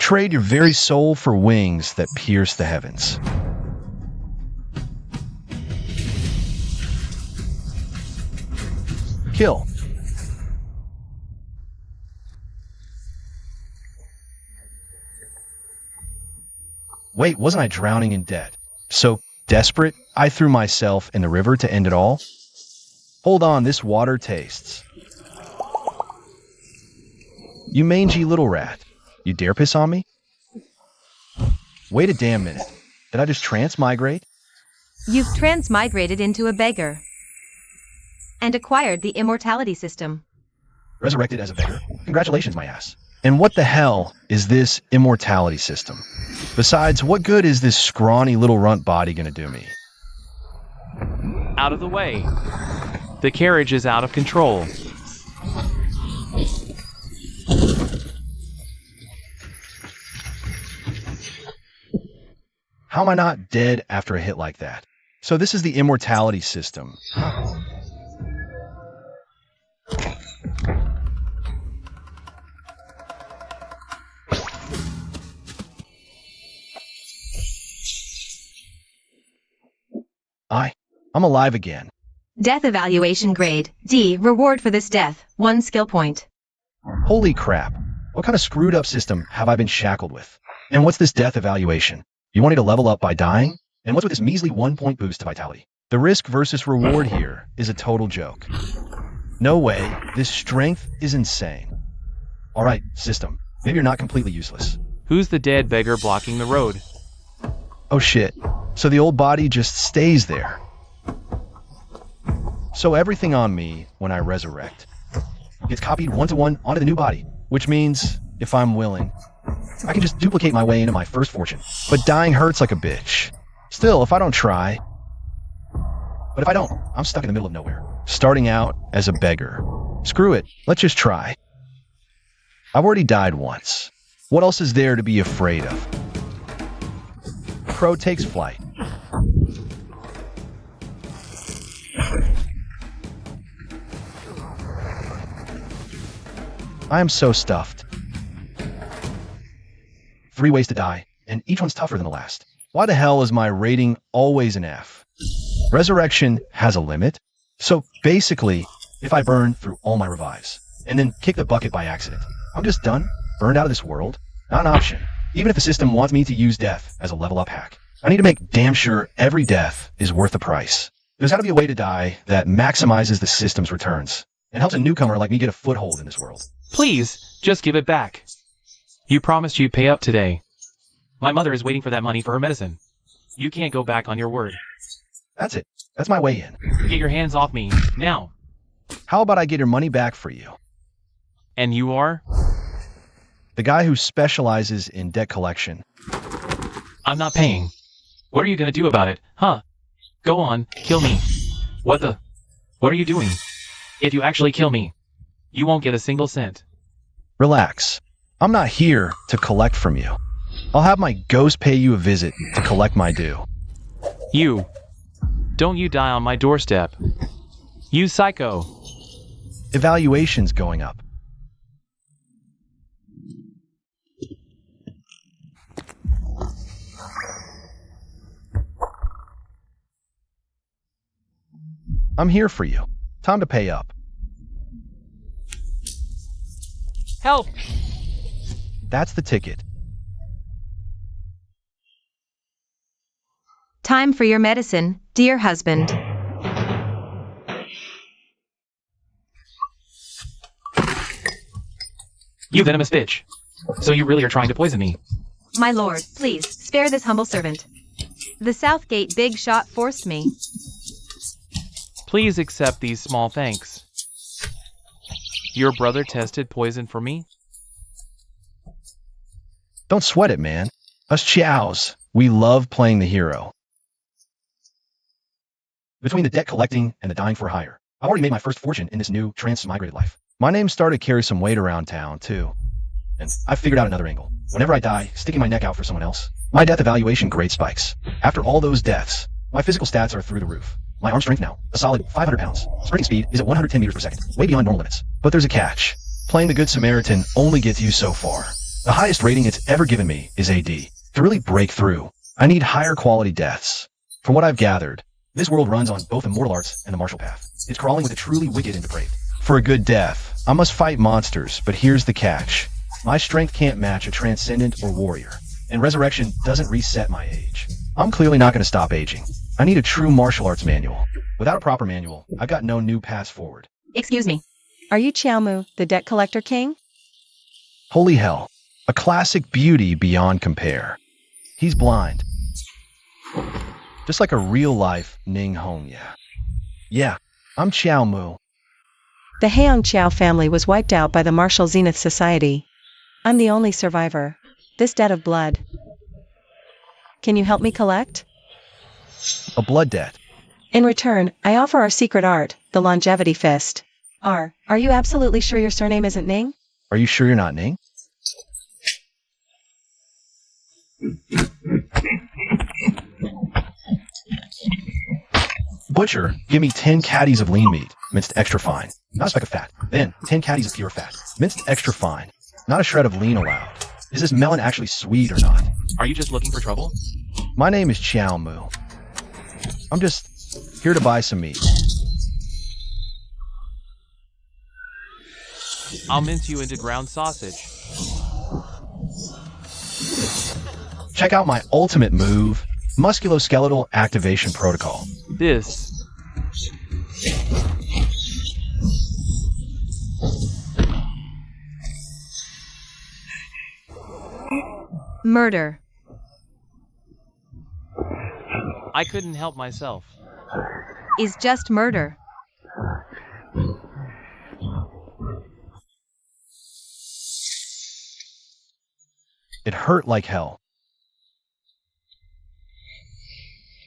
Trade your very soul for wings that pierce the heavens. Kill. Wait, wasn't I drowning in debt? So desperate, I threw myself in the river to end it all? Hold on, this water tastes. You mangy little rat. You dare piss on me? Wait a damn minute. Did I just transmigrate? You've transmigrated into a beggar and acquired the immortality system. Resurrected as a beggar? Congratulations, my ass. And what the hell is this immortality system? Besides, what good is this scrawny little runt body gonna do me? Out of the way. The carriage is out of control. How am I not dead after a hit like that? So this is the immortality system. I'm alive again. Death evaluation grade D. Reward for this death, 1 skill point. Holy crap. What kind of screwed up system have I been shackled with? And what's this death evaluation? You wanted to level up by dying? And what's with this measly 1-point boost to vitality? The risk versus reward here is a total joke. No way. This strength is insane. Alright, system. Maybe you're not completely useless. Who's the dead beggar blocking the road? Oh shit. So the old body just stays there. So everything on me, when I resurrect, gets copied 1-to-1 onto the new body. Which means, if I'm willing, I can just duplicate my way into my first fortune. But dying hurts like a bitch. Still, if I don't try... But if I don't, I'm stuck in the middle of nowhere. Starting out as a beggar. Screw it, let's just try. I've already died once. What else is there to be afraid of? Crow takes flight. I am so stuffed. 3 ways to die, and each one's tougher than the last. Why the hell is my rating always an F? Resurrection has a limit, so basically, if I burn through all my revives, and then kick the bucket by accident, I'm just done, burned out of this world. Not an option. Even if the system wants me to use death as a level up hack, I need to make damn sure every death is worth the price. There's got to be a way to die that maximizes the system's returns, and helps a newcomer like me get a foothold in this world. Please, just give it back. You promised you'd pay up today. My mother is waiting for that money for her medicine. You can't go back on your word. That's it. That's my way in. Get your hands off me, now. How about I get your money back for you? And you are? The guy who specializes in debt collection. I'm not paying. What are you gonna do about it, huh? Go on, kill me. What are you doing? If you actually kill me, you won't get a single cent. Relax. I'm not here to collect from you. I'll have my ghost pay you a visit to collect my due. You. Don't you die on my doorstep. You psycho. Evaluation's going up. I'm here for you. Time to pay up. Help! That's the ticket. Time for your medicine, dear husband. You venomous bitch. So you really are trying to poison me? My lord, please, spare this humble servant. The Southgate big shot forced me. Please accept these small thanks. Your brother tested poison for me? Don't sweat it, man. Us chows, we love playing the hero. Between the debt collecting and the dying for hire, I've already made my first fortune in this new transmigrated life. My name's started to carry some weight around town, too. And I've figured out another angle. Whenever I die, sticking my neck out for someone else, my death evaluation grade spikes. After all those deaths, my physical stats are through the roof. My arm strength now, a solid 500 pounds. Sprinting speed is at 110 meters per second, way beyond normal limits. But there's a catch. Playing the Good Samaritan only gets you so far. The highest rating it's ever given me is AD. To really break through, I need higher quality deaths. From what I've gathered, this world runs on both the mortal arts and the martial path. It's crawling with the truly wicked and depraved. For a good death, I must fight monsters, but here's the catch. My strength can't match a transcendent or warrior, and resurrection doesn't reset my age. I'm clearly not going to stop aging. I need a true martial arts manual. Without a proper manual, I've got no new paths forward. Excuse me. Are you Xiaomu, the debt collector king? Holy hell, a classic beauty beyond compare. He's blind. Just like a real-life Ning Hong, yeah. Yeah, I'm Xiaomu. The Heong Qiao family was wiped out by the Martial Zenith Society. I'm the only survivor. This debt of blood. Can you help me collect? A blood debt. In return, I offer our secret art, the Longevity Fist. Are you absolutely sure your surname isn't Ning? Are you sure you're not Ning? Butcher, give me 10 caddies of lean meat, minced extra fine. Not a speck of fat. Then, 10 caddies of pure fat, minced extra fine. Not a shred of lean allowed. Is this melon actually sweet or not? Are you just looking for trouble? My name is Xiaomu. I'm just here to buy some meat. I'll mince you into ground sausage. Check out my ultimate move, Musculoskeletal Activation Protocol. This. Murder. I couldn't help myself. Is just murder. It hurt like hell.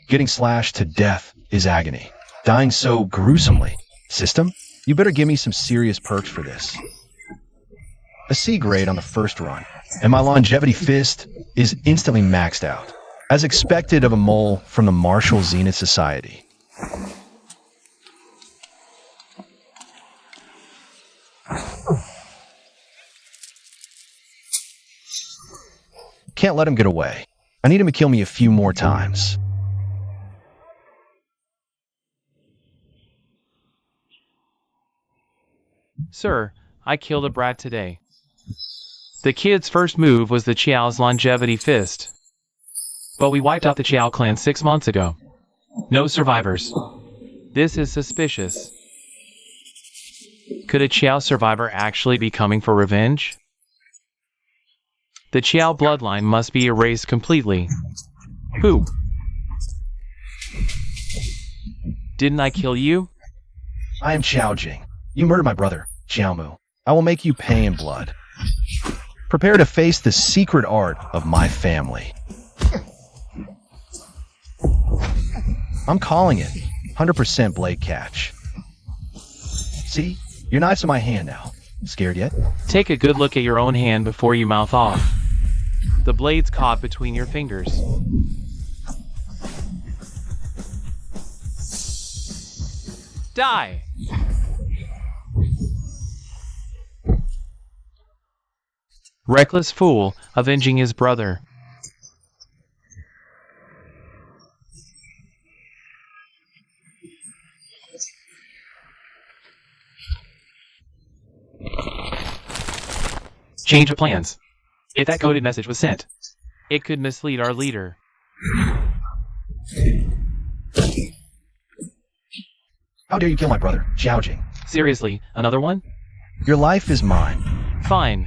Getting slashed to death is agony. Dying so gruesomely. System, you better give me some serious perks for this. A C grade on the first run, and my longevity fist is instantly maxed out, as expected of a mole from the Martial Zenith Society. Can't let him get away. I need him to kill me a few more times. Sir, I killed a brat today. The kid's first move was the Qiao's longevity fist. But we wiped out the Qiao clan 6 months ago. No survivors. This is suspicious. Could a Qiao survivor actually be coming for revenge? The Qiao bloodline must be erased completely. Who? Didn't I kill you? I am Xiao Jing. You murdered my brother, Xiaomu. I will make you pay in blood. Prepare to face the secret art of my family. I'm calling it. 100% blade catch. See? Your knife's in my hand now. Scared yet? Take a good look at your own hand before you mouth off. The blade's caught between your fingers. Die! Reckless fool, avenging his brother. Change of plans. If that coded message was sent, it could mislead our leader. How dare you kill my brother, Xiao Jing? Seriously, another one? Your life is mine. Fine.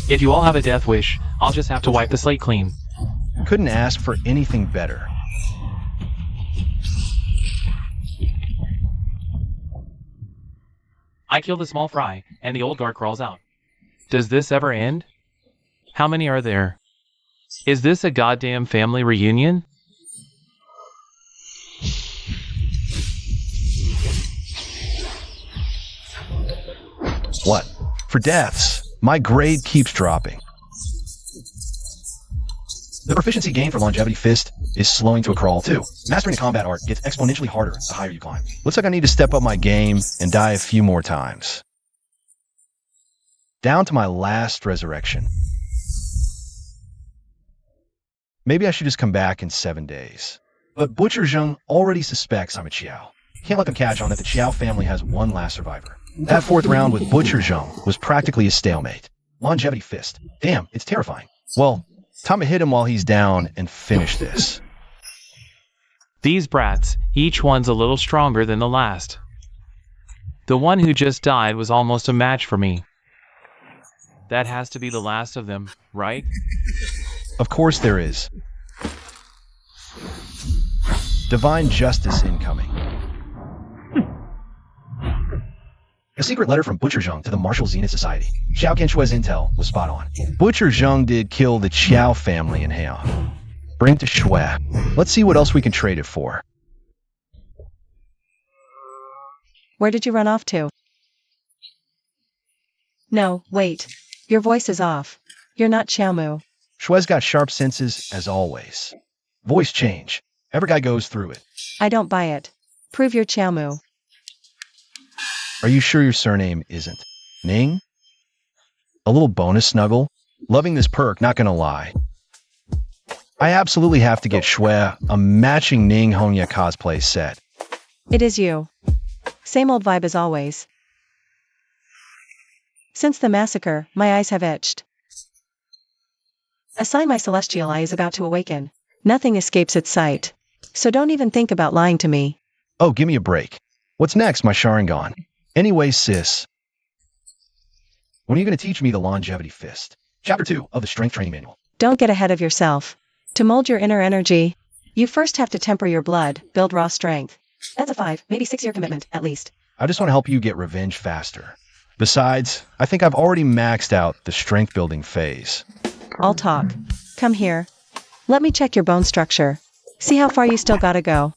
If you all have a death wish, I'll just have to wipe the slate clean. Couldn't ask for anything better. I kill the small fry, and the old guard crawls out. Does this ever end? How many are there? Is this a goddamn family reunion? What? For deaths, my grade keeps dropping. The proficiency gain for Longevity Fist is slowing to a crawl too. Mastering the combat art gets exponentially harder the higher you climb. Looks like I need to step up my game and die a few more times. Down to my last resurrection. Maybe I should just come back in 7 days. But Butcher Zheng already suspects I'm a Qiao. Can't let them catch on that the Qiao family has one last survivor. That fourth round with Butcher Zheng was practically a stalemate. Longevity fist. Damn, it's terrifying. Well, time to hit him while he's down and finish this. These brats, each one's a little stronger than the last. The one who just died was almost a match for me. That has to be the last of them, right? Of course there is. Divine justice incoming. A secret letter from Butcher Zheng to the Martial Zenith Society. Xiao Qinshui's intel was spot on. Butcher Zheng did kill the Qiao family in Heian. Bring it to Shui. Let's see what else we can trade it for. Where did you run off to? No, wait. Your voice is off. You're not Xiaomu. Shui's got sharp senses, as always. Voice change. Every guy goes through it. I don't buy it. Prove you're Xiaomu. Are you sure your surname isn't Ning? A little bonus snuggle? Loving this perk, not gonna lie. I absolutely have to get Shui a matching Ning Honya cosplay set. It is you. Same old vibe as always. Since the massacre, my eyes have itched. A sign my celestial eye is about to awaken. Nothing escapes its sight. So don't even think about lying to me. Oh, give me a break. What's next, my Sharingan? Anyway, sis. When are you going to teach me the longevity fist? Chapter 2 of the Strength Training Manual. Don't get ahead of yourself. To mold your inner energy, you first have to temper your blood, build raw strength. That's a 5, maybe 6-year commitment, at least. I just want to help you get revenge faster. Besides, I think I've already maxed out the strength building phase. I'll talk. Come here. Let me check your bone structure. See how far you still gotta go.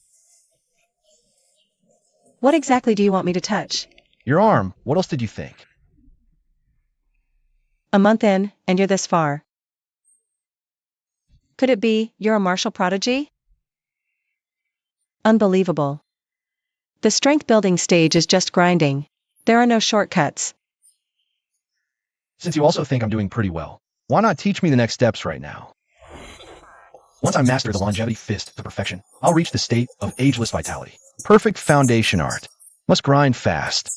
What exactly do you want me to touch? Your arm. What else did you think? A month in, and you're this far. Could it be you're a martial prodigy? Unbelievable. The strength building stage is just grinding. There are no shortcuts. Since you also think I'm doing pretty well, why not teach me the next steps right now? Once I master the longevity fist to perfection, I'll reach the state of ageless vitality. Perfect foundation art. Must grind fast.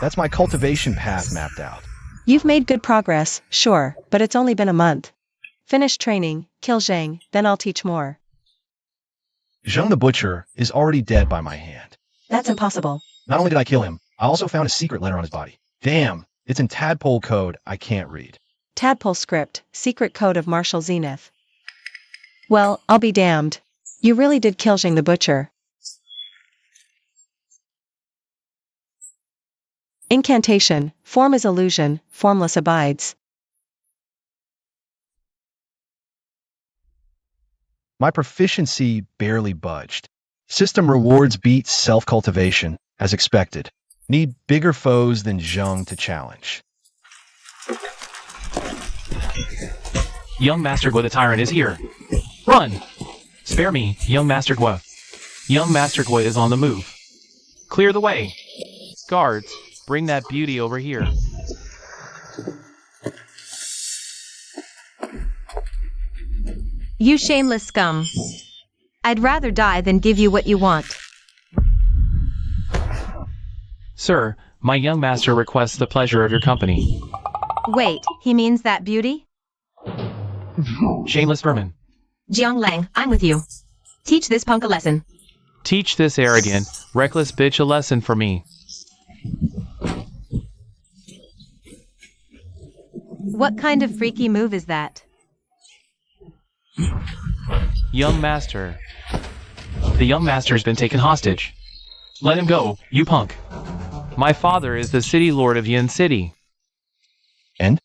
That's my cultivation path mapped out. You've made good progress, sure, but it's only been a month. Finish training, kill Zhang, then I'll teach more. Zheng the Butcher is already dead by my hand. That's impossible. Not only did I kill him, I also found a secret letter on his body. Damn, it's in tadpole code I can't read. Tadpole script, secret code of Martial Zenith. Well, I'll be damned. You really did kill Zhang the Butcher. Incantation, form is illusion, formless abides. My proficiency barely budged. System rewards beat self-cultivation, as expected. Need bigger foes than Zheng to challenge. Young Master Gua the Tyrant is here. Run! Spare me, Young Master Gua. Young Master Gua is on the move. Clear the way. Guards, bring that beauty over here. You shameless scum. I'd rather die than give you what you want. Sir, my young master requests the pleasure of your company. Wait, he means that beauty? Shameless vermin. Jiang Lang, I'm with you. Teach this punk a lesson. Teach this arrogant, reckless bitch a lesson for me. What kind of freaky move is that? Young master. The young master's been taken hostage. Let him go, you punk. My father is the city lord of Yin City. And?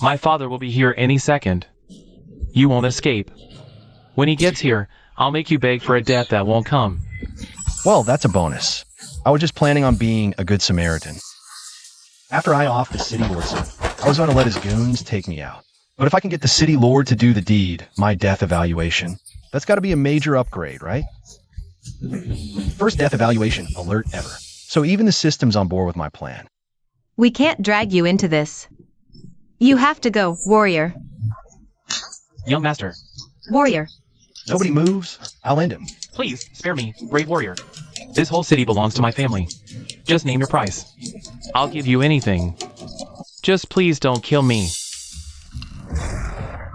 My father will be here any second. You won't escape. When he gets here, I'll make you beg for a death that won't come. Well, that's a bonus. I was just planning on being a good Samaritan. After I offed the city lord's son, I was going to let his goons take me out. But if I can get the city lord to do the deed, my death evaluation, that's got to be a major upgrade, right? First death evaluation alert ever. So even the system's on board with my plan. We can't drag you into this. You have to go, warrior. Young master, Warrior. Nobody moves, I'll end him. please spare me, brave warrior. This whole city belongs to my family. Just name your price. I'll give you anything. Just please don't kill me.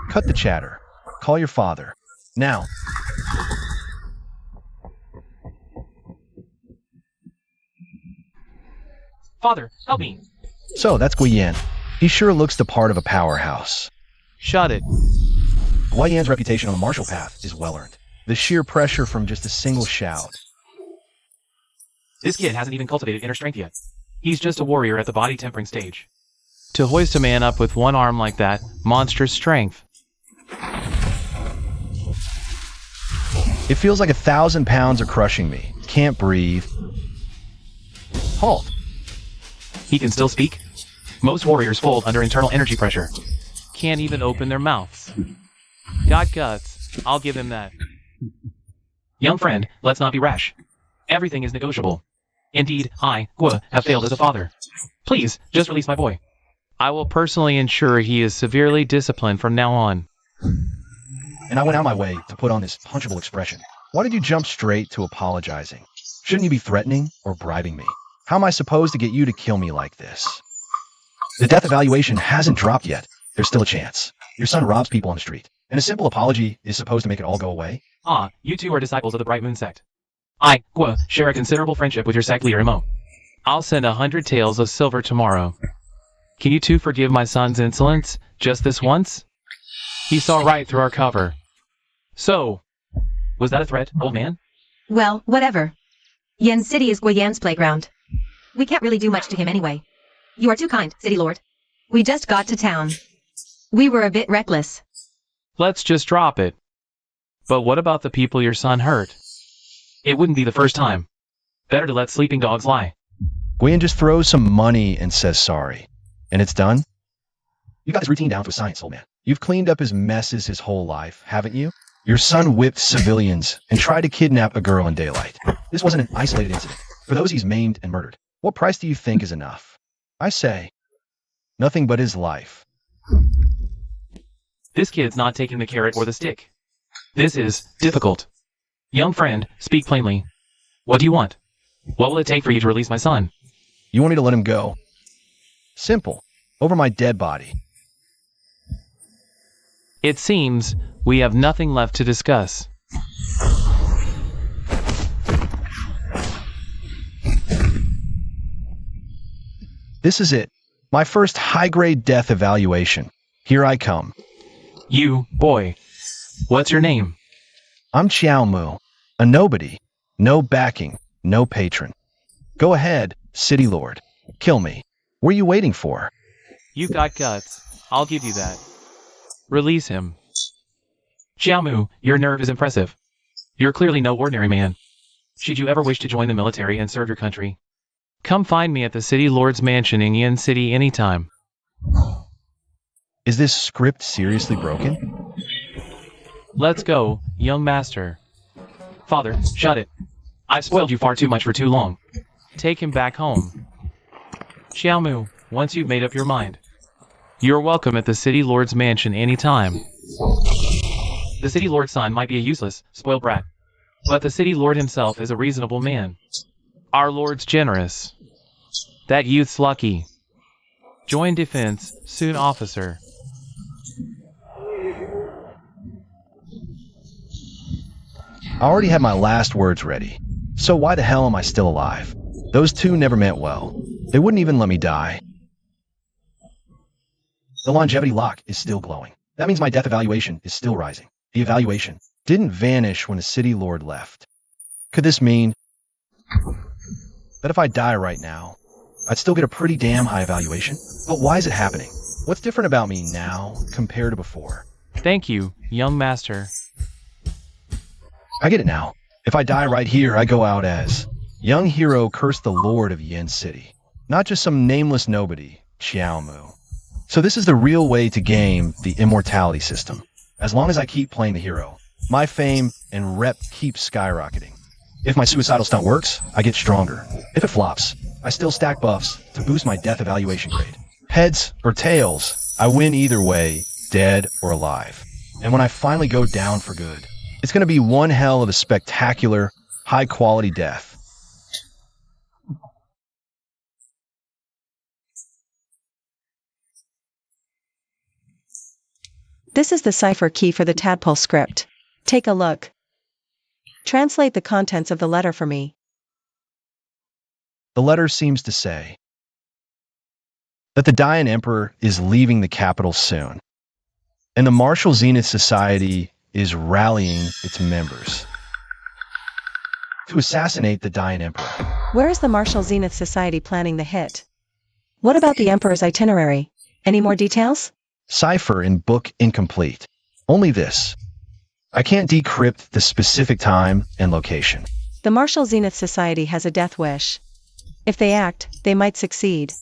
Cut the chatter. Call your father. Now. Father, help me. So, that's Guiyan. He sure looks the part of a powerhouse. Shut it. Guiyan's reputation on the martial path is well-earned. The sheer pressure from just a single shout. This kid hasn't even cultivated inner strength yet. He's just a warrior at the body tempering stage. To hoist a man up with one arm like that, monstrous strength. It feels like 1,000 pounds are crushing me. Can't breathe. Halt. He can still speak? Most warriors fold under internal energy pressure. Can't even open their mouths. Got guts. I'll give him that. Young friend, let's not be rash. Everything is negotiable. Indeed, I, Gua, have failed as a father. Please, just release my boy. I will personally ensure he is severely disciplined from now on. And I went out my way to put on this punchable expression. Why did you jump straight to apologizing? Shouldn't you be threatening or bribing me? How am I supposed to get you to kill me like this? The death evaluation hasn't dropped yet. There's still a chance. Your son robs people on the street, and a simple apology is supposed to make it all go away? Ah, you two are disciples of the Bright Moon Sect. I, Gua, share a considerable friendship with your sect leader, Imo. I'll send 100 taels of silver tomorrow. Can you two forgive my son's insolence, just this once? He saw right through our cover. So, was that a threat, old man? Well, whatever. Yen City is Guiyan's playground. We can't really do much to him anyway. You are too kind, City Lord. We just got to town. We were a bit reckless. Let's just drop it. But what about the people your son hurt? It wouldn't be the first time. Better to let sleeping dogs lie. Guiyan just throws some money and says sorry. And it's done? You got his routine down to a science, old man. You've cleaned up his messes his whole life, haven't you? Your son whipped civilians and tried to kidnap a girl in daylight. This wasn't an isolated incident. For those he's maimed and murdered, what price do you think is enough? I say, nothing but his life. This kid's not taking the carrot or the stick. This is difficult. Young friend, speak plainly. What do you want? What will it take for you to release my son? You want me to let him go? Simple. Over my dead body. It seems we have nothing left to discuss. This is it. My first high-grade death evaluation. Here I come. You, boy. What's your name? I'm Xiao Mu, a nobody. No backing, no patron. Go ahead, City Lord. Kill me. What are you waiting for? You got guts. I'll give you that. Release him. Xiaomu, your nerve is impressive. You're clearly no ordinary man. Should you ever wish to join the military and serve your country, come find me at the City Lord's mansion in Yin City anytime. Is this script seriously broken? Let's go, young master. Father, shut it. I've spoiled you far too much for too long. Take him back home. Xiaomu, once you've made up your mind, you're welcome at the City Lord's mansion anytime. The City Lord's son might be a useless, spoiled brat, but the City Lord himself is a reasonable man. Our Lord's generous. That youth's lucky. Join defense, soon officer. I already had my last words ready. So why the hell am I still alive? Those two never meant well. They wouldn't even let me die. The longevity lock is still glowing. That means my death evaluation is still rising. The evaluation didn't vanish when the City Lord left. Could this mean that if I die right now, I'd still get a pretty damn high evaluation? But why is it happening? What's different about me now compared to before? Thank you, young master. I get it now. If I die right here, I go out as young hero cursed the Lord of Yin City. Not just some nameless nobody, Xiaomu. So this is the real way to game the immortality system. As long as I keep playing the hero, my fame and rep keep skyrocketing. If my suicidal stunt works, I get stronger. If it flops, I still stack buffs to boost my death evaluation grade. Heads or tails, I win either way, dead or alive. And when I finally go down for good, it's going to be one hell of a spectacular, high-quality death. This is the cipher key for the tadpole script. Take a look. Translate the contents of the letter for me. The letter seems to say that the Dian Emperor is leaving the capital soon, and the Martial Zenith Society is rallying its members to assassinate the Dian Emperor. Where is the Martial Zenith Society planning the hit? What about the Emperor's itinerary? Any more details? Cipher in book incomplete. Only this. I can't decrypt the specific time and location. The Martial Zenith Society has a death wish. If they act, they might succeed.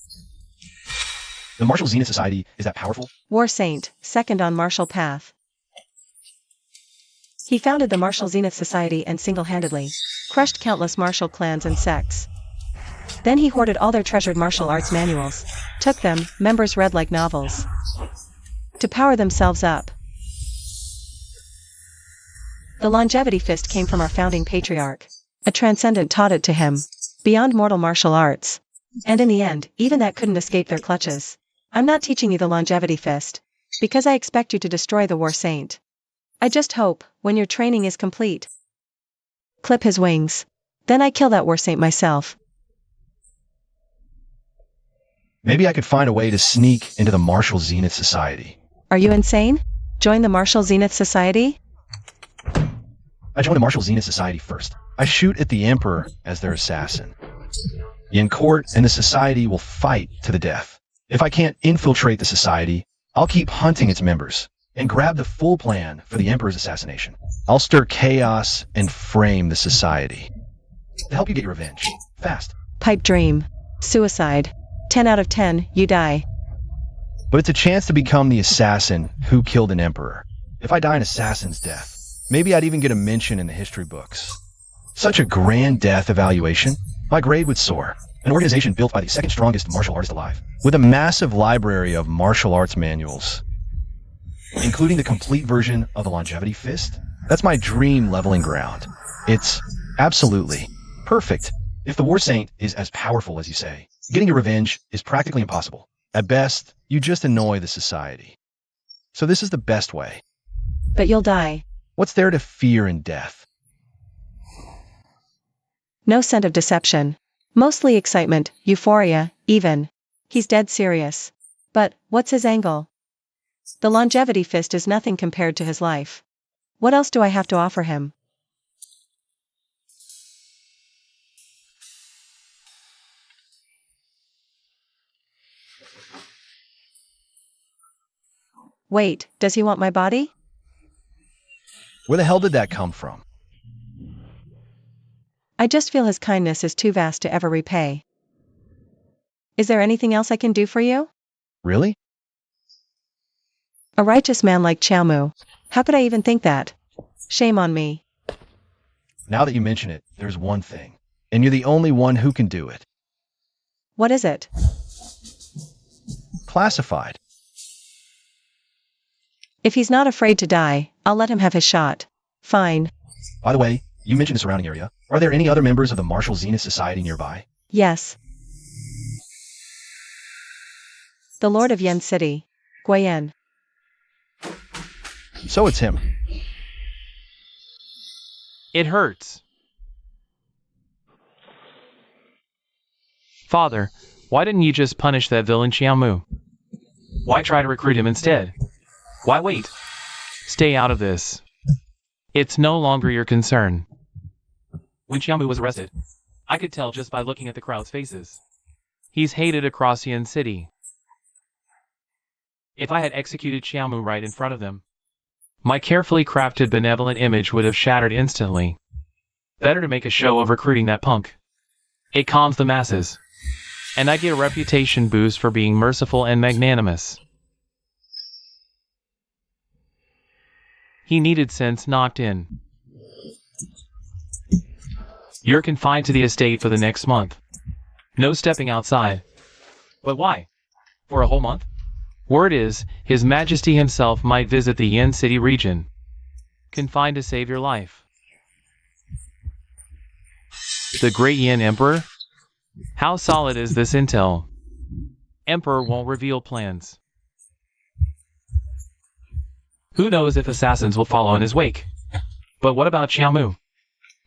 The Martial Zenith Society is that powerful? War Saint, second on martial path. He founded the Martial Zenith Society and single-handedly crushed countless martial clans and sects. Then he hoarded all their treasured martial arts manuals, took them, members read like novels, to power themselves up. The longevity fist came from our founding patriarch. A transcendent taught it to him, beyond mortal martial arts. And in the end, even that couldn't escape their clutches. I'm not teaching you the longevity fist, because I expect you to destroy the War Saint. I just hope, when your training is complete, clip his wings. Then I kill that War Saint myself. Maybe I could find a way to sneak into the Martial Zenith Society. Are you insane? Join the Martial Zenith Society? I joined the Martial Zenith Society first. I shoot at the Emperor as their assassin. Yen Court and the Society will fight to the death. If I can't infiltrate the Society, I'll keep hunting its members and grab the full plan for the Emperor's assassination. I'll stir chaos and frame the Society to help you get your revenge. Fast. Pipe dream. Suicide. 10 out of 10, you die. But it's a chance to become the assassin who killed an emperor. If I die an assassin's death, maybe I'd even get a mention in the history books. Such a grand death evaluation, my grade would soar. An organization built by the second strongest martial artist alive, with a massive library of martial arts manuals, including the complete version of the Longevity Fist. That's my dream leveling ground. It's absolutely perfect. If the War Saint is as powerful as you say, getting your revenge is practically impossible. At best, you just annoy the Society. So this is the best way. But you'll die. What's there to fear in death? No scent of deception. Mostly excitement, euphoria, even. He's dead serious. But, what's his angle? The longevity fist is nothing compared to his life. What else do I have to offer him? Wait, does he want my body? Where the hell did that come from? I just feel his kindness is too vast to ever repay. Is there anything else I can do for you? Really? A righteous man like Xiaomu. How could I even think that? Shame on me. Now that you mention it, there's one thing. And you're the only one who can do it. What is it? Classified. If he's not afraid to die, I'll let him have his shot. Fine. By the way, you mentioned the surrounding area. Are there any other members of the Martial Zenith Society nearby? Yes. The Lord of Yen City. Guiyan. So it's him. It hurts. Father, why didn't you just punish that villain Xiaomu? Why try to recruit him instead? Why wait? Stay out of this. It's no longer your concern. When Xiaomu was arrested, I could tell just by looking at the crowd's faces. He's hated across Yen City. If I had executed Xiaomu right in front of them, my carefully crafted benevolent image would have shattered instantly. Better to make a show of recruiting that punk. It calms the masses. And I get a reputation boost for being merciful and magnanimous. He needed sense knocked in. You're confined to the estate for the next month. No stepping outside. But why? For a whole month? Word is, His Majesty himself might visit the Yen City region. Confined to save your life. The Great Yen Emperor? How solid is this intel? Emperor won't reveal plans. Who knows if assassins will follow in his wake? But what about Xiaomu?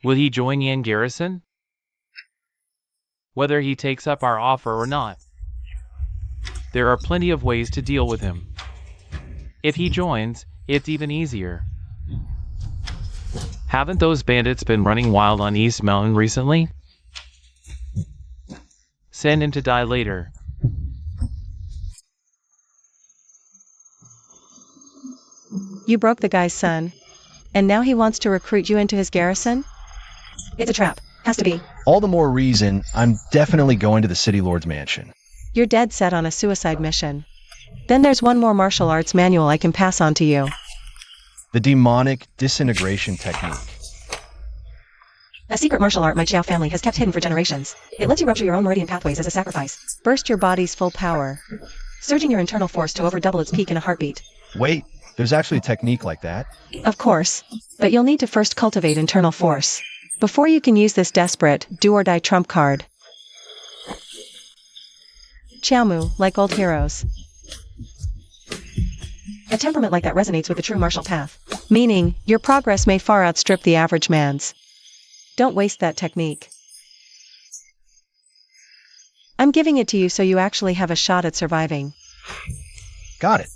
Will he join Yen garrison? Whether he takes up our offer or not. There are plenty of ways to deal with him. If he joins, it's even easier. Haven't those bandits been running wild on East Mountain recently? Send him to die later. You broke the guy's son. And now he wants to recruit you into his garrison? It's a trap. Has to be. All the more reason I'm definitely going to the City Lord's mansion. You're dead set on a suicide mission. Then there's one more martial arts manual I can pass on to you. The demonic disintegration technique. A secret martial art my Xiao family has kept hidden for generations. It lets you rupture your own meridian pathways as a sacrifice. Burst your body's full power. Surging your internal force to over double its peak in a heartbeat. Wait, there's actually a technique like that? Of course. But you'll need to first cultivate internal force. Before you can use this desperate, do-or-die trump card. Xiaomu, like old heroes. A temperament like that resonates with the true martial path. Meaning, your progress may far outstrip the average man's. Don't waste that technique. I'm giving it to you so you actually have a shot at surviving. Got it.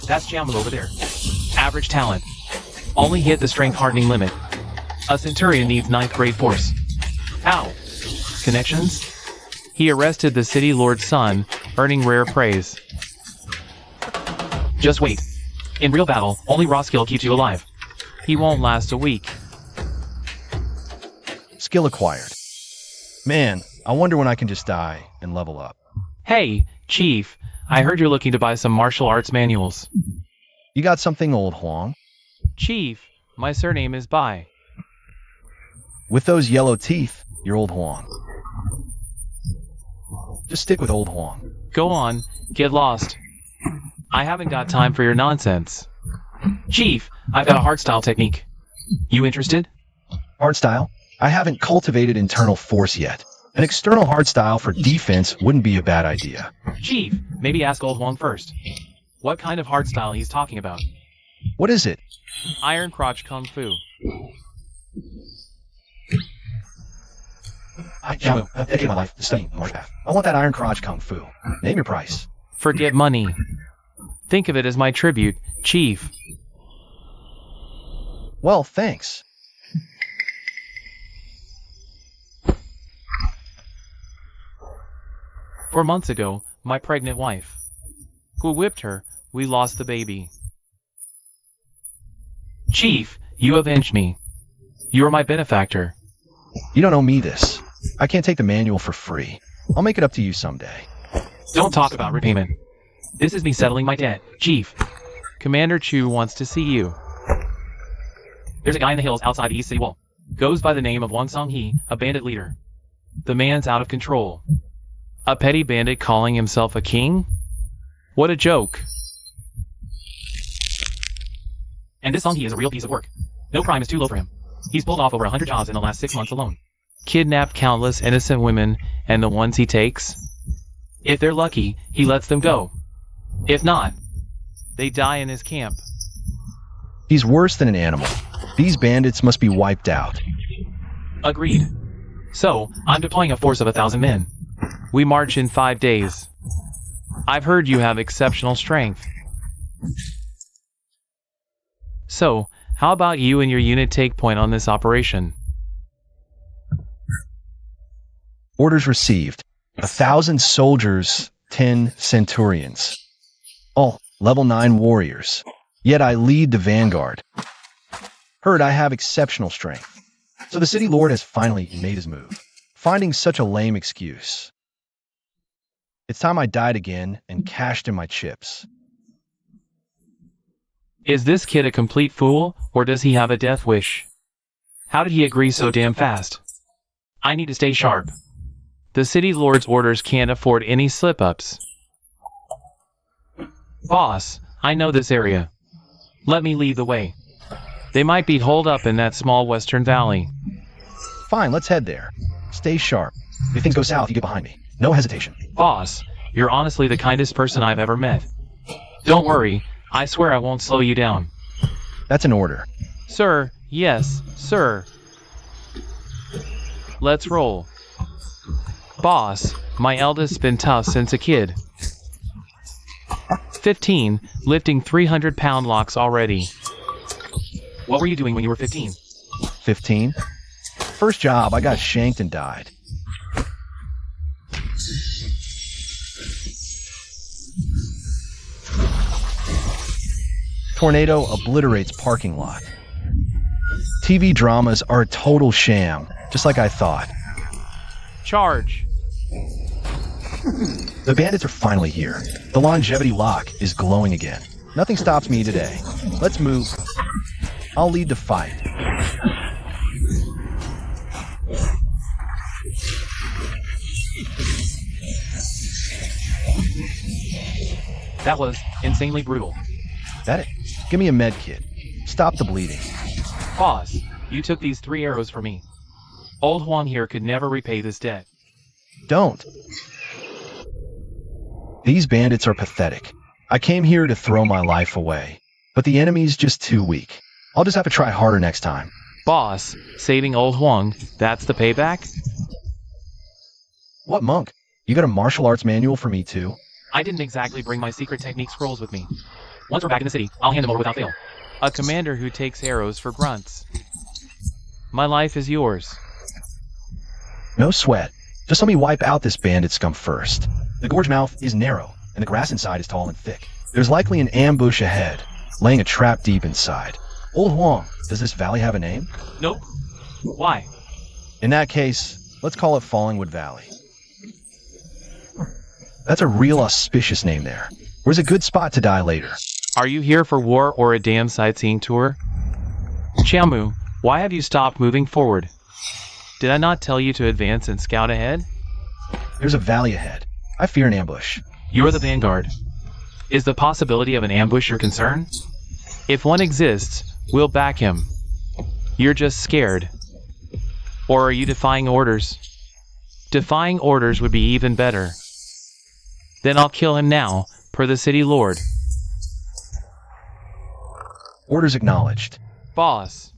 That's Xiaomu over there. Average talent. Only hit the strength hardening limit. A centurion needs 9th grade force. Ow! Connections? He arrested the city lord's son, earning rare praise. Just wait. In real battle, only raw skill keeps you alive. He won't last a week. Skill acquired. Man, I wonder when I can just die and level up. Hey, Chief. I heard you're looking to buy some martial arts manuals. You got something, old Huang? Chief, my surname is Bai. With those yellow teeth, you're old Huang. Just stick with old Huang. Go on, get lost. I haven't got time for your nonsense. Chief, I've got a hardstyle technique. You interested? Hardstyle? I haven't cultivated internal force yet. An external hardstyle for defense wouldn't be a bad idea. Chief, maybe ask old Huang first. What kind of hardstyle he's talking about? What is it? Iron crotch kung fu. Xiaomu, I've dedicated my life to studying the martial path. I want that iron crotch kung fu. Name your price. Forget money. Think of it as my tribute, Chief. Well, thanks. Four months ago, my pregnant wife. Who whipped her, we lost the baby. Chief, you avenged me. You are my benefactor. You don't owe me this. I can't take the manual for free. I'll make it up to you someday. Don't talk about repayment. This is me settling my debt, Chief. Commander Chu wants to see you. There's a guy in the hills outside the East City Wall. Goes by the name of Wang Songhe, a bandit leader. The man's out of control. A petty bandit calling himself a king? What a joke. And this Songhe is a real piece of work. No crime is too low for him. He's pulled off over 100 jobs in the last 6 months alone. Kidnapped countless innocent women, and the ones he takes? If they're lucky, he lets them go. If not, they die in his camp. He's worse than an animal. These bandits must be wiped out. Agreed. So, I'm deploying a force of 1,000 men. We march in 5 days. I've heard you have exceptional strength. So, how about you and your unit take point on this operation? Orders received. 1,000 soldiers, 10 centurions. All level 9 warriors. Yet I lead the vanguard. Heard I have exceptional strength. So the city lord has finally made his move. Finding such a lame excuse. It's time I died again and cashed in my chips. Is this kid a complete fool, or does he have a death wish? How did he agree so damn fast? I need to stay sharp. The city lord's orders can't afford any slip-ups. Boss, I know this area. Let me lead the way. They might be holed up in that small western valley. Fine, let's head there. Stay sharp. If things go south, you get behind me. No hesitation. Boss, you're honestly the kindest person I've ever met. Don't worry, I swear I won't slow you down. That's an order. Sir, yes, sir. Let's roll. Boss, my eldest's been tough since a kid. 15, lifting 300-pound locks already. What were you doing when you were 15? 15? First job, I got shanked and died. Tornado obliterates parking lot. TV dramas are a total sham, just like I thought. Charge. The bandits are finally here. The longevity lock is glowing again. Nothing stops me today. Let's move. I'll lead the fight. That was insanely brutal. That it? Give me a med kit. Stop the bleeding. Boss, you took these 3 arrows from me. Old Juan here could never repay this debt. Don't. These bandits are pathetic. I came here to throw my life away, but the enemy's just too weak. I'll just have to try harder next time. Boss, saving old Huang, that's the payback? What monk? You got a martial arts manual for me too? I didn't exactly bring my secret technique scrolls with me. Once we're back in the city, I'll hand them over without fail. A commander who takes arrows for grunts. My life is yours. No sweat. Just let me wipe out this bandit scum first. The gorge mouth is narrow, and the grass inside is tall and thick. There's likely an ambush ahead, laying a trap deep inside. Old Huang, does this valley have a name? Nope. Why? In that case, let's call it Fallingwood Valley. That's a real auspicious name there. Where's a good spot to die later? Are you here for war or a damn sightseeing tour? Xiaomu, why have you stopped moving forward? Did I not tell you to advance and scout ahead? There's a valley ahead. I fear an ambush. You're the vanguard. Is the possibility of an ambush your concern? If one exists, we'll back him. You're just scared. Or are you defying orders? Defying orders would be even better. Then I'll kill him now, per the city lord. Orders acknowledged. Boss.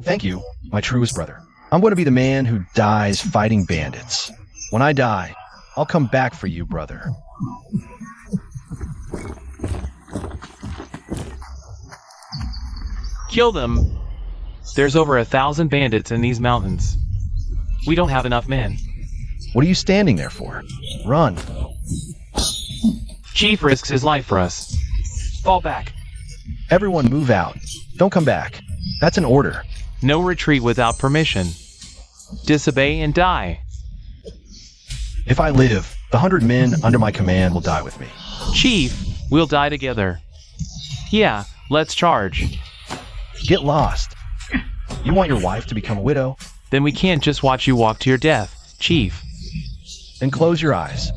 Thank you, my truest brother. I'm going to be the man who dies fighting bandits. When I die, I'll come back for you, brother. Kill them. There's over 1,000 bandits in these mountains. We don't have enough men. What are you standing there for? Run. Chief risks his life for us. Fall back. Everyone move out. Don't come back. That's an order. No retreat without permission. Disobey and die. If I live, the 100 men under my command will die with me. Chief, we'll die together. Yeah, let's charge. Get lost. You want your wife to become a widow? Then we can't just watch you walk to your death, Chief. Then close your eyes.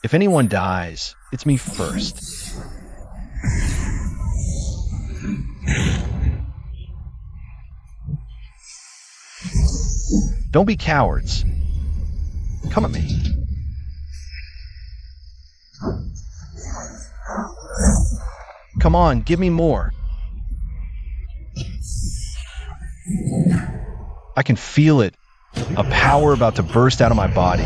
If anyone dies, it's me first. Don't be cowards. Come at me. Come on, give me more. I can feel it. A power about to burst out of my body.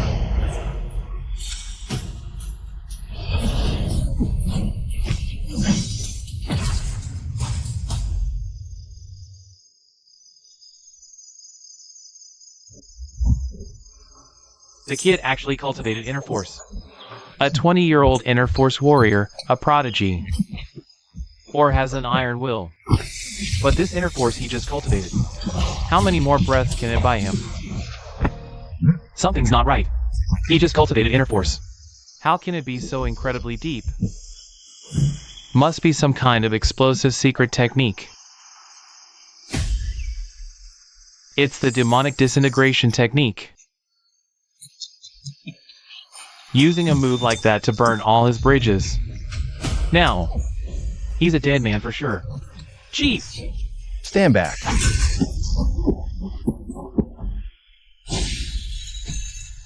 The kid actually cultivated inner force. A 20-year-old inner force warrior, a prodigy. Or has an iron will. But this inner force he just cultivated. How many more breaths can it buy him? Something's not right. He just cultivated inner force. How can it be so incredibly deep? Must be some kind of explosive secret technique. It's the demonic disintegration technique. Using a move like that to burn all his bridges. Now, he's a dead man for sure. Chief! Stand back.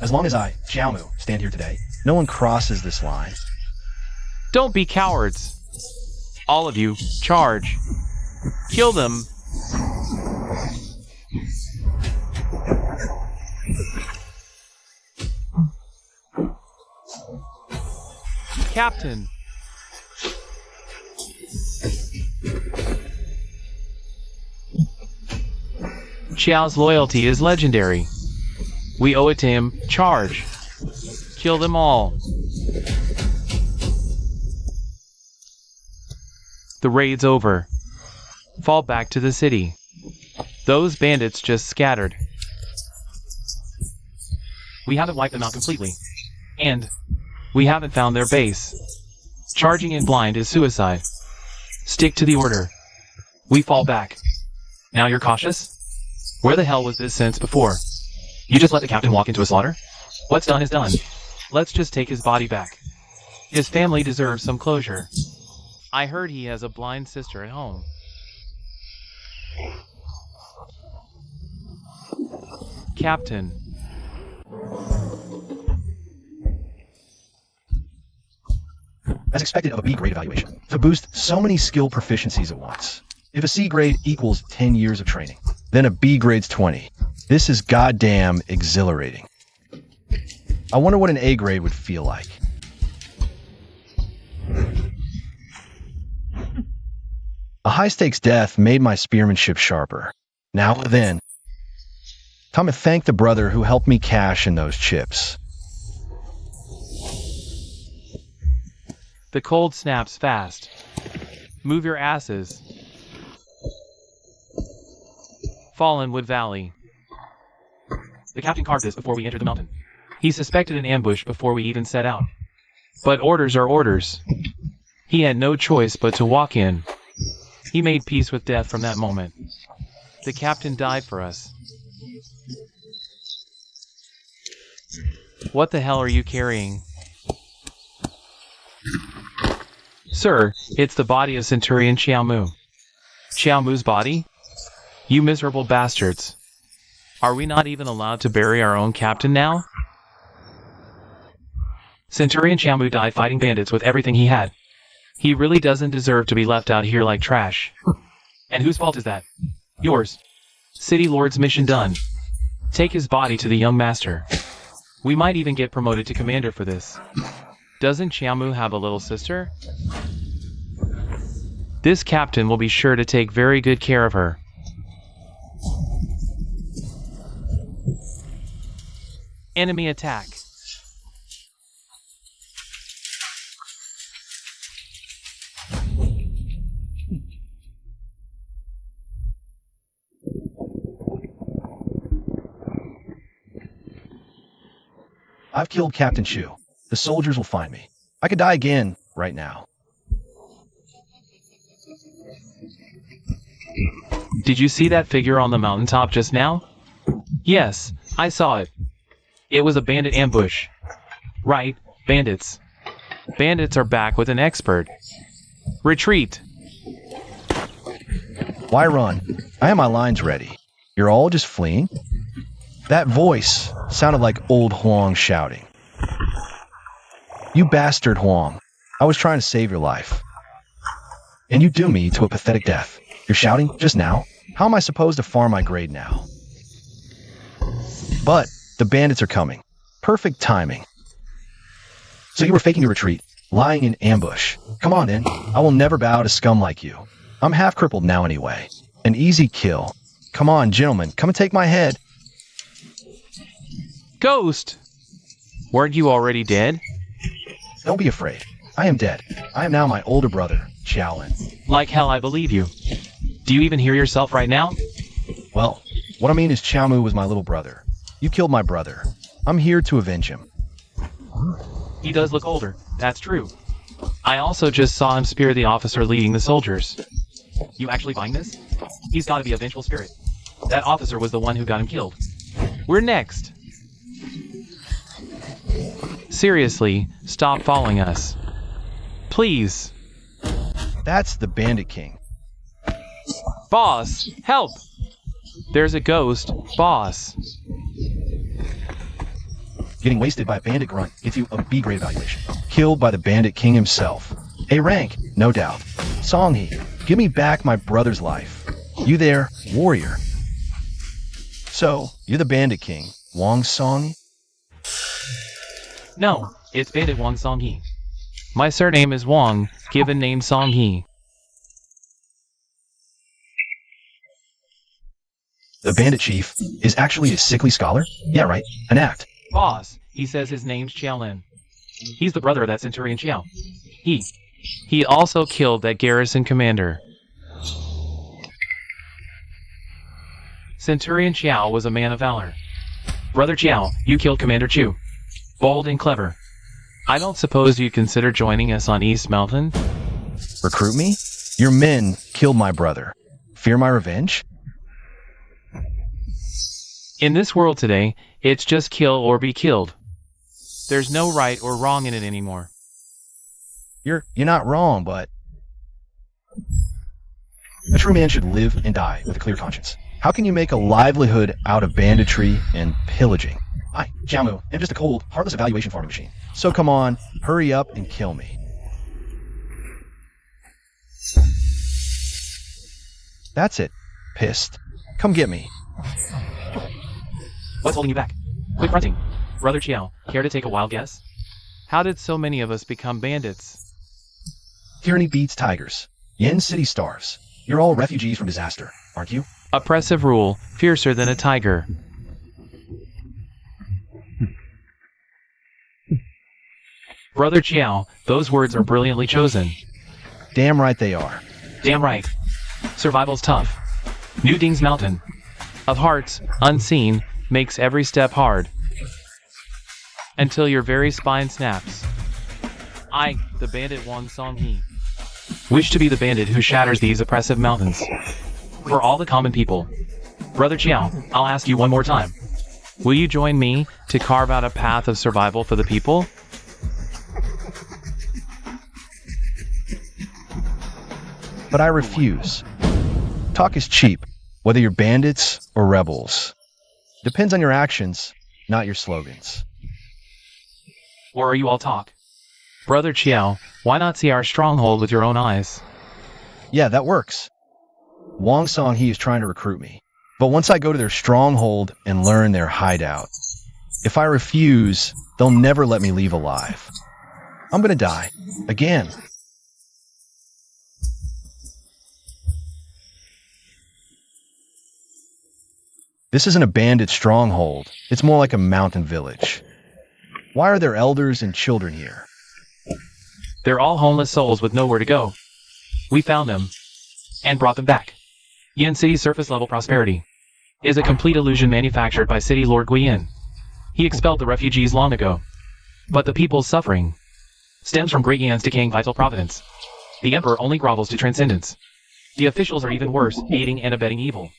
As long as I, Xiaomu, stand here today, no one crosses this line. Don't be cowards. All of you, charge. Kill them. Captain. Xiao's loyalty is legendary. We owe it to him. Charge. Kill them all. The raid's over. Fall back to the city. Those bandits just scattered. We haven't wiped them out completely. And we haven't found their base. Charging in blind is suicide. Stick to the order. We fall back. Now you're cautious? Where the hell was this since before? You just let the captain walk into a slaughter? What's done is done. Let's just take his body back. His family deserves some closure. I heard he has a blind sister at home. Captain. As expected of a B grade evaluation, to boost so many skill proficiencies at once. If a C grade equals 10 years of training, then a B grade's 20. This is goddamn exhilarating. I wonder what an A grade would feel like. A high-stakes death made my spearmanship sharper. Now and then, time to thank the brother who helped me cash in those chips. The cold snaps fast. Move your asses. Fallenwood Valley. The captain carved this before we entered the mountain. He suspected an ambush before we even set out. But orders are orders. He had no choice but to walk in. He made peace with death from that moment. The captain died for us. What the hell are you carrying? Sir, it's the body of Centurion Xiaomu. Xiaomu's body? You miserable bastards. Are we not even allowed to bury our own captain now? Centurion Xiaomu died fighting bandits with everything he had. He really doesn't deserve to be left out here like trash. And whose fault is that? Yours. City Lord's mission done. Take his body to the young master. We might even get promoted to commander for this. Doesn't Xiaomu have a little sister? This captain will be sure to take very good care of her. Enemy attack. I've killed Captain Chu. The soldiers will find me. I could die again right now. Did you see that figure on the mountaintop just now? Yes, I saw it. It was a bandit ambush. Right, bandits. Bandits are back with an expert. Retreat. Why run? I have my lines ready. You're all just fleeing? That voice sounded like old Huang shouting. You bastard Huang. I was trying to save your life. And you doomed me to a pathetic death. You're shouting just now? How am I supposed to farm my grade now? But the bandits are coming. Perfect timing. So you were faking your retreat, lying in ambush. Come on then. I will never bow to scum like you. I'm half crippled now anyway. An easy kill. Come on, gentlemen. Come and take my head. Ghost! Weren't you already dead? Don't be afraid. I am dead. I am now my older brother, Xiaolin. Like hell, I believe you. Do you even hear yourself right now? Well, what I mean is Xiaomu was my little brother. You killed my brother. I'm here to avenge him. He does look older, that's true. I also just saw him spear the officer leading the soldiers. You actually buying this? He's gotta be a vengeful spirit. That officer was the one who got him killed. We're next. Seriously, stop following us. Please. That's the Bandit King. Boss, help! There's a ghost, boss. Getting wasted by a bandit grunt gets you a B grade evaluation. Killed by the Bandit King himself. A rank, no doubt. Songhee, give me back my brother's life. You there, warrior. So, you're the Bandit King, Wang Song? No, it's Bandit Wang Songhee. My surname is Wang, given name Songhee. The bandit chief is actually a sickly scholar? Yeah, right. An act. Boss, he says his name's Xiaolin. He's the brother of that Centurion Xiao. He also killed that garrison commander. Centurion Xiao was a man of valor. Brother Xiao, you killed Commander Chu. Bold and clever. I don't suppose you'd consider joining us on East Mountain? Recruit me? Your men killed my brother. Fear my revenge? In this world today, it's just kill or be killed. There's no right or wrong in it anymore. You're not wrong, but a true man should live and die with a clear conscience. How can you make a livelihood out of banditry and pillaging? I, Jiamu, am just a cold, heartless evaluation farming machine. So come on, hurry up and kill me. That's it. Pissed. Come get me. What's holding you back? Quit grunting. Brother Xiao, care to take a wild guess? How did so many of us become bandits? Tyranny beats tigers. Yen City starves. You're all refugees from disaster, aren't you? Oppressive rule, fiercer than a tiger. Brother Xiao, those words are brilliantly chosen. Damn right they are. Damn right. Survival's tough. New Ding's mountain. Of hearts, unseen, makes every step hard. Until your very spine snaps. I, the bandit Wang Songhee, wish to be the bandit who shatters these oppressive mountains. For all the common people. Brother Xiao, I'll ask you one more time. Will you join me to carve out a path of survival for the people? But I refuse. Talk is cheap, whether you're bandits or rebels. Depends on your actions, not your slogans. Or are you all talk? Brother Xiao, why not see our stronghold with your own eyes? Yeah, that works. Wang Songhee is trying to recruit me. But once I go to their stronghold and learn their hideout, if I refuse, they'll never let me leave alive. I'm gonna die. Again. This isn't a bandit stronghold. It's more like a mountain village. Why are there elders and children here? They're all homeless souls with nowhere to go. We found them and brought them back. Yin City's surface level prosperity is a complete illusion manufactured by City Lord Guiyin. He expelled the refugees long ago. But the people's suffering stems from Great Yan's decaying vital providence. The Emperor only grovels to transcendence. The officials are even worse, aiding and abetting evil.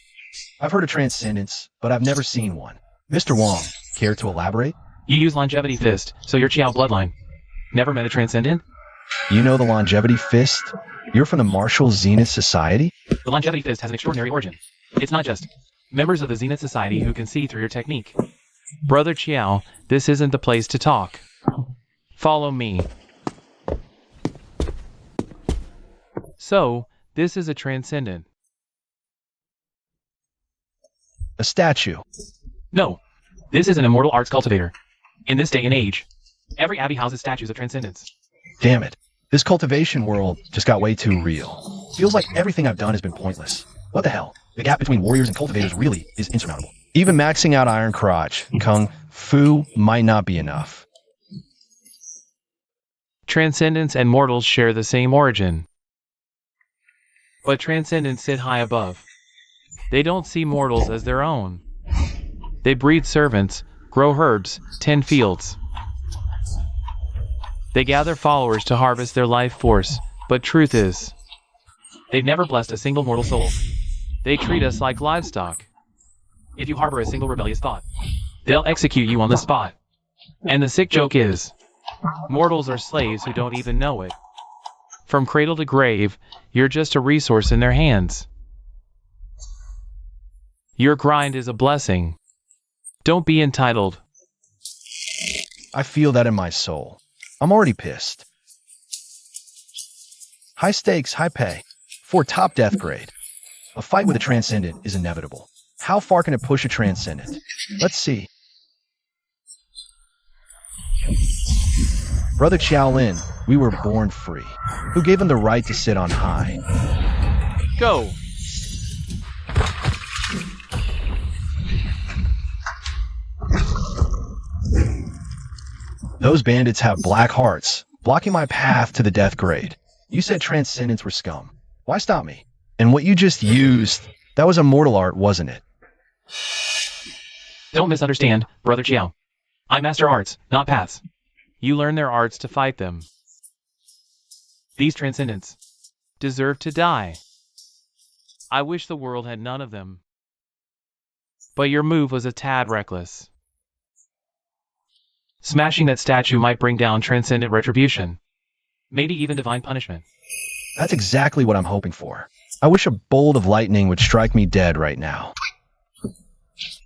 I've heard of transcendence, but I've never seen one. Mr. Wang, care to elaborate? You use longevity fist, so you're Qiao bloodline. Never met a transcendent? You know the longevity fist? You're from the Martial Zenith Society? The longevity fist has an extraordinary origin. It's not just members of the Zenith Society who can see through your technique. Brother Qiao, this isn't the place to talk. Follow me. So, this is a transcendent. A statue. No, this is an immortal arts cultivator. In this day and age, every abbey houses statues of transcendence. Damn it. This cultivation world just got way too real. Feels like everything I've done has been pointless. What the hell? The gap between warriors and cultivators really is insurmountable. Even maxing out Iron Crotch, Kung Fu might not be enough. Transcendents and mortals share the same origin. But transcendents sit high above. They don't see mortals as their own. They breed servants, grow herbs, tend fields. They gather followers to harvest their life force, but truth is, they've never blessed a single mortal soul. They treat us like livestock. If you harbor a single rebellious thought, they'll execute you on the spot. And the sick joke is, mortals are slaves who don't even know it. From cradle to grave, you're just a resource in their hands. Your grind is a blessing. Don't be entitled. I feel that in my soul. I'm already pissed. High stakes, high pay. For top death grade. A fight with a transcendent is inevitable. How far can it push a transcendent? Let's see. Brother Shaolin, we were born free. Who gave him the right to sit on high? Go! Those bandits have black hearts, blocking my path to the death grade. You said transcendents were scum. Why stop me? And what you just used, that was immortal art, wasn't it? Don't misunderstand, Brother Chiao. I master arts, not paths. You learn their arts to fight them. These transcendents deserve to die. I wish the world had none of them. But your move was a tad reckless. Smashing that statue might bring down transcendent retribution. Maybe even divine punishment. That's exactly what I'm hoping for. I wish a bolt of lightning would strike me dead right now.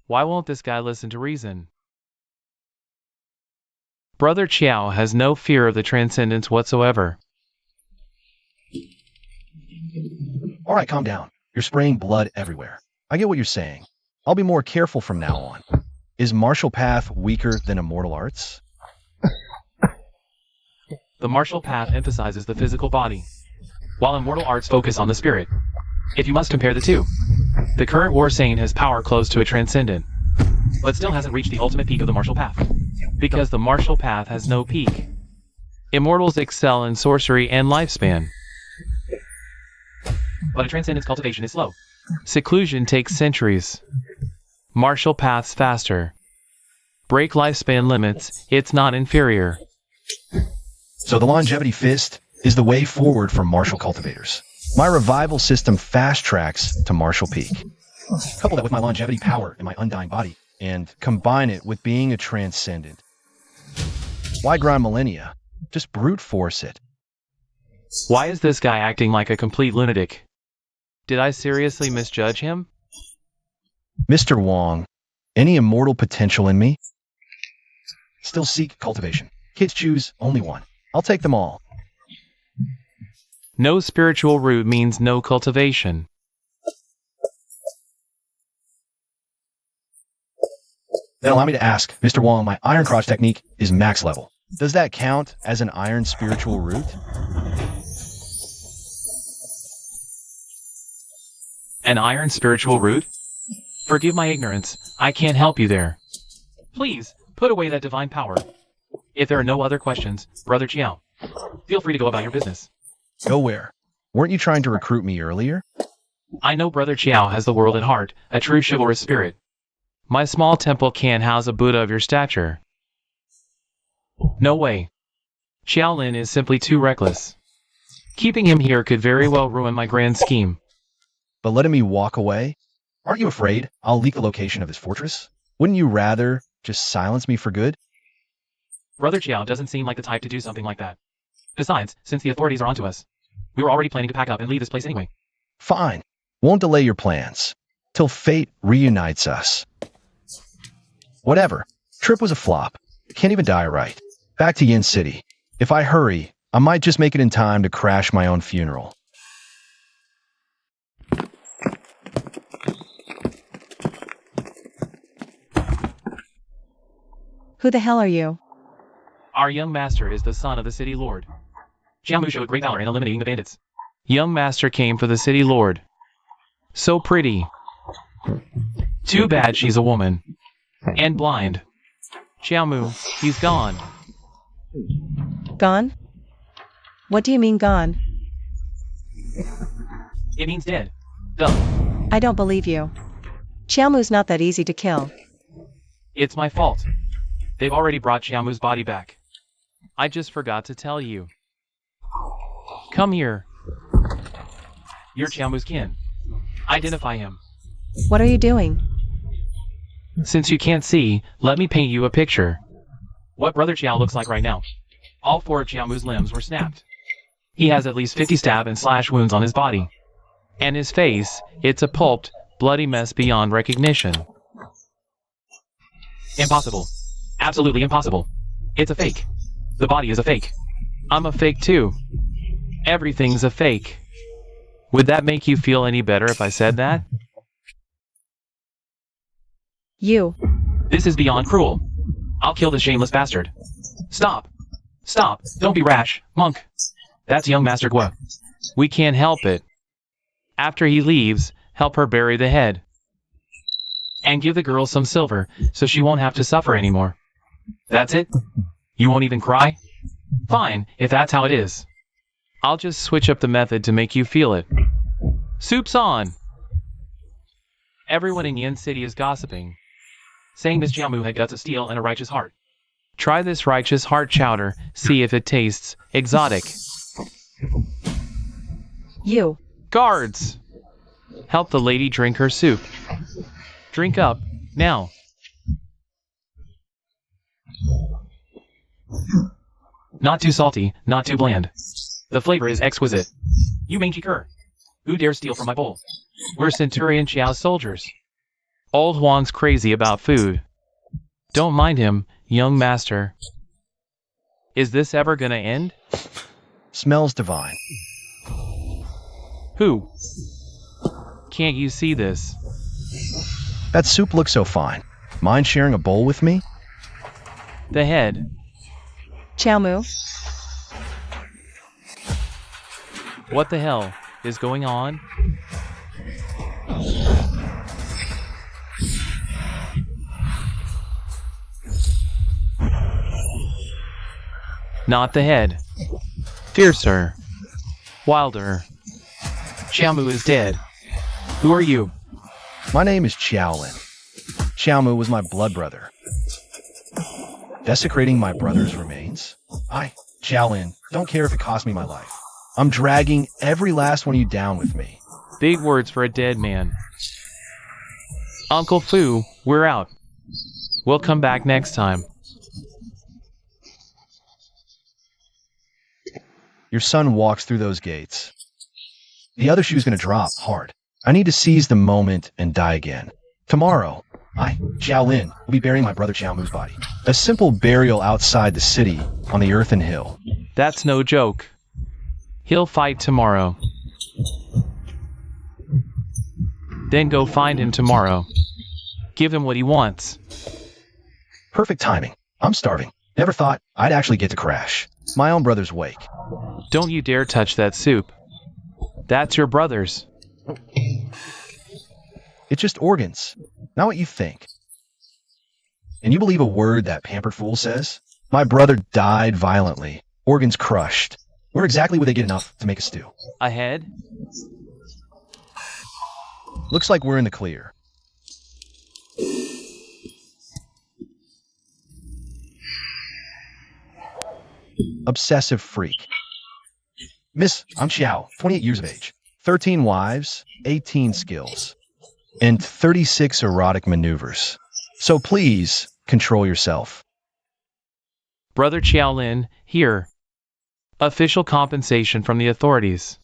Why won't this guy listen to reason? Brother Chiao has no fear of the transcendents whatsoever. Alright, calm down. You're spraying blood everywhere. I get what you're saying. I'll be more careful from now on. Is martial path weaker than immortal arts? The martial path emphasizes the physical body, while immortal arts focus on the spirit. If you must compare the two, the current war saint has power close to a transcendent, but still hasn't reached the ultimate peak of the martial path, because the martial path has no peak. Immortals excel in sorcery and lifespan, but a transcendent's cultivation is slow. Seclusion takes centuries. Martial paths faster. Break lifespan limits, it's not inferior. So the longevity fist is the way forward for martial cultivators. My revival system fast tracks to martial peak. Couple that with my longevity power in my undying body, and combine it with being a transcendent. Why grind millennia? Just brute force it. Why is this guy acting like a complete lunatic? Did I seriously misjudge him? Mr. Wong, any immortal potential in me? Still seek cultivation. Kids choose only one. I'll take them all. No spiritual root means no cultivation. Then allow me to ask, Mr. Wong, my iron cross technique is max level. Does that count as an iron spiritual root? An iron spiritual root? Forgive my ignorance, I can't help you there. Please, put away that divine power. If there are no other questions, Brother Chiao, feel free to go about your business. Go where? Weren't you trying to recruit me earlier? I know Brother Chiao has the world at heart, a true chivalrous spirit. My small temple can't house a Buddha of your stature. No way. Shaolin is simply too reckless. Keeping him here could very well ruin my grand scheme. But letting me walk away? Aren't you afraid I'll leak the location of his fortress? Wouldn't you rather just silence me for good? Brother Chiao doesn't seem like the type to do something like that. Besides, since the authorities are onto us, we were already planning to pack up and leave this place anyway. Fine. Won't delay your plans. Till fate reunites us. Whatever. Trip was a flop. Can't even die right. Back to Yin City. If I hurry, I might just make it in time to crash my own funeral. Who the hell are you? Our young master is the son of the city lord. Jiamu showed great valor in eliminating the bandits. Young master came for the city lord. So pretty. Too bad she's a woman. And blind. Jiamu, he's gone. Gone? What do you mean gone? It means dead. Duh. I don't believe you. Xiaomu's not that easy to kill. It's my fault. They've already brought Xiaomu's body back. I just forgot to tell you. Come here. You're Xiaomu's kin. Identify him. What are you doing? Since you can't see, let me paint you a picture. What Brother Xiao looks like right now. All 4 of Xiaomu's limbs were snapped. He has at least 50 stab and slash wounds on his body. And his face, it's a pulped, bloody mess beyond recognition. Impossible. Absolutely impossible. It's a fake. The body is a fake. I'm a fake too. Everything's a fake. Would that make you feel any better if I said that? You. This is beyond cruel. I'll kill this shameless bastard. Stop. Stop. Don't be rash, monk. That's young Master Gua. We can't help it. After he leaves, help her bury the head. And give the girl some silver, so she won't have to suffer anymore. That's it? You won't even cry? Fine, if that's how it is. I'll just switch up the method to make you feel it. Soup's on! Everyone in Yen City is gossiping, saying Miss Xiaomu had guts of steel and a righteous heart. Try this righteous heart chowder, see if it tastes exotic. You. Guards! Help the lady drink her soup. Drink up, now. Not too salty, not too bland. The flavor is exquisite. You mangy cur. Who dares steal from my bowl? We're Centurion Xiao's soldiers. Old Huang's crazy about food. Don't mind him, young master. Is this ever gonna end? Smells divine. Who? Can't you see this? That soup looks so fine. Mind sharing a bowl with me? The head. Xiaomu. What the hell is going on? Not the head. Fiercer. Wilder. Xiaomu is dead. Who are you? My name is Xiaolin. Xiaomu was my blood brother. Desecrating my brother's remains? I, Xiaolin, don't care if it costs me my life. I'm dragging every last one of you down with me. Big words for a dead man. Uncle Fu, we're out. We'll come back next time. Your son walks through those gates. The other shoe's gonna drop hard. I need to seize the moment and die again. Tomorrow, I, Xiaolin, will be burying my brother Xiaomu's body. A simple burial outside the city on the earthen hill. That's no joke. He'll fight tomorrow. Then go find him tomorrow. Give him what he wants. Perfect timing. I'm starving. Never thought I'd actually get to crash my own brother's wake. Don't you dare touch that soup. That's your brother's. It's just organs, not what you think. And you believe a word that pampered fool says? My brother died violently, organs crushed. Where exactly would they get enough to make a stew? A head? Looks like we're in the clear. Obsessive freak. Miss, I'm Xiao, 28 years of age, 13 wives, 18 skills, and 36 erotic maneuvers. So please, control yourself. Brother Xiaolin, here. Official compensation from the authorities.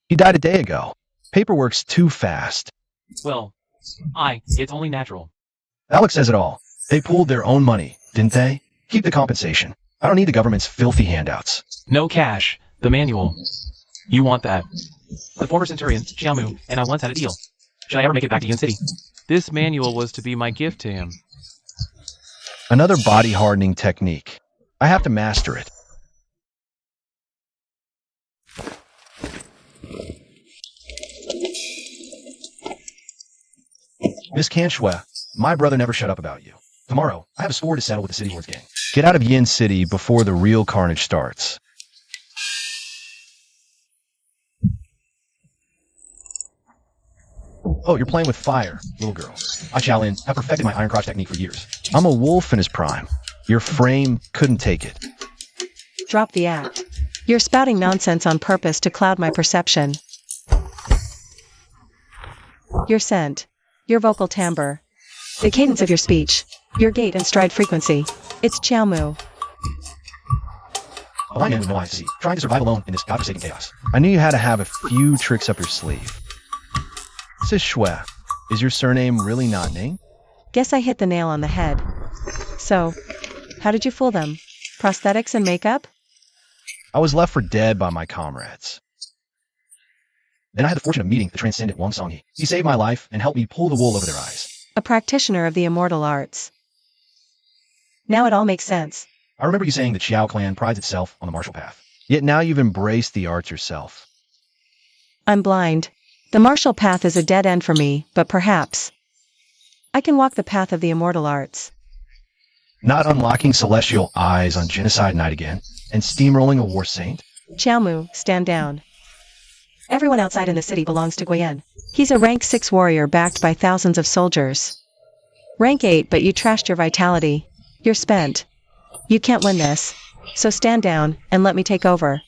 He died a day ago. Paperwork's too fast. Well, it's only natural. Alex says it all. They pooled their own money, didn't they? Keep the compensation. I don't need the government's filthy handouts. No cash. The manual. You want that. The former Centurion, Xiaomu, and I once had a deal. Should I ever make it back to Yen City? This manual was to be my gift to him. Another body hardening technique. I have to master it. Miss Kanshue, my brother never shut up about you. Tomorrow, I have a score to settle with the City Lord's gang. Get out of Yin City before the real carnage starts. Oh, you're playing with fire, little girl. I, Shaolin, have perfected my iron crotch technique for years. I'm a wolf in his prime. Your frame couldn't take it. Drop the act. You're spouting nonsense on purpose to cloud my perception. Your scent. Your vocal timbre. The cadence of your speech. Your gait and stride frequency. It's Chiao Mu. A blind man with no eyes to see, trying to survive alone in this godforsaken chaos. I knew you had to have a few tricks up your sleeve. Sis Shui, is your surname really not Ning? Guess I hit the nail on the head. So, how did you fool them? Prosthetics and makeup? I was left for dead by my comrades. Then I had the fortune of meeting the transcendent Wang Songyi. He saved my life and helped me pull the wool over their eyes. A practitioner of the immortal arts. Now it all makes sense. I remember you saying the Qiao clan prides itself on the martial path. Yet now you've embraced the arts yourself. I'm blind. The martial path is a dead end for me, but perhaps I can walk the path of the immortal arts. Not unlocking celestial eyes on genocide night again, and steamrolling a war saint? Chiao Mu, stand down. Everyone outside in the city belongs to Guiyan. He's a rank 6 warrior backed by thousands of soldiers. Rank 8, but you trashed your vitality. You're spent. You can't win this. So stand down, and let me take over.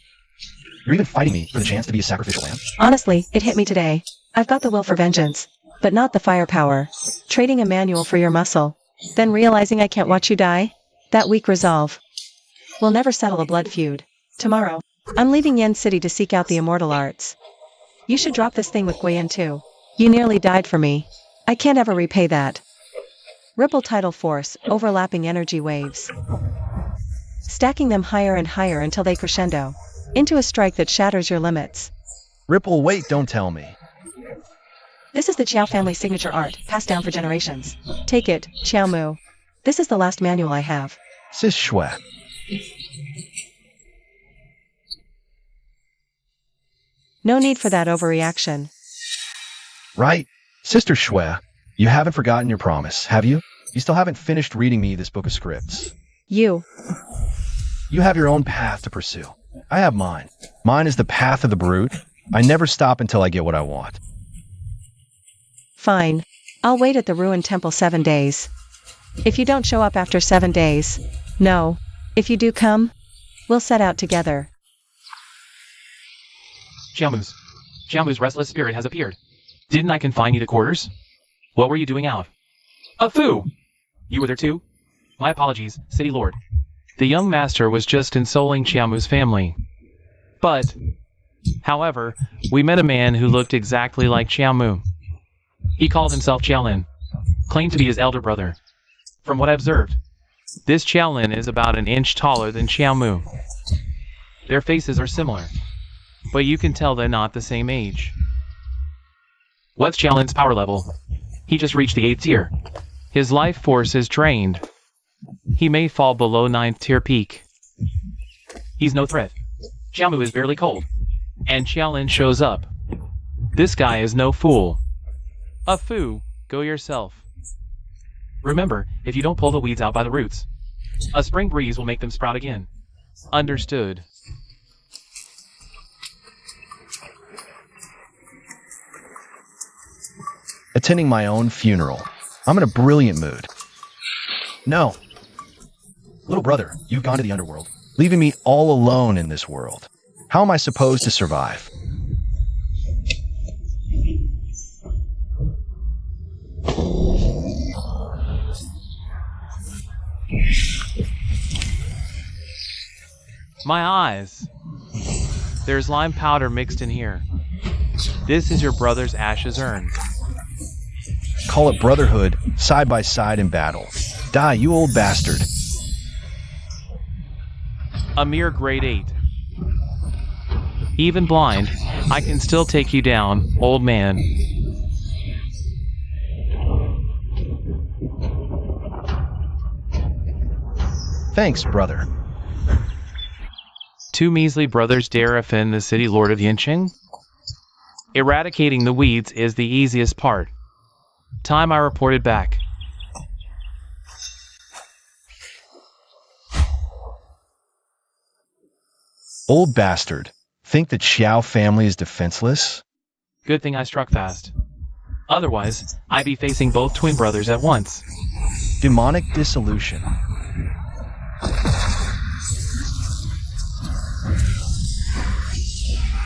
You're even fighting me for the chance to be a sacrificial lamb? Honestly, it hit me today. I've got the will for vengeance, but not the firepower. Trading a manual for your muscle, then realizing I can't watch you die? That weak resolve. We'll never settle a blood feud. Tomorrow, I'm leaving Yen City to seek out the immortal arts. You should drop this thing with Guiyan too. You nearly died for me. I can't ever repay that. Ripple tidal force, overlapping energy waves. Stacking them higher and higher until they crescendo. Into a strike that shatters your limits. Ripple, wait, don't tell me. This is the Chiao family signature art, passed down for generations. Take it, Chiao Mu. This is the last manual I have. Sis Shui. No need for that overreaction. Right? Sister Shui, you haven't forgotten your promise, have you? You still haven't finished reading me this book of scripts. You have your own path to pursue. I have mine. Mine is the path of the brute. I never stop until I get what I want. Fine. I'll wait at the ruined temple 7 days. If you don't show up after 7 days, no. If you do come, we'll set out together. Xiaomu's restless spirit has appeared. Didn't I confine you to quarters? What were you doing out? A foo! You were there too? My apologies, City Lord. The young master was just insoling Xiaomu's family. But, however, we met a man who looked exactly like Xiaomu. He called himself Xiaolin, claimed to be his elder brother. From what I observed, this Xiaolin is about an inch taller than Xiaomu. Their faces are similar, but you can tell they're not the same age. What's Xiaolin's power level? He just reached the 8th tier. His life force is drained. He may fall below 9th tier peak. He's no threat. Xiaomu is barely cold, and Xiaolin shows up. This guy is no fool. A foo, go yourself. Remember, if you don't pull the weeds out by the roots, a spring breeze will make them sprout again. Understood. Attending my own funeral. I'm in a brilliant mood. No. Little brother, you've gone to the underworld, leaving me all alone in this world. How am I supposed to survive? My eyes. There's lime powder mixed in here. This is your brother's ashes urn. Call it brotherhood, side by side in battle. Die, you old bastard. A mere grade 8. Even blind, I can still take you down, old man. Thanks, brother. 2 measly brothers dare offend the city lord of Yinqing? Eradicating the weeds is the easiest part. Time I reported back. Old bastard. Think the Qiao family is defenseless? Good thing I struck fast. Otherwise, I'd be facing both twin brothers at once. Demonic dissolution.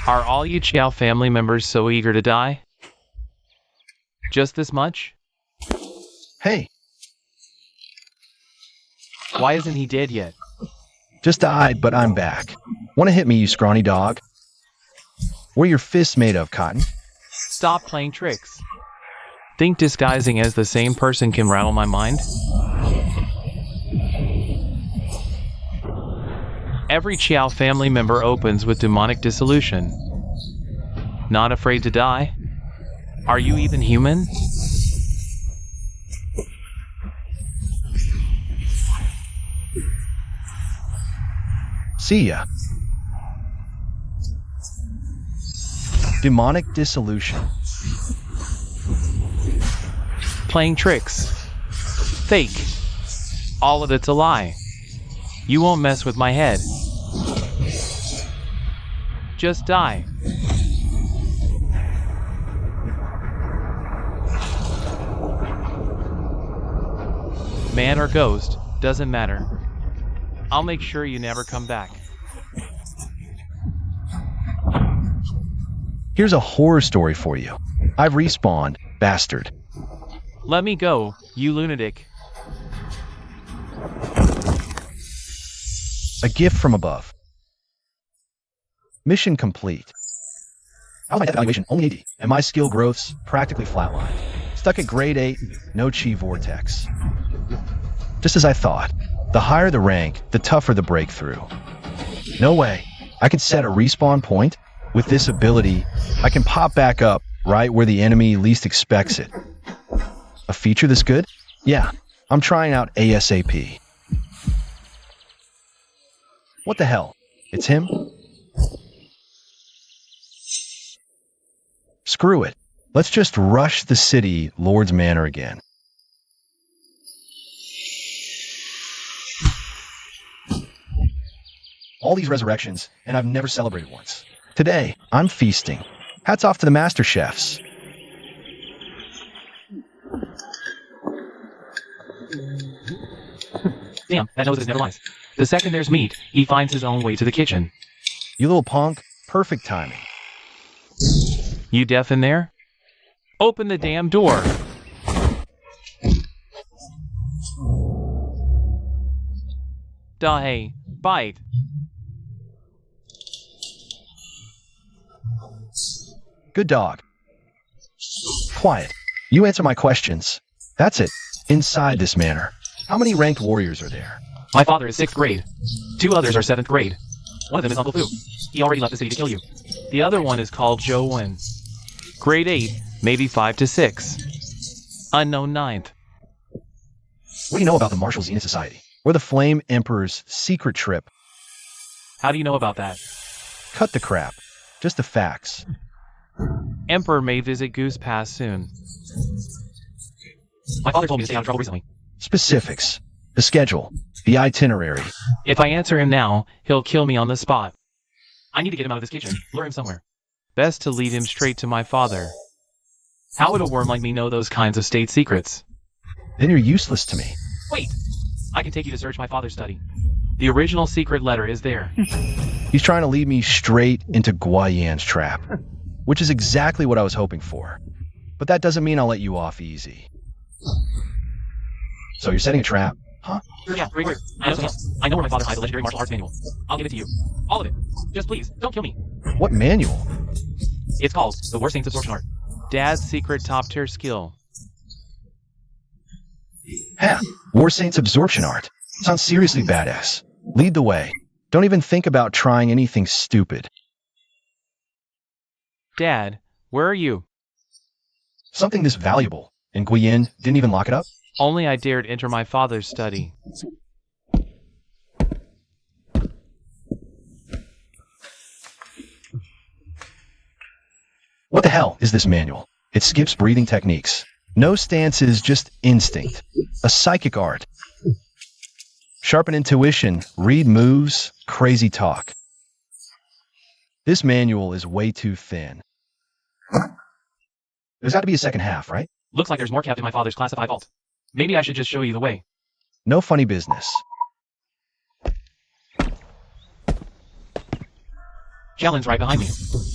Are all you Qiao family members so eager to die? Just this much? Hey, Why isn't he dead yet? just died, but I'm back. Want to hit me, you scrawny dog? What are your fists made of, Cotton? Stop playing tricks. Think disguising as the same person can rattle my mind? Every Qiao family member opens with demonic dissolution. Not afraid to die? Are you even human? See ya. Demonic dissolution. Playing tricks. Fake. All of it's a lie. You won't mess with my head. Just die. Man or ghost, doesn't matter. I'll make sure you never come back. Here's a horror story for you. I've respawned, bastard. Let me go, you lunatic. A gift from above. Mission complete. How's my death evaluation? Only 80, and my skill growth's practically flatlined. Stuck at grade 8, no chi vortex. Just as I thought. The higher the rank, the tougher the breakthrough. No way. I can set a respawn point. With this ability, I can pop back up right where the enemy least expects it. A feature this good? Yeah, I'm trying out ASAP. What the hell? It's him? Screw it. Let's just rush the city, Lord's Manor again. All these resurrections, and I've never celebrated once. Today, I'm feasting. Hats off to the master chefs. Damn, that nose is never lies. The second there's meat, he finds his own way to the kitchen. You little punk, perfect timing. You deaf in there? Open the damn door. Duh, hey, bite. Good dog. Quiet. You answer my questions. That's it. Inside this manor. How many ranked warriors are there? My father is 6th grade. 2 others are 7th grade. One of them is Uncle Fu. He already left the city to kill you. The other one is called Zhou Wen. Grade 8, maybe 5 to 6. Unknown 9th. What do you know about the Martial Zenith Society? Or the Flame Emperor's secret trip? How do you know about that? Cut the crap. Just the facts. Emperor may visit Goose Pass soon. My father told me to stay out of trouble recently. Specifics. The schedule. The itinerary. If I answer him now, he'll kill me on the spot. I need to get him out of this kitchen, lure him somewhere. Best to lead him straight to my father. How would a worm like me know those kinds of state secrets? Then you're useless to me. Wait! I can take you to search my father's study. The original secret letter is there. He's trying to lead me straight into Guayan's trap. Which is exactly what I was hoping for. But that doesn't mean I'll let you off easy. So you're setting a trap, huh? Yeah, right here. I know something else. I know where my father hides the legendary martial arts manual. I'll give it to you. All of it. Just please, don't kill me. What manual? It's called The War Saints Absorption Art. Dad's secret top-tier skill. Ha! War Saints Absorption Art. Sounds seriously badass. Lead the way. Don't even think about trying anything stupid. Dad, where are you? Something this valuable. And Guyan didn't even lock it up? Only I dared enter my father's study. What the hell is this manual? It skips breathing techniques. No stances, just instinct. A psychic art. Sharpen intuition, read moves, crazy talk. This manual is way too thin. There's got to be a second half, right? Looks like there's more kept in my father's classified vault. Maybe I should just show you the way. No funny business. Jalen's right behind me.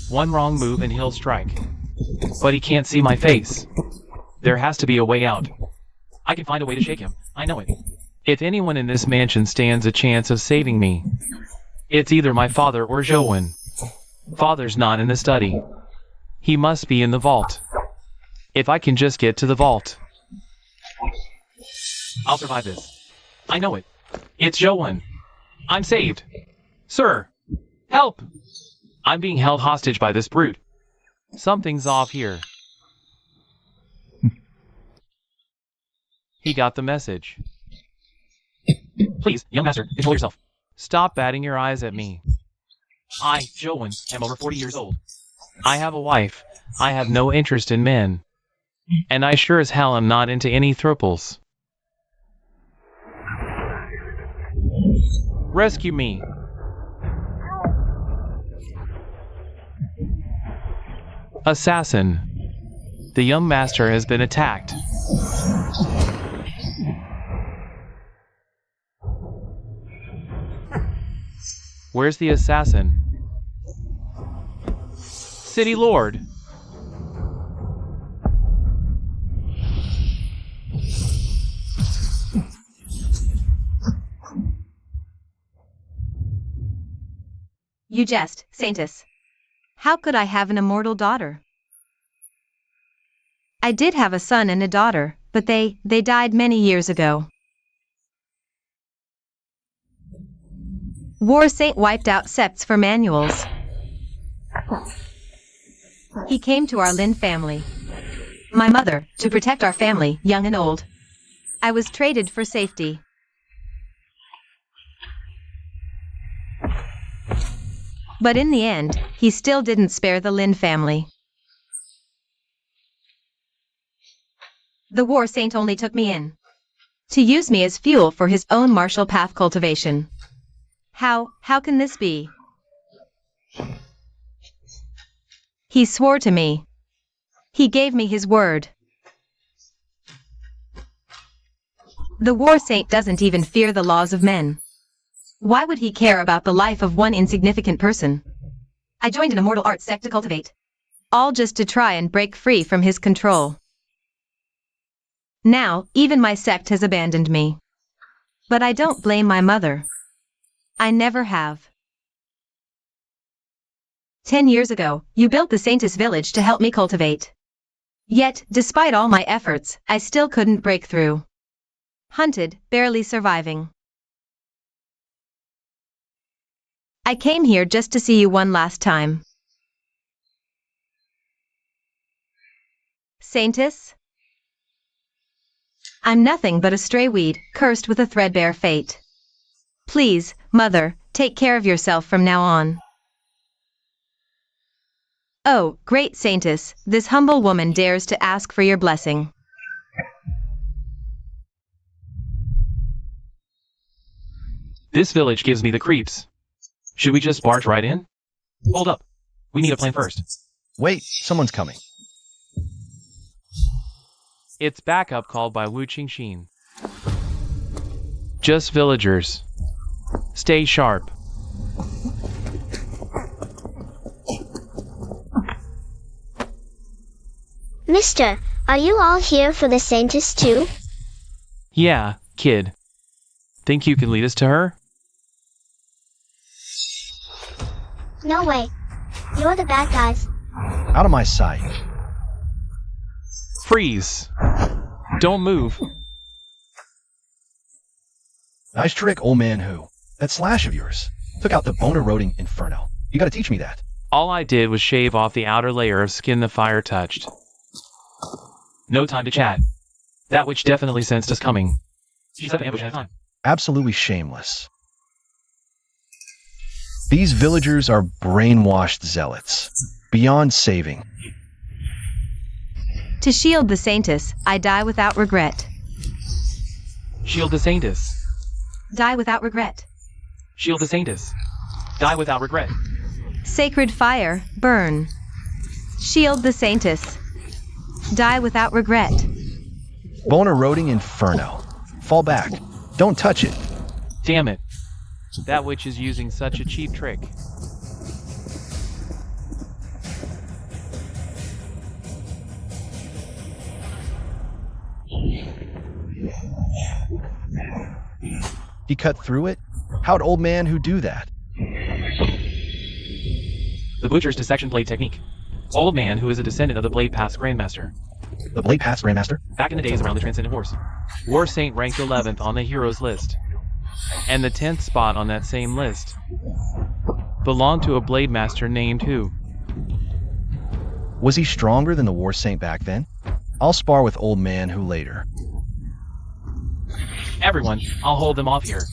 One wrong move and he'll strike. But he can't see my face. There has to be a way out. I can find a way to shake him. I know it. If anyone in this mansion stands a chance of saving me, it's either my father or Joan. Father's not in the study. He must be in the vault. If I can just get to the vault, I'll survive this. I know it. It's Joan. I'm saved. Sir, help! I'm being held hostage by this brute. Something's off here. He got the message. Please, young master, control yourself. Stop batting your eyes at me. I, Joan, am over 40 years old. I have a wife. I have no interest in men. And I sure as hell am not into any thruples. Rescue me. Assassin. The young master has been attacked. Where's the assassin? City Lord. You jest, Saintess. How could I have an immortal daughter? I did have a son and a daughter, but they died many years ago. War Saint wiped out sects for manuals. He came to our Lin family. My mother, to protect our family, young and old. I was traded for safety. But in the end, he still didn't spare the Lin family. The War Saint only took me in to use me as fuel for his own martial path cultivation. How can this be? He swore to me. He gave me his word. The War Saint doesn't even fear the laws of men. Why would he care about the life of one insignificant person? I joined an immortal art sect to cultivate. All just to try and break free from his control. Now, even my sect has abandoned me. But I don't blame my mother. I never have. 10 years ago, you built the Saintess village to help me cultivate. Yet, despite all my efforts, I still couldn't break through. Hunted, barely surviving. I came here just to see you one last time. Saintess? I'm nothing but a stray weed, cursed with a threadbare fate. Please, Mother, take care of yourself from now on. Oh, great Saintess, this humble woman dares to ask for your blessing. This village gives me the creeps. Should we just barge right in? Hold up. We need a plan first. Wait, someone's coming. It's backup called by Wu Qingxin. Just villagers. Stay sharp. Mister, are you all here for the Saintess too? Yeah, kid. Think you can lead us to her? No way. You're the bad guys. Out of my sight. Freeze. Don't move. Nice trick, old man who. That slash of yours took out the bone-eroding inferno. You gotta teach me that. All I did was shave off the outer layer of skin the fire touched. No time to chat. That witch definitely sensed us coming. She set the ambush ahead of time. Absolutely shameless. These villagers are brainwashed zealots. Beyond saving. To shield the Saintess, I die without regret. Shield the Saintess. Die without regret. Shield the Saintess. Die without regret. Sacred fire, burn. Shield the saintess. Die without regret. Bone-eroding inferno. Fall back. Don't touch it. Damn it. That witch is using such a cheap trick. He cut through it? How'd old man who do that? The butcher's dissection blade technique. Old man who is a descendant of the Blade Path's Grandmaster. The Blade Path's Grandmaster? Back in the days around the Transcendent Wars. War Saint ranked 11th on the heroes list. And the 10th spot on that same list belonged to a Blade Master named who? Was he stronger than the War Saint back then? I'll spar with old man who later. Everyone, I'll hold them off here.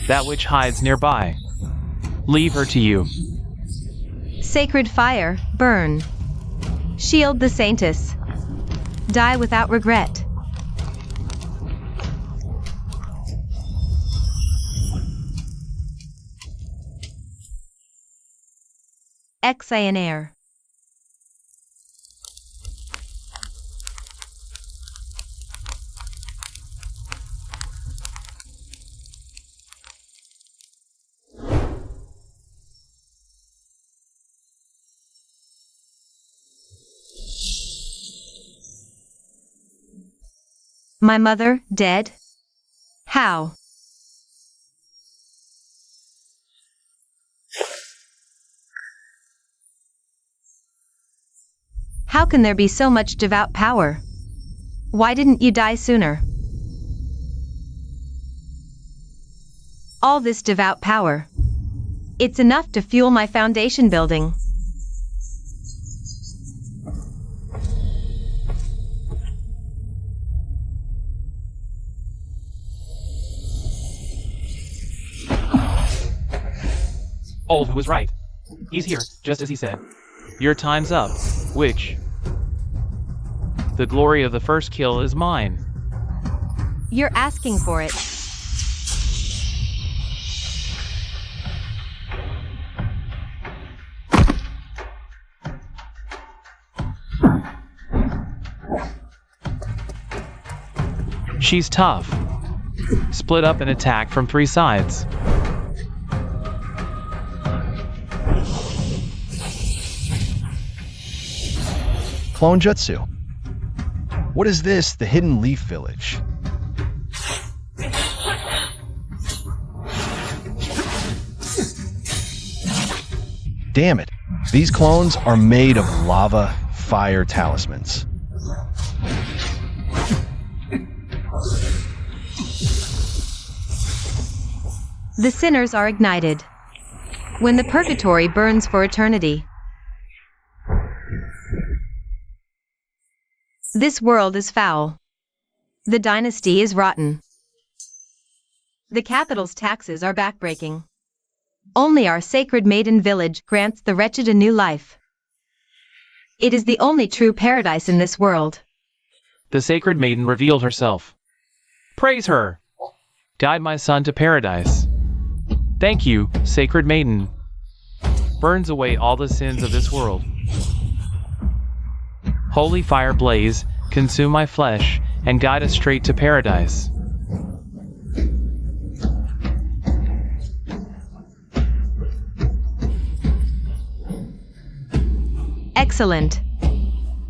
That witch hides nearby. Leave her to you. Sacred fire, burn. Shield the saintess. Die without regret. Exionaire. My mother, dead? How? How can there be so much devout power? Why didn't you die sooner? All this devout power. It's enough to fuel my foundation building. Old who was right. He's here, just as he said. Your time's up, witch. The glory of the first kill is mine. You're asking for it. She's tough. Split up and attack from 3 sides. Clone Jutsu. What is this, the Hidden Leaf Village? Damn it. These clones are made of lava fire talismans. The sinners are ignited. When the purgatory burns for eternity. This world is foul. The dynasty is rotten. The capital's taxes are backbreaking. Only our sacred maiden village grants the wretched a new life. It is the only true paradise in this world. The sacred maiden revealed herself. Praise her! Guide my son to paradise. Thank you, sacred maiden. Burns away all the sins of this world. Holy fire blaze, consume my flesh, and guide us straight to paradise. Excellent.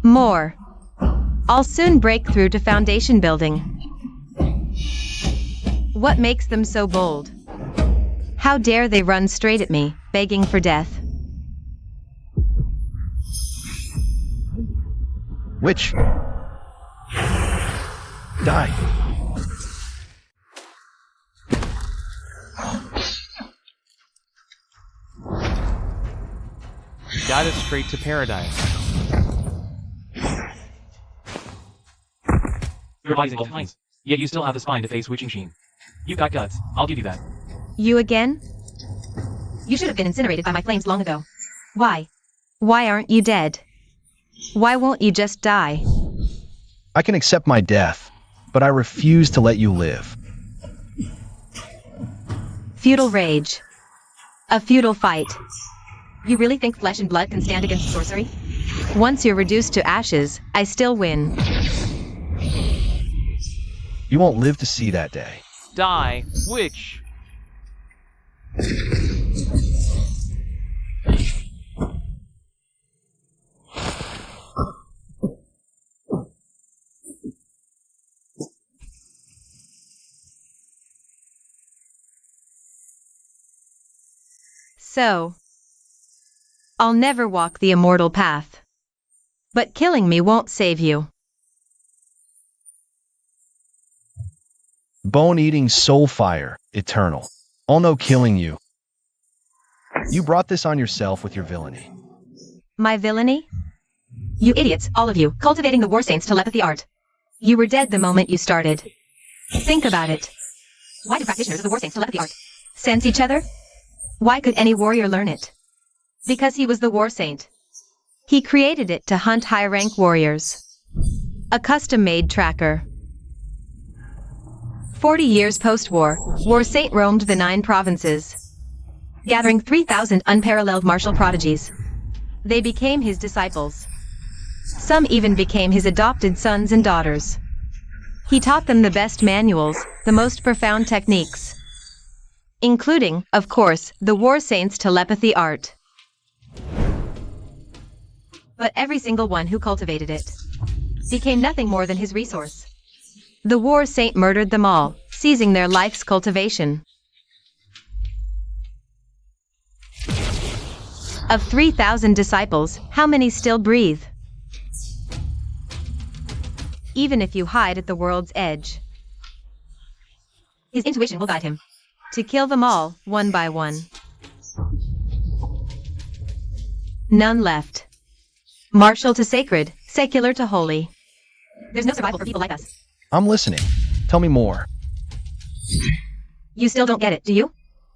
More. I'll soon break through to foundation building. What makes them so bold? How dare they run straight at me, begging for death? Witch. Die. Guide us straight to paradise. You're rising all times, yet you still have the spine to face Witching Sheen. You've got guts, I'll give you that. You again? You should have been incinerated by my flames long ago. Why? Why aren't you dead? Why won't you just die? I can accept my death, but I refuse to let you live. Feudal rage. A feudal fight. You really think flesh and blood can stand against sorcery? Once you're reduced to ashes, I still win. You won't live to see that day. Die, witch! So, I'll never walk the immortal path. But killing me won't save you. Bone-eating soul fire, eternal. I'll no killing you. You brought this on yourself with your villainy. My villainy? You idiots, all of you, cultivating the War Saints telepathy art. You were dead the moment you started. Think about it. Why do practitioners of the War Saints telepathy art sense each other? Why could any warrior learn it? Because he was the War Saint. He created it to hunt high-rank warriors. A custom-made tracker. 40 years post-war, War Saint roamed the 9 provinces, gathering 3,000 unparalleled martial prodigies. They became his disciples. Some even became his adopted sons and daughters. He taught them the best manuals, the most profound techniques, including, of course, the War Saints telepathy art. But every single one who cultivated it became nothing more than his resource. The War Saint murdered them all, seizing their life's cultivation. Of 3,000 disciples, how many still breathe? Even if you hide at the world's edge, his intuition will guide him to kill them all, one by one. None left. Martial to sacred, secular to holy. There's no survival for people like us. I'm listening. Tell me more. You still don't get it, do you?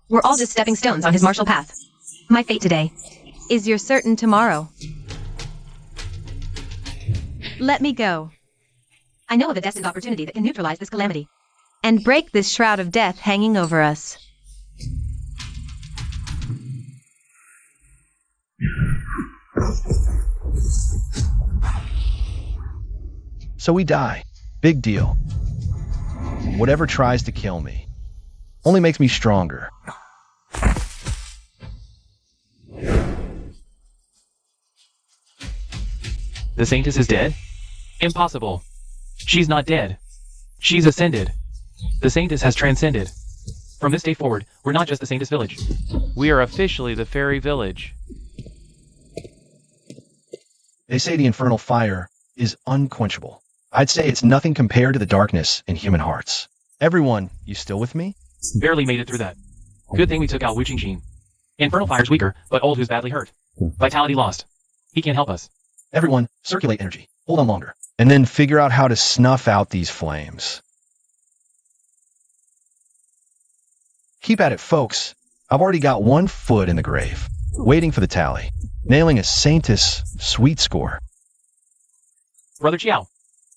We're all just stepping stones on his martial path. My fate today is your certain tomorrow. Let me go. I know of a destined opportunity that can neutralize this calamity and break this shroud of death hanging over us. So we die. Big deal. Whatever tries to kill me only makes me stronger. The Saintess is dead? Impossible. She's not dead. She's ascended. The Saintess has transcended. From this day forward, we're not just the Saintess village. We are officially the Fairy Village. They say the infernal fire is unquenchable. I'd say it's nothing compared to the darkness in human hearts. Everyone, you still with me? Barely made it through that. Good thing we took out Wu Qingxin. Infernal fire's weaker, but Old Who's badly hurt. Vitality lost. He can't help us. Everyone, circulate energy. Hold on longer. And then figure out how to snuff out these flames. Keep at it, folks. I've already got 1 foot in the grave, waiting for the tally, nailing a Saintess sweet score. Brother Chiao,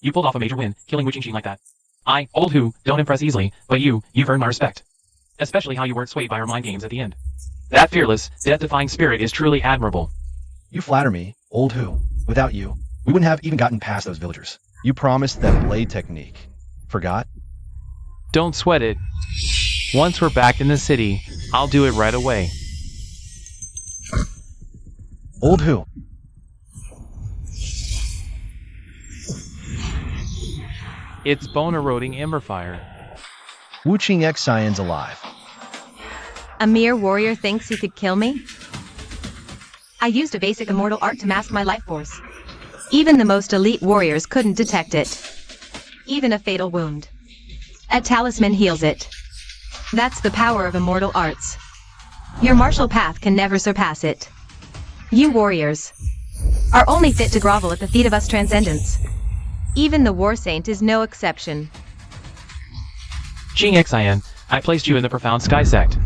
you pulled off a major win, killing Wu Qingxin like that. I, Old Who, don't impress easily, but you've earned my respect. Especially how you weren't swayed by our mind games at the end. That fearless, death-defying spirit is truly admirable. You flatter me, Old Who. Without you, we wouldn't have even gotten past those villagers. You promised that blade technique. Forgot? Don't sweat it. Once we're back in the city, I'll do it right away. Old Who. It's bone-eroding ember fire. Wu Qing Xian's alive. A mere warrior thinks he could kill me? I used a basic immortal art to mask my life force. Even the most elite warriors couldn't detect it. Even a fatal wound. A talisman heals it. That's the power of immortal arts. Your martial path can never surpass it. You warriors are only fit to grovel at the feet of us transcendents. Even the War Saint is no exception. Qing Xian, I placed you in the profound Sky Sect.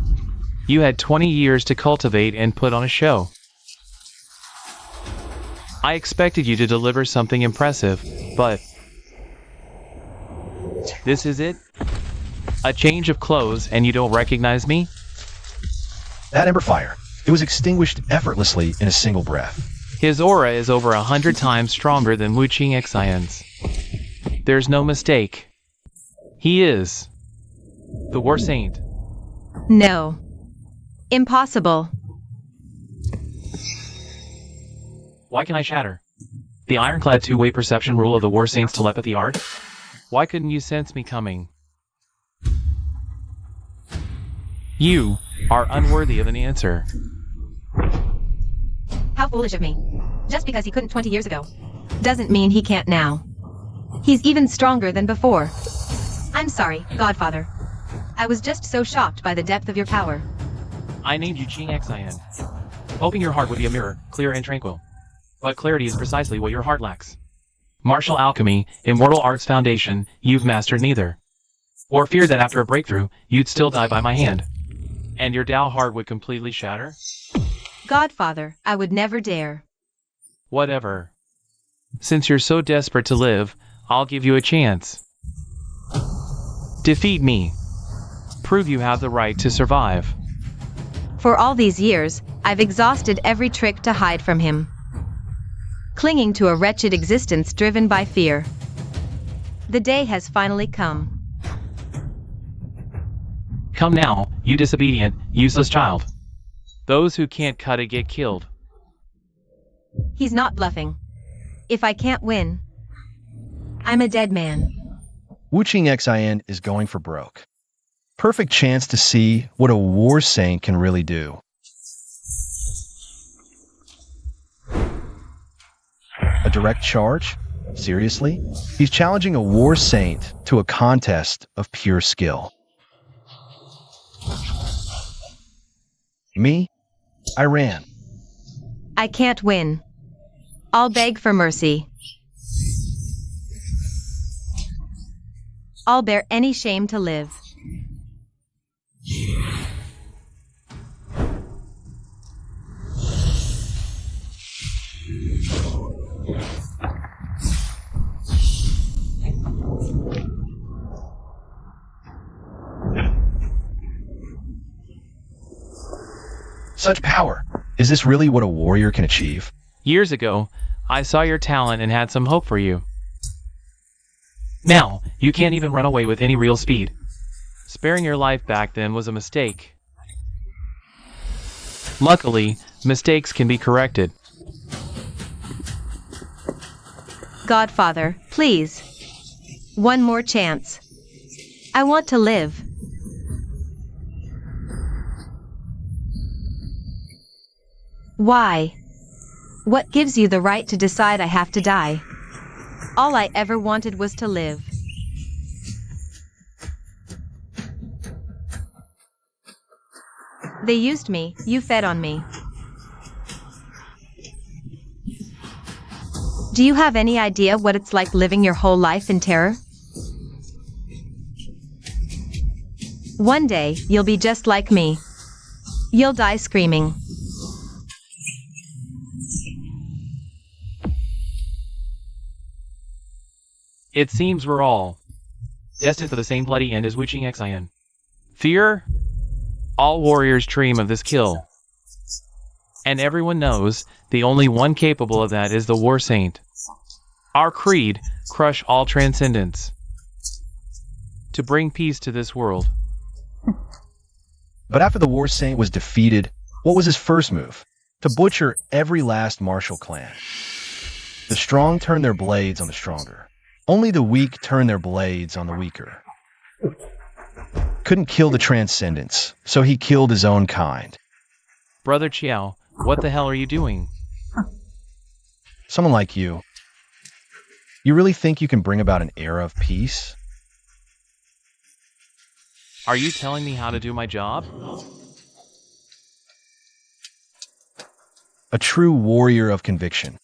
You had 20 years to cultivate and put on a show. I expected you to deliver something impressive, but... this is it? A change of clothes and you don't recognize me? That ember fire. It was extinguished effortlessly in a single breath. His aura is over 100 times stronger than Wu Qing Xian's. There's no mistake. He is the War Saint. No. Impossible. Why can I shatter the ironclad two-way perception rule of the War Saint's telepathy art? Why couldn't you sense me coming? You are unworthy of an answer. How foolish of me. Just because he couldn't 20 years ago doesn't mean he can't now. He's even stronger than before. I'm sorry, Godfather. I was just so shocked by the depth of your power. I named you Qing Xian, hoping your heart would be a mirror, clear and tranquil. But clarity is precisely what your heart lacks. Martial alchemy, immortal arts foundation, you've mastered neither. Or feared that after a breakthrough, you'd still die by my hand. And your Tao heart would completely shatter? Godfather, I would never dare. Whatever. Since you're so desperate to live, I'll give you a chance. Defeat me. Prove you have the right to survive. For all these years, I've exhausted every trick to hide from him. Clinging to a wretched existence driven by fear. The day has finally come. Come now, you disobedient, useless child. Those who can't cut it get killed. He's not bluffing. If I can't win, I'm a dead man. Wu Qing Xian is going for broke. Perfect chance to see what a War Saint can really do. A direct charge? Seriously? He's challenging a War Saint to a contest of pure skill. Me? I ran. I can't win. I'll beg for mercy. I'll bear any shame to live. Such power. Is this really what a warrior can achieve? Years ago, I saw your talent and had some hope for you. Now, you can't even run away with any real speed. Sparing your life back then was a mistake. Luckily, mistakes can be corrected. Godfather, please. One more chance. I want to live. Why? What gives you the right to decide I have to die? All I ever wanted was to live. They used me, you fed on me. Do you have any idea what it's like living your whole life in terror? One day, you'll be just like me. You'll die screaming. It seems we're all destined for the same bloody end as Wu Qing Xian. Fear? All warriors dream of this kill. And everyone knows the only one capable of that is the War Saint. Our creed, crush all transcendence. To bring peace to this world. But after the War Saint was defeated, what was his first move? To butcher every last martial clan. The strong turn their blades on the stronger. Only the weak turn their blades on the weaker. Couldn't kill the transcendence, so he killed his own kind. Brother Chiao, what the hell are you doing? Someone like you. You really think you can bring about an era of peace? Are you telling me how to do my job? A true warrior of conviction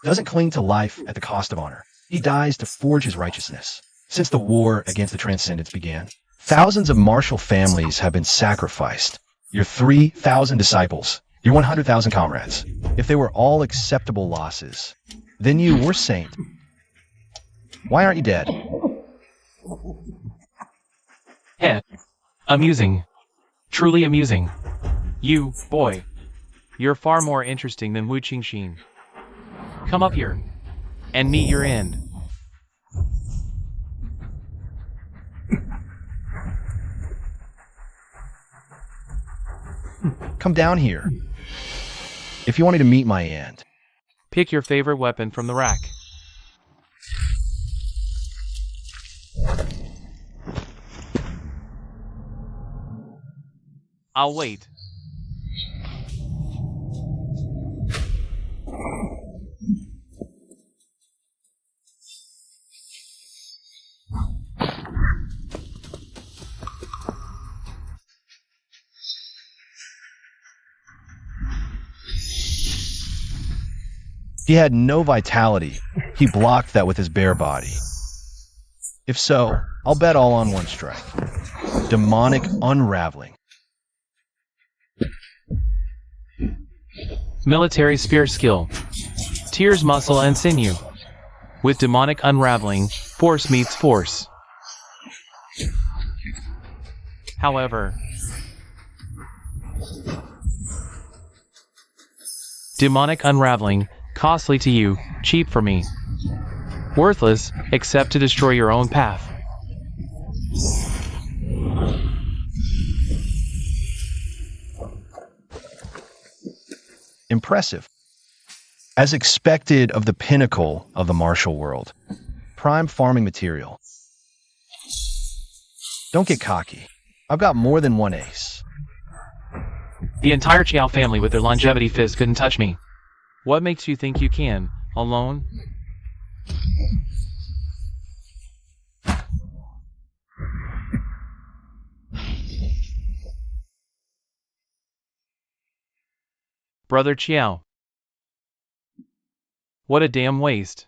doesn't cling to life at the cost of honor. He dies to forge his righteousness. Since the war against the Transcendence began, thousands of martial families have been sacrificed. Your 3,000 disciples, your 100,000 comrades. If they were all acceptable losses, then you were saint. Why aren't you dead? Heh. Amusing. Truly amusing. You, boy, You're far more interesting than Wu Qingxin. Come up here and meet your end. Come down here. If you want me to meet my end. Pick your favorite weapon from the rack. I'll wait. He had no vitality. He blocked that with his bare body. If so, I'll bet all on one strike. Demonic unraveling. Military spear skill. Tears muscle and sinew. With demonic unraveling, force meets force. However, demonic unraveling, costly to you, cheap for me. Worthless, except to destroy your own path. Impressive. As expected of the pinnacle of the martial world. Prime farming material. Don't get cocky. I've got more than one ace. The entire Chiao family with their longevity fist couldn't touch me. What makes you think you can, alone? Brother Chiao. What a damn waste.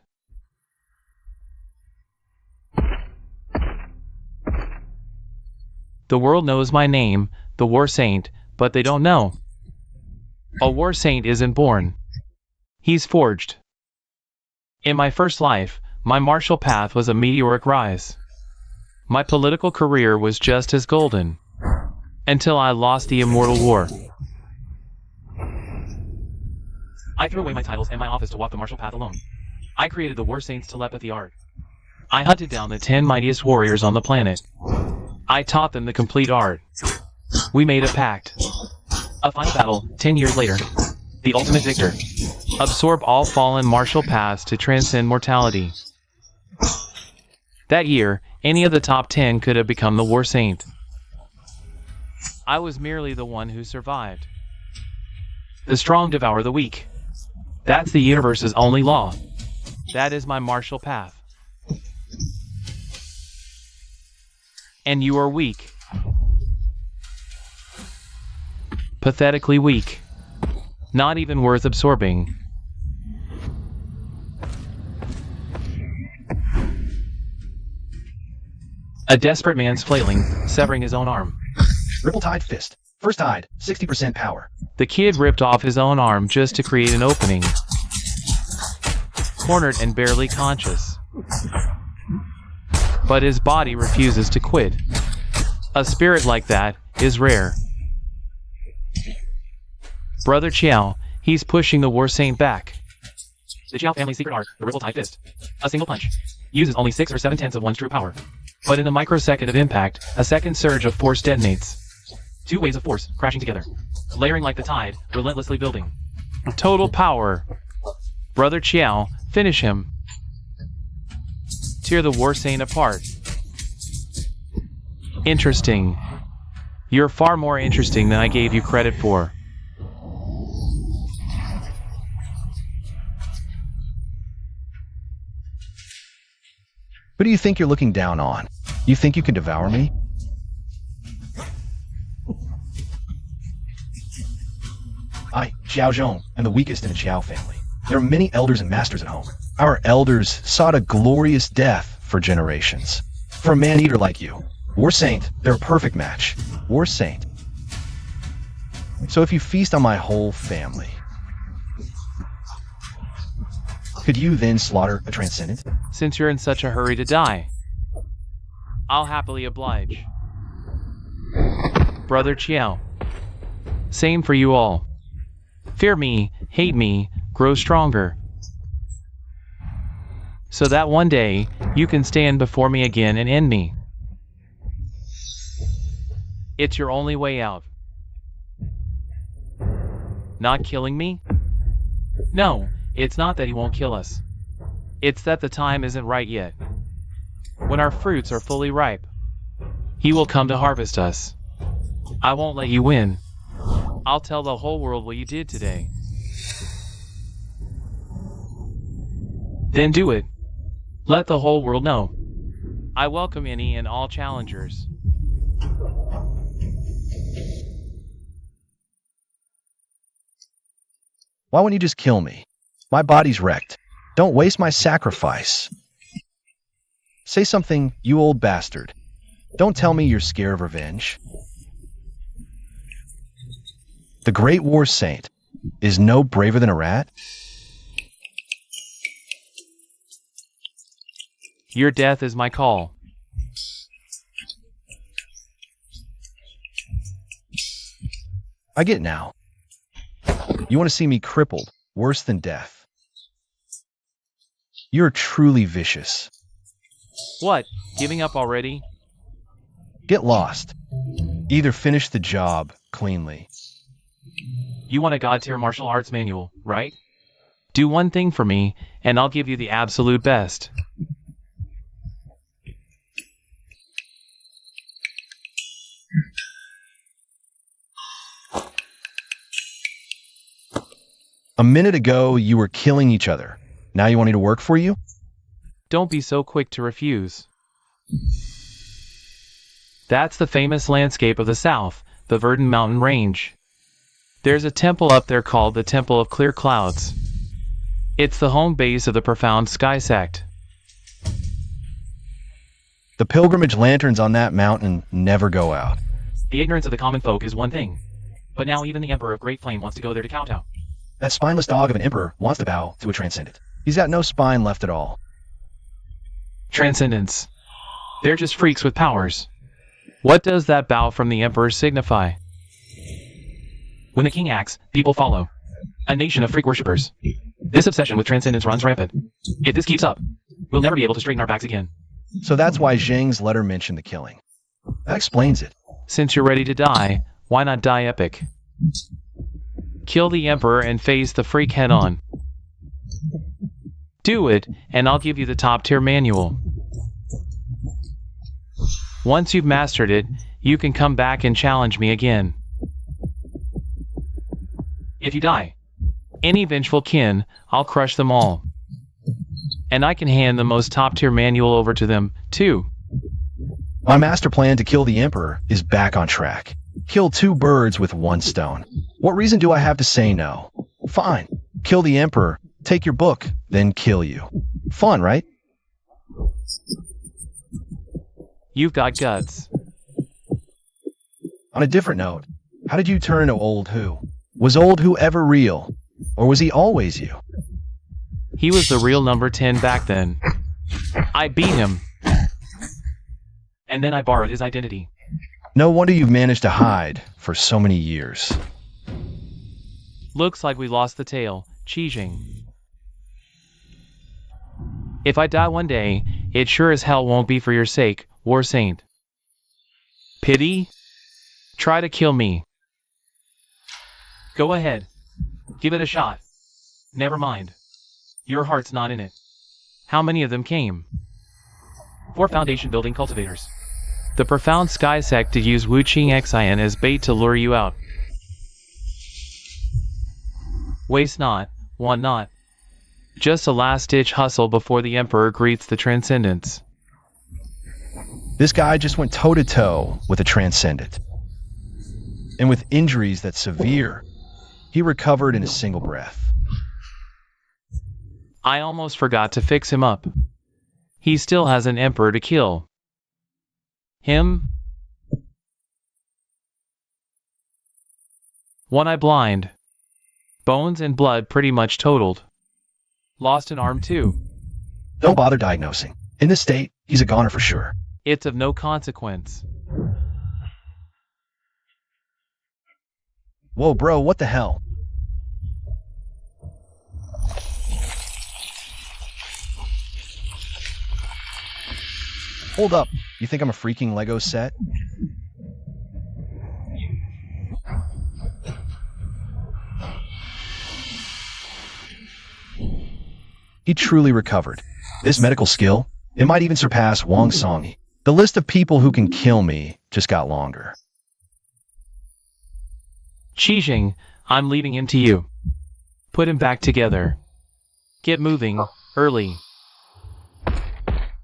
The world knows my name, the War Saint, but they don't know. A War Saint isn't born. He's forged. In my first life, my martial path was a meteoric rise. My political career was just as golden. Until I lost the Immortal War. I threw away my titles and my office to walk the martial path alone. I created the War Saint's telepathy art. I hunted down the 10 mightiest warriors on the planet. I taught them the complete art. We made a pact. A final battle, 10 years later. The ultimate victor. Absorb all fallen martial paths to transcend mortality. That year, any of the top 10 could have become the War Saint. I was merely the one who survived. The strong devour the weak. That's the universe's only law. That is my martial path. And you are weak. Pathetically weak. Not even worth absorbing. A desperate man's flailing, severing his own arm. Ripple-tide fist. First tide, 60% power. The kid ripped off his own arm just to create an opening. Cornered and barely conscious. But his body refuses to quit. A spirit like that is rare. Brother Chiao, he's pushing the War Saint back. The Chiao family's secret art, the Ripple-tide fist. A single punch. Uses only 6 or 7/10 of one's true power. But in the microsecond of impact, a second surge of force detonates. 2 waves of force crashing together. Layering like the tide, relentlessly building. Total power. Brother Chiao, finish him. Tear the War Saint apart. Interesting. You're far more interesting than I gave you credit for. Who do you think you're looking down on? You think you can devour me? I, Xiao Zhong, am the weakest in the Qiao family. There are many elders and masters at home. Our elders sought a glorious death for generations. For a man-eater like you, War Saint, they're a perfect match. War Saint. So if you feast on my whole family, could you then slaughter a transcendent? Since you're in such a hurry to die, I'll happily oblige. Brother Chiao. Same for you all. Fear me, hate me, grow stronger. So that one day, you can stand before me again and end me. It's your only way out. Not killing me? No, it's not that he won't kill us. It's that the time isn't right yet. When our fruits are fully ripe, he will come to harvest us. I won't let you win. I'll tell the whole world what you did today. Then do it. Let the whole world know. I welcome any and all challengers. Why wouldn't you just kill me? My body's wrecked. Don't waste my sacrifice. Say something, you old bastard. Don't tell me you're scared of revenge. The Great War Saint is no braver than a rat? Your death is my call. I get it now. You want to see me crippled, worse than death. You're truly vicious. What? Giving up already? Get lost. Either finish the job cleanly. You want a god-tier martial arts manual, right? Do one thing for me, and I'll give you the absolute best. A minute ago, you were killing each other. Now you want me to work for you? Don't be so quick to refuse. That's the famous landscape of the South, the Verdant Mountain Range. There's a temple up there called the Temple of Clear Clouds. It's the home base of the Profound Sky Sect. The pilgrimage lanterns on that mountain never go out. The ignorance of the common folk is one thing, but now even the Emperor of Great Flame wants to go there to kowtow. That spineless dog of an emperor wants to bow to a transcendent. He's got no spine left at all. Transcendents. They're just freaks with powers. What does that bow from the Emperor signify? When the king acts, people follow. A nation of freak worshippers. This obsession with transcendence runs rampant. If this keeps up, we'll never be able to straighten our backs again. So that's why Zheng's letter mentioned the killing. That explains it. Since you're ready to die, why not die epic? Kill the Emperor and face the freak head-on. Do it, and I'll give you the top-tier manual. Once you've mastered it, you can come back and challenge me again. If you die, any vengeful kin, I'll crush them all. And I can hand the most top-tier manual over to them, too. My master plan to kill the Emperor is back on track. Kill two birds with one stone. What reason do I have to say no? Fine. Kill the Emperor, take your book, then kill you. Fun, right? You've got guts. On a different note, how did you turn into Old Who? Was Old Who ever real? Or was he always you? He was the real number 10 back then. I beat him. And then I borrowed his identity. No wonder you've managed to hide for so many years. Looks like we lost the tail, Qijing. If I die one day, it sure as hell won't be for your sake, War Saint. Pity? Try to kill me. Go ahead. Give it a shot. Never mind. Your heart's not in it. How many of them came? 4 foundation building cultivators. The Profound Sky Sect to use Wu Qing Xian as bait to lure you out. Waste not, want not. Just a last-ditch hustle before the Emperor greets the Transcendents. This guy just went toe-to-toe with a Transcendent. And with injuries that severe, he recovered in a single breath. I almost forgot to fix him up. He still has an Emperor to kill. Him? One eye blind. Bones and blood pretty much totaled. Lost an arm too. Don't bother diagnosing. In this state, he's a goner for sure. It's of no consequence. Whoa, bro, what the hell? Hold up, you think I'm a freaking Lego set? He truly recovered. This medical skill, it might even surpass Wang Songhi. The list of people who can kill me just got longer. Qixing, I'm leaving him to you. Put him back together. Get moving, early.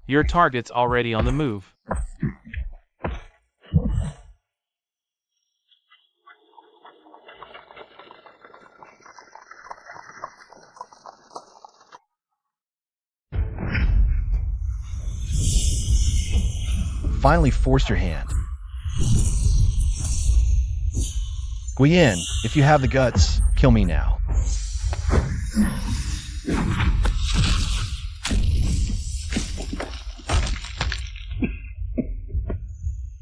Your target's already on the move. Finally forced your hand. Guiyan, if you have the guts, kill me now.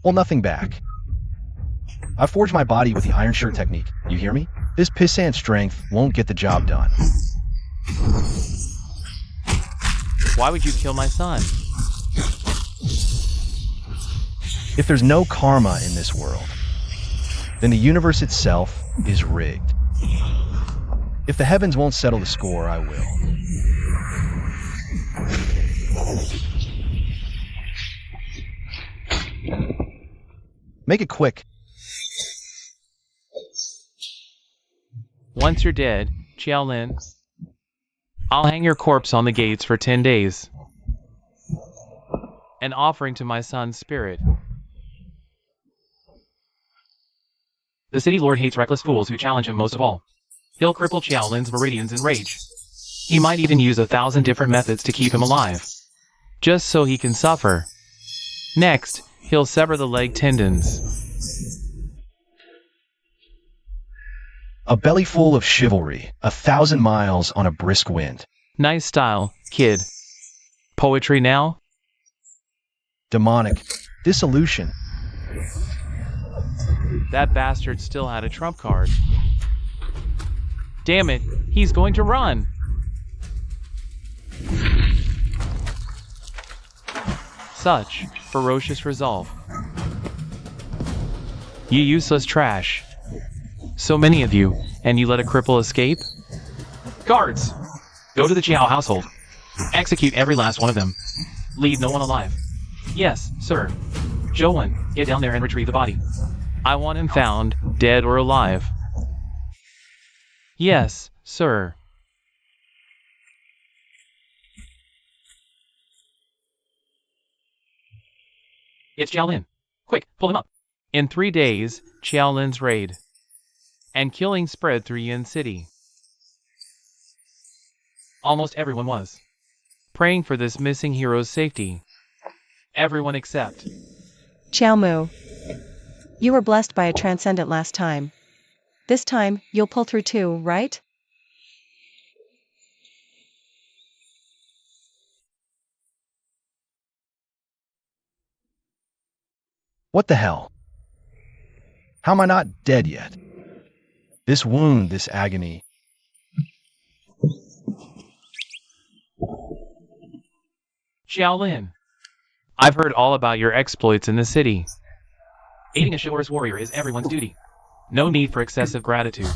Hold nothing back. I forged my body with the iron shirt technique. You hear me? This pissant strength won't get the job done. Why would you kill my son? If there's no karma in this world, then the universe itself is rigged. If the heavens won't settle the score, I will. Make it quick. Once you're dead, Xiaolin, I'll hang your corpse on the gates for 10 days. An offering to my son's spirit. The city lord hates reckless fools who challenge him most of all. He'll cripple Xiaolin's meridians in rage. He might even use 1,000 different methods to keep him alive, just so he can suffer. Next, he'll sever the leg tendons. A belly full of chivalry, 1,000 miles on a brisk wind. Nice style, kid. Poetry now? Demonic. Dissolution. That bastard still had a trump card. Damn it, he's going to run! Such ferocious resolve. You useless trash. So many of you, and you let a cripple escape? Guards! Go to the Chiao household. Execute every last one of them. Leave no one alive. Yes, sir. Zhouwen, get down there and retrieve the body. I want him found, dead or alive. Yes, sir. It's Xiaolin. Quick, pull him up. In 3 days, Xiaolin's raid. And killing spread through Yin City. Almost everyone was praying for this missing hero's safety. Everyone except Xiao Mu. You were blessed by a transcendent last time. This time, you'll pull through too, right? What the hell? How am I not dead yet? This wound, this agony. Xiaolin. I've heard all about your exploits in the city. Aiding a chivalrous warrior is everyone's duty. No need for excessive gratitude.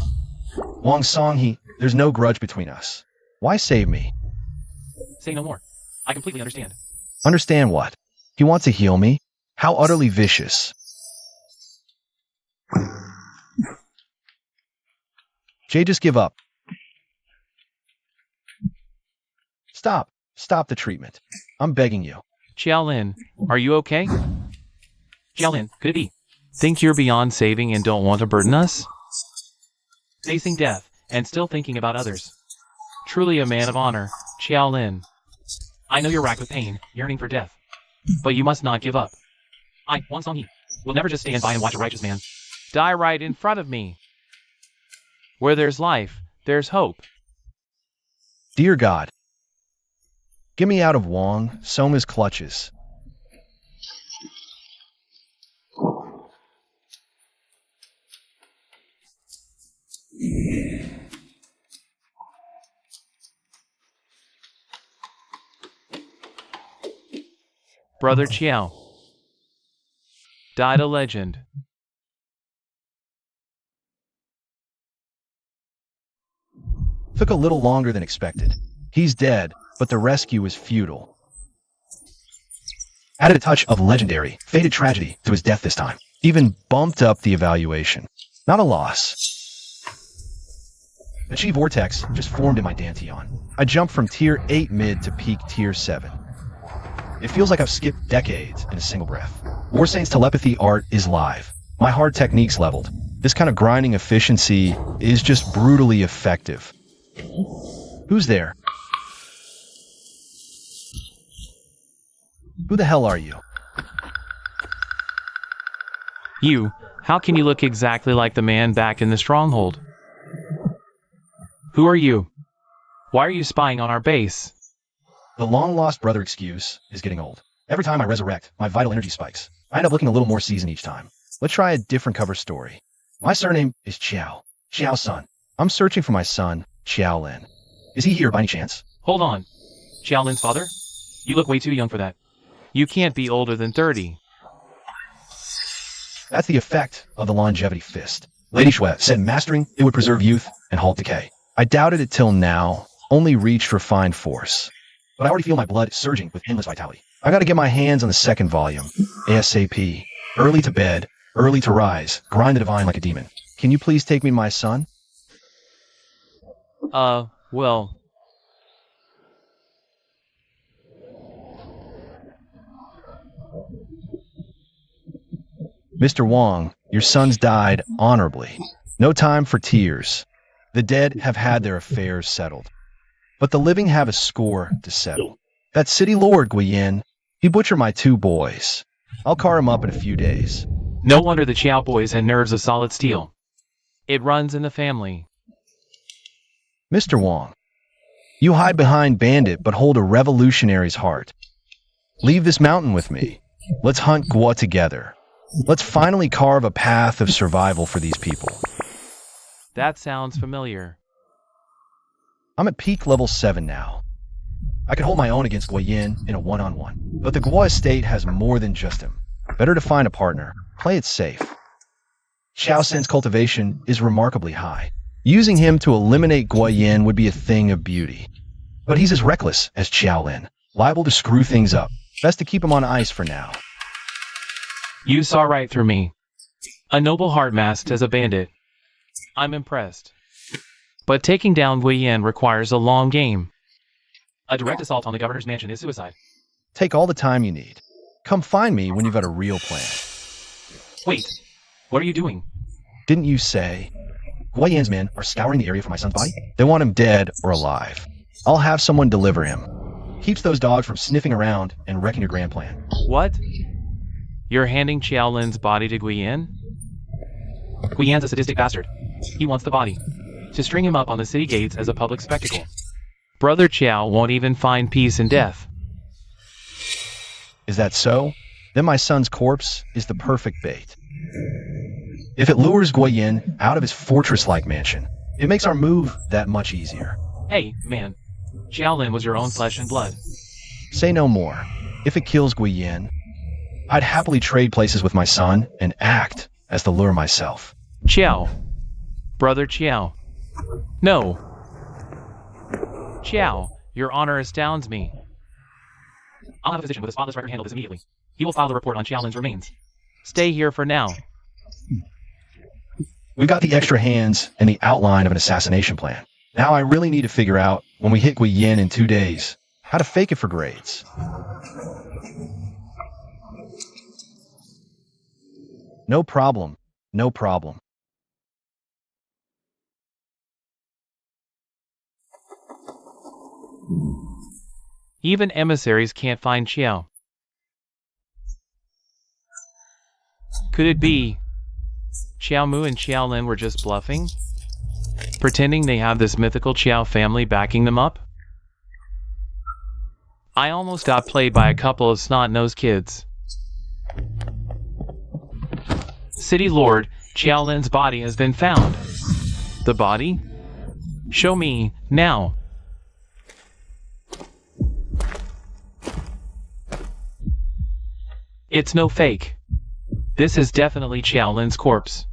Wang Songhi, there's no grudge between us. Why save me? Say no more. I completely understand. Understand what? He wants to heal me? How utterly vicious. Jay, just give up. Stop. Stop the treatment. I'm begging you. Xiaolin, are you okay? Xiaolin, could it be? Think you're beyond saving and don't want to burden us? Facing death, and still thinking about others. Truly a man of honor, Xiaolin. I know you're racked with pain, yearning for death. But you must not give up. I, Wang Songyi, will never just stand by and watch a righteous man die right in front of me. Where there's life, there's hope. Dear God, get me out of Wang Soma's clutches. Brother Chiao. Died a legend. Took a little longer than expected. He's dead, but the rescue was futile. Added a touch of legendary, fated tragedy to his death this time. Even bumped up the evaluation. Not a loss. The Chi Vortex just formed in my Danteon. I jumped from Tier 8 mid to peak Tier 7. It feels like I've skipped decades in a single breath. Warsaint's telepathy art is live. My hard techniques leveled. This kind of grinding efficiency is just brutally effective. Who's there? Who the hell are you? You, how can you look exactly like the man back in the stronghold? Who are you? Why are you spying on our base? The long-lost brother excuse is getting old. Every time I resurrect, my vital energy spikes. I end up looking a little more seasoned each time. Let's try a different cover story. My surname is Chiao. Chiao's son. I'm searching for my son, Chiao Lin. Is he here by any chance? Hold on. Chiao Lin's father? You look way too young for that. You can't be older than 30. That's the effect of the longevity fist. Lady Shui said mastering it would preserve youth and halt decay. I doubted it till now, only reached for fine force. But I already feel my blood surging with endless vitality. I gotta get my hands on the second volume. ASAP. Early to bed, early to rise, grind the divine like a demon. Can you please take me to my son? Well... Mr. Wong, your son's died honorably. No time for tears. The dead have had their affairs settled. But the living have a score to settle. That city lord, Guiyin, he butchered my 2 boys. I'll carve him up in a few days. No wonder the Chiao boys had nerves of solid steel. It runs in the family. Mr. Wong, you hide behind bandit but hold a revolutionary's heart. Leave this mountain with me. Let's hunt Gua together. Let's finally carve a path of survival for these people. That sounds familiar. I'm at peak level 7 now. I can hold my own against Guiyin in a one-on-one. But the Gua estate has more than just him. Better to find a partner. Play it safe. Xiao Sen's cultivation is remarkably high. Using him to eliminate Guiyin would be a thing of beauty. But he's as reckless as Xiao Lin, liable to screw things up. Best to keep him on ice for now. You saw right through me. A noble heart masked as a bandit. I'm impressed. But taking down Guiyin requires a long game. A direct assault on the governor's mansion is suicide. Take all the time you need. Come find me when you've got a real plan. Wait, what are you doing? Didn't you say? Guiyin's men are scouring the area for my son's body? They want him dead or alive. I'll have someone deliver him. Keeps those dogs from sniffing around and wrecking your grand plan. What? You're handing Chiao Lin's body to Guiyin? Guiyin's a sadistic bastard. He wants the body. To string him up on the city gates as a public spectacle. Brother Chiao won't even find peace in death. Is that so? Then my son's corpse is the perfect bait. If it lures Guiyin out of his fortress-like mansion, it makes our move that much easier. Hey, man. Chiao Lin was your own flesh and blood. Say no more. If it kills Guiyin, I'd happily trade places with my son and act as the lure myself. Chiao. Brother Chiao. No. Chiao, your honor astounds me. I'll have a physician with a spotless record handle this immediately. He will file the report on Chiao Lin's remains. Stay here for now. We've got the extra hands and the outline of an assassination plan. Now I really need to figure out, when we hit Guiyin in 2 days, how to fake it for grades. No problem. No problem. Even emissaries can't find Chiao. Could it be Chiao Mu and Chiao Lin were just bluffing? Pretending they have this mythical Chiao family backing them up? I almost got played by a couple of snot-nosed kids. City Lord, Chiao Lin's body has been found. The body? Show me, now. It's no fake. This is definitely Xiaolin's corpse.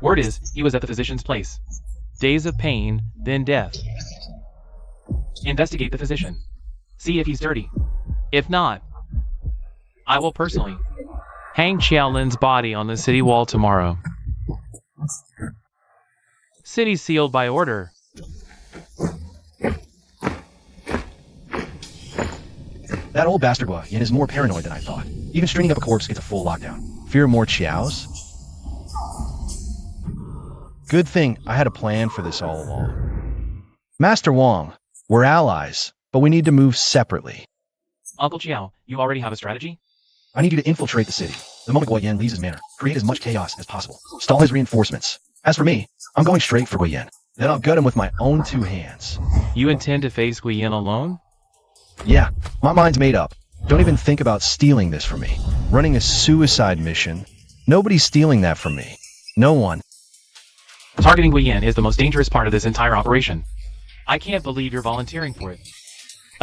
Word is, he was at the physician's place. Days of pain, then death. Investigate the physician. See if he's dirty. If not, I will personally hang Xiaolin's body on the city wall tomorrow. City sealed by order. That old bastard Yin is more paranoid than I thought. Even stringing up a corpse gets a full lockdown. Fear more Qiaos? Good thing I had a plan for this all along. Master Wang, we're allies, but we need to move separately. Uncle Qiao, you already have a strategy? I need you to infiltrate the city. The moment Yin leaves his manor, create as much chaos as possible. Stall his reinforcements. As for me, I'm going straight for Yin. Then I'll gut him with my own 2 hands. You intend to face Yin alone? Yeah, my mind's made up. Don't even think about stealing this from me. Running a suicide mission. Nobody's stealing that from me. No one. Targeting Yin is the most dangerous part of this entire operation. I can't believe you're volunteering for it.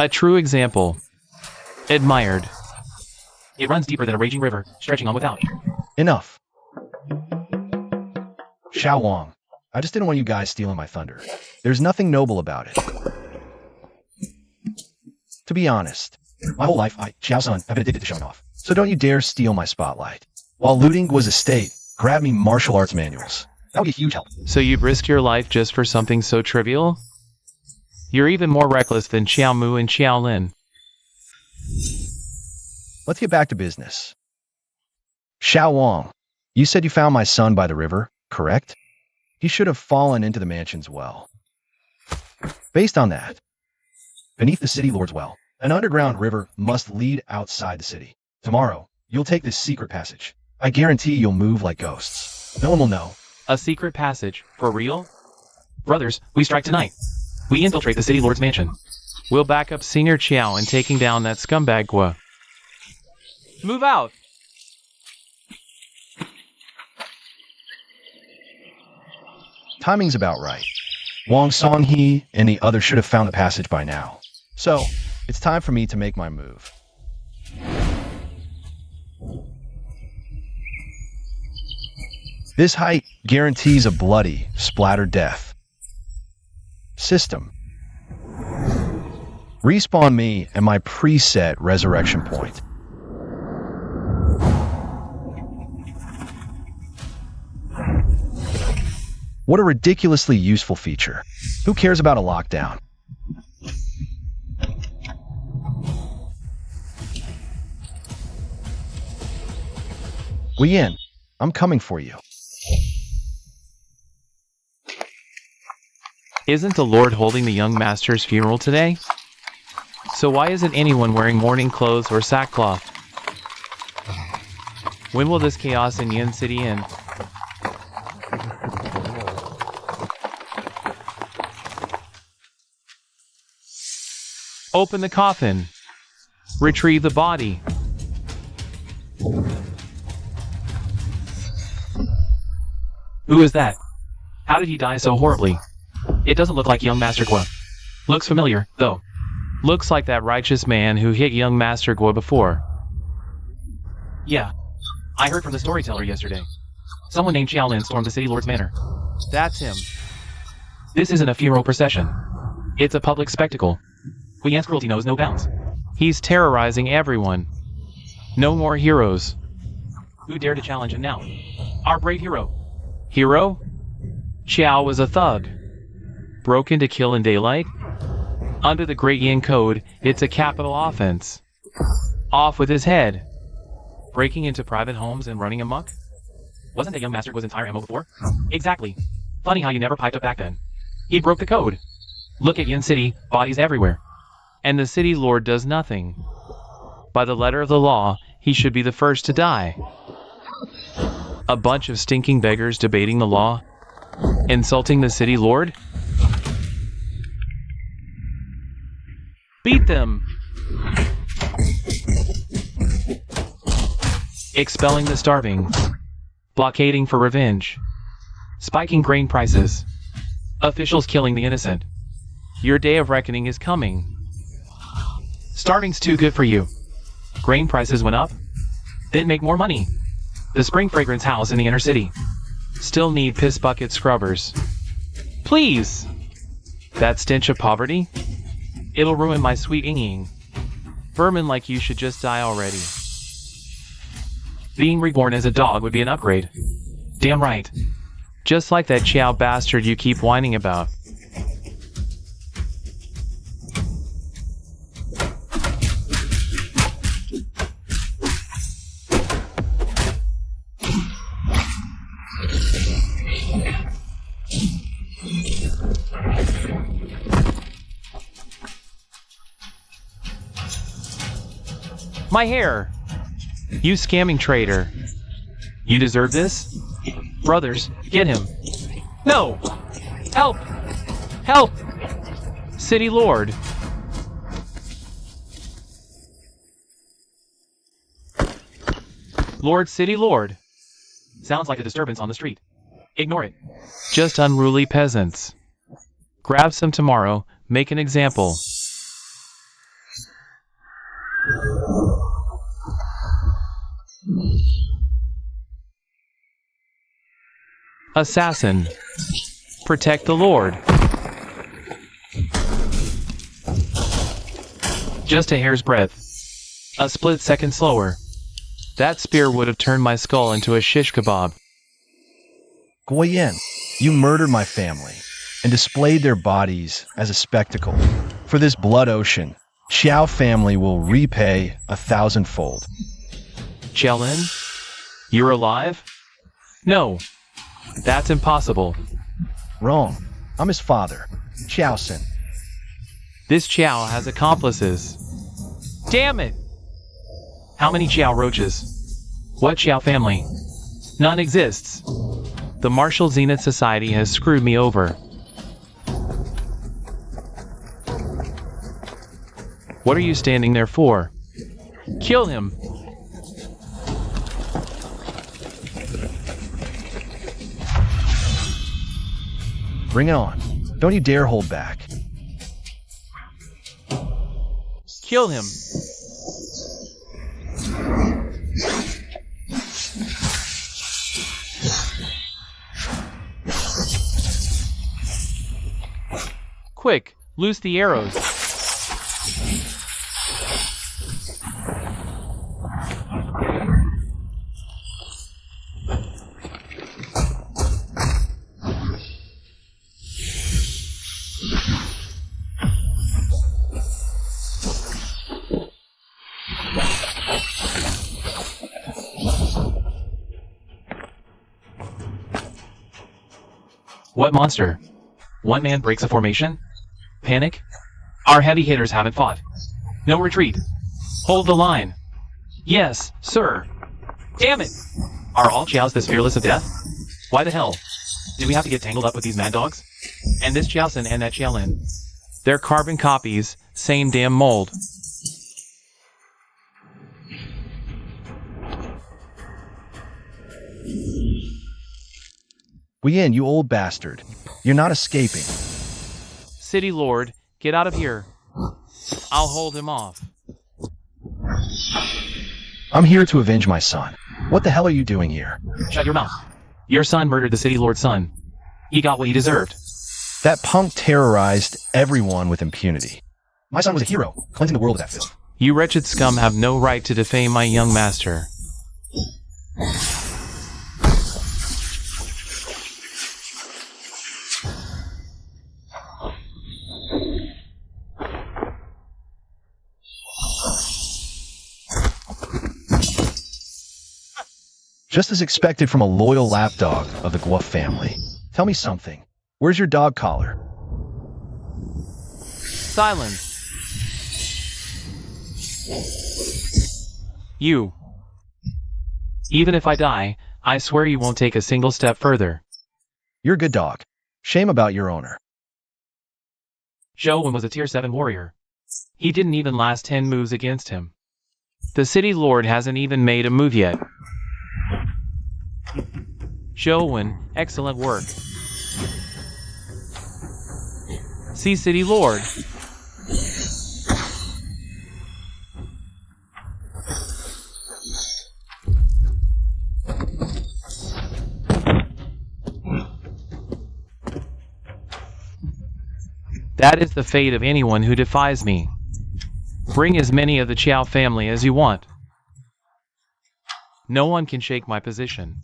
A true example. Admired. It runs deeper than a raging river, stretching on without. Enough. Xiao Wang, I just didn't want you guys stealing my thunder. There's nothing noble about it. To be honest, my whole life, Xiao Sun, have been addicted to showing off. So don't you dare steal my spotlight. While looting was estate, grab me martial arts manuals. That would be a huge help. So you'd risk your life just for something so trivial? You're even more reckless than Xiao Mu and Xiao Lin. Let's get back to business. Xiao Wang, you said you found my son by the river, correct? He should have fallen into the mansion's well. Based on that, beneath the city lord's well, an underground river must lead outside the city. Tomorrow, you'll take this secret passage. I guarantee you'll move like ghosts. No one will know. A secret passage? For real? Brothers, we strike tonight. We infiltrate the city lord's mansion. We'll back up Senior Qiao in taking down that scumbag Gua. Move out! Timing's about right. Wang Songhe and the others should have found the passage by now. So, it's time for me to make my move. This height guarantees a bloody, splattered death. System. Respawn me at my preset resurrection point. What a ridiculously useful feature. Who cares about a lockdown? Yin, I'm coming for you. Isn't the Lord holding the young master's funeral today? So why isn't anyone wearing mourning clothes or sackcloth? When will this chaos in Yin City end? Open the coffin. Retrieve the body. Who is that? How did he die so horribly? It doesn't look like young Master Gua. Looks familiar, though. Looks like that righteous man who hit young Master Gua before. Yeah, I heard from the storyteller yesterday. Someone named Xiaolin stormed the city lord's manor. That's him. This isn't a funeral procession. It's a public spectacle. Yan's cruelty knows no bounds. He's terrorizing everyone. No more heroes. Who dare to challenge him now? Our brave hero. Hero? Xiao was a thug. Broken to kill in daylight? Under the Great Yin Code, it's a capital offense. Off with his head. Breaking into private homes and running amok? Wasn't that young Master Gua's entire MO before? Exactly. Funny how you never piped up back then. He broke the code. Look at Yin City, bodies everywhere. And the city lord does nothing. By the letter of the law, he should be the first to die. A bunch of stinking beggars debating the law? Insulting the city lord? Beat them! Expelling the starving. Blockading for revenge. Spiking grain prices. Officials killing the innocent. Your day of reckoning is coming. Starving's too good for you. Grain prices went up. Then make more money. The spring fragrance house in the inner city. Still need piss bucket scrubbers. Please! That stench of poverty? It'll ruin my sweet inging. Vermin like you should just die already. Being reborn as a dog would be an upgrade. Damn right. Just like that chow bastard you keep whining about. My hair! You scamming traitor. You deserve this? Brothers, get him. No! Help! Help! City Lord. Lord, City Lord. Sounds like a disturbance on the street. Ignore it. Just unruly peasants. Grab some tomorrow, make an example. Assassin. Protect the Lord. Just a hair's breadth. A split second slower. That spear would have turned my skull into a shish kebab. Guoyin, you murdered my family and displayed their bodies as a spectacle. For this blood ocean, Xiao family will repay 1,000-fold. Xiaolin? You're alive? No. That's impossible. Wrong. I'm his father, Xiaosin. This Xiao has accomplices. Damn it! How many Xiao roaches? What Xiao family? None exists. The Martial Zenith Society has screwed me over. What are you standing there for? Kill him! Bring it on. Don't you dare hold back. Kill him! Quick, loose the arrows. What monster? One man breaks a formation? Panic? Our heavy hitters haven't fought. No retreat. Hold the line. Yes, sir. Damn it! Are all Chiaos this fearless of death? Why the hell? Do we have to get tangled up with these mad dogs? And this Chiaosin and that Xiaolin. They're carbon copies, same damn mold. Guoyin, you old bastard. You're not escaping. City Lord, get out of here. I'll hold him off. I'm here to avenge my son. What the hell are you doing here? Shut your mouth. Your son murdered the City Lord's son. He got what he deserved. That punk terrorized everyone with impunity. My son was a hero, cleansing the world of that filth. You wretched scum have no right to defame my young master. Just as expected from a loyal lapdog of the Guo family. Tell me something. Where's your dog collar? Silence. You. Even if I die, I swear you won't take a single step further. You're a good dog. Shame about your owner. Zhou Wen was a tier 7 warrior. He didn't even last 10 moves against him. The City Lord hasn't even made a move yet. Zhou Wen, excellent work. See, City Lord. That is the fate of anyone who defies me. Bring as many of the Chiao family as you want. No one can shake my position.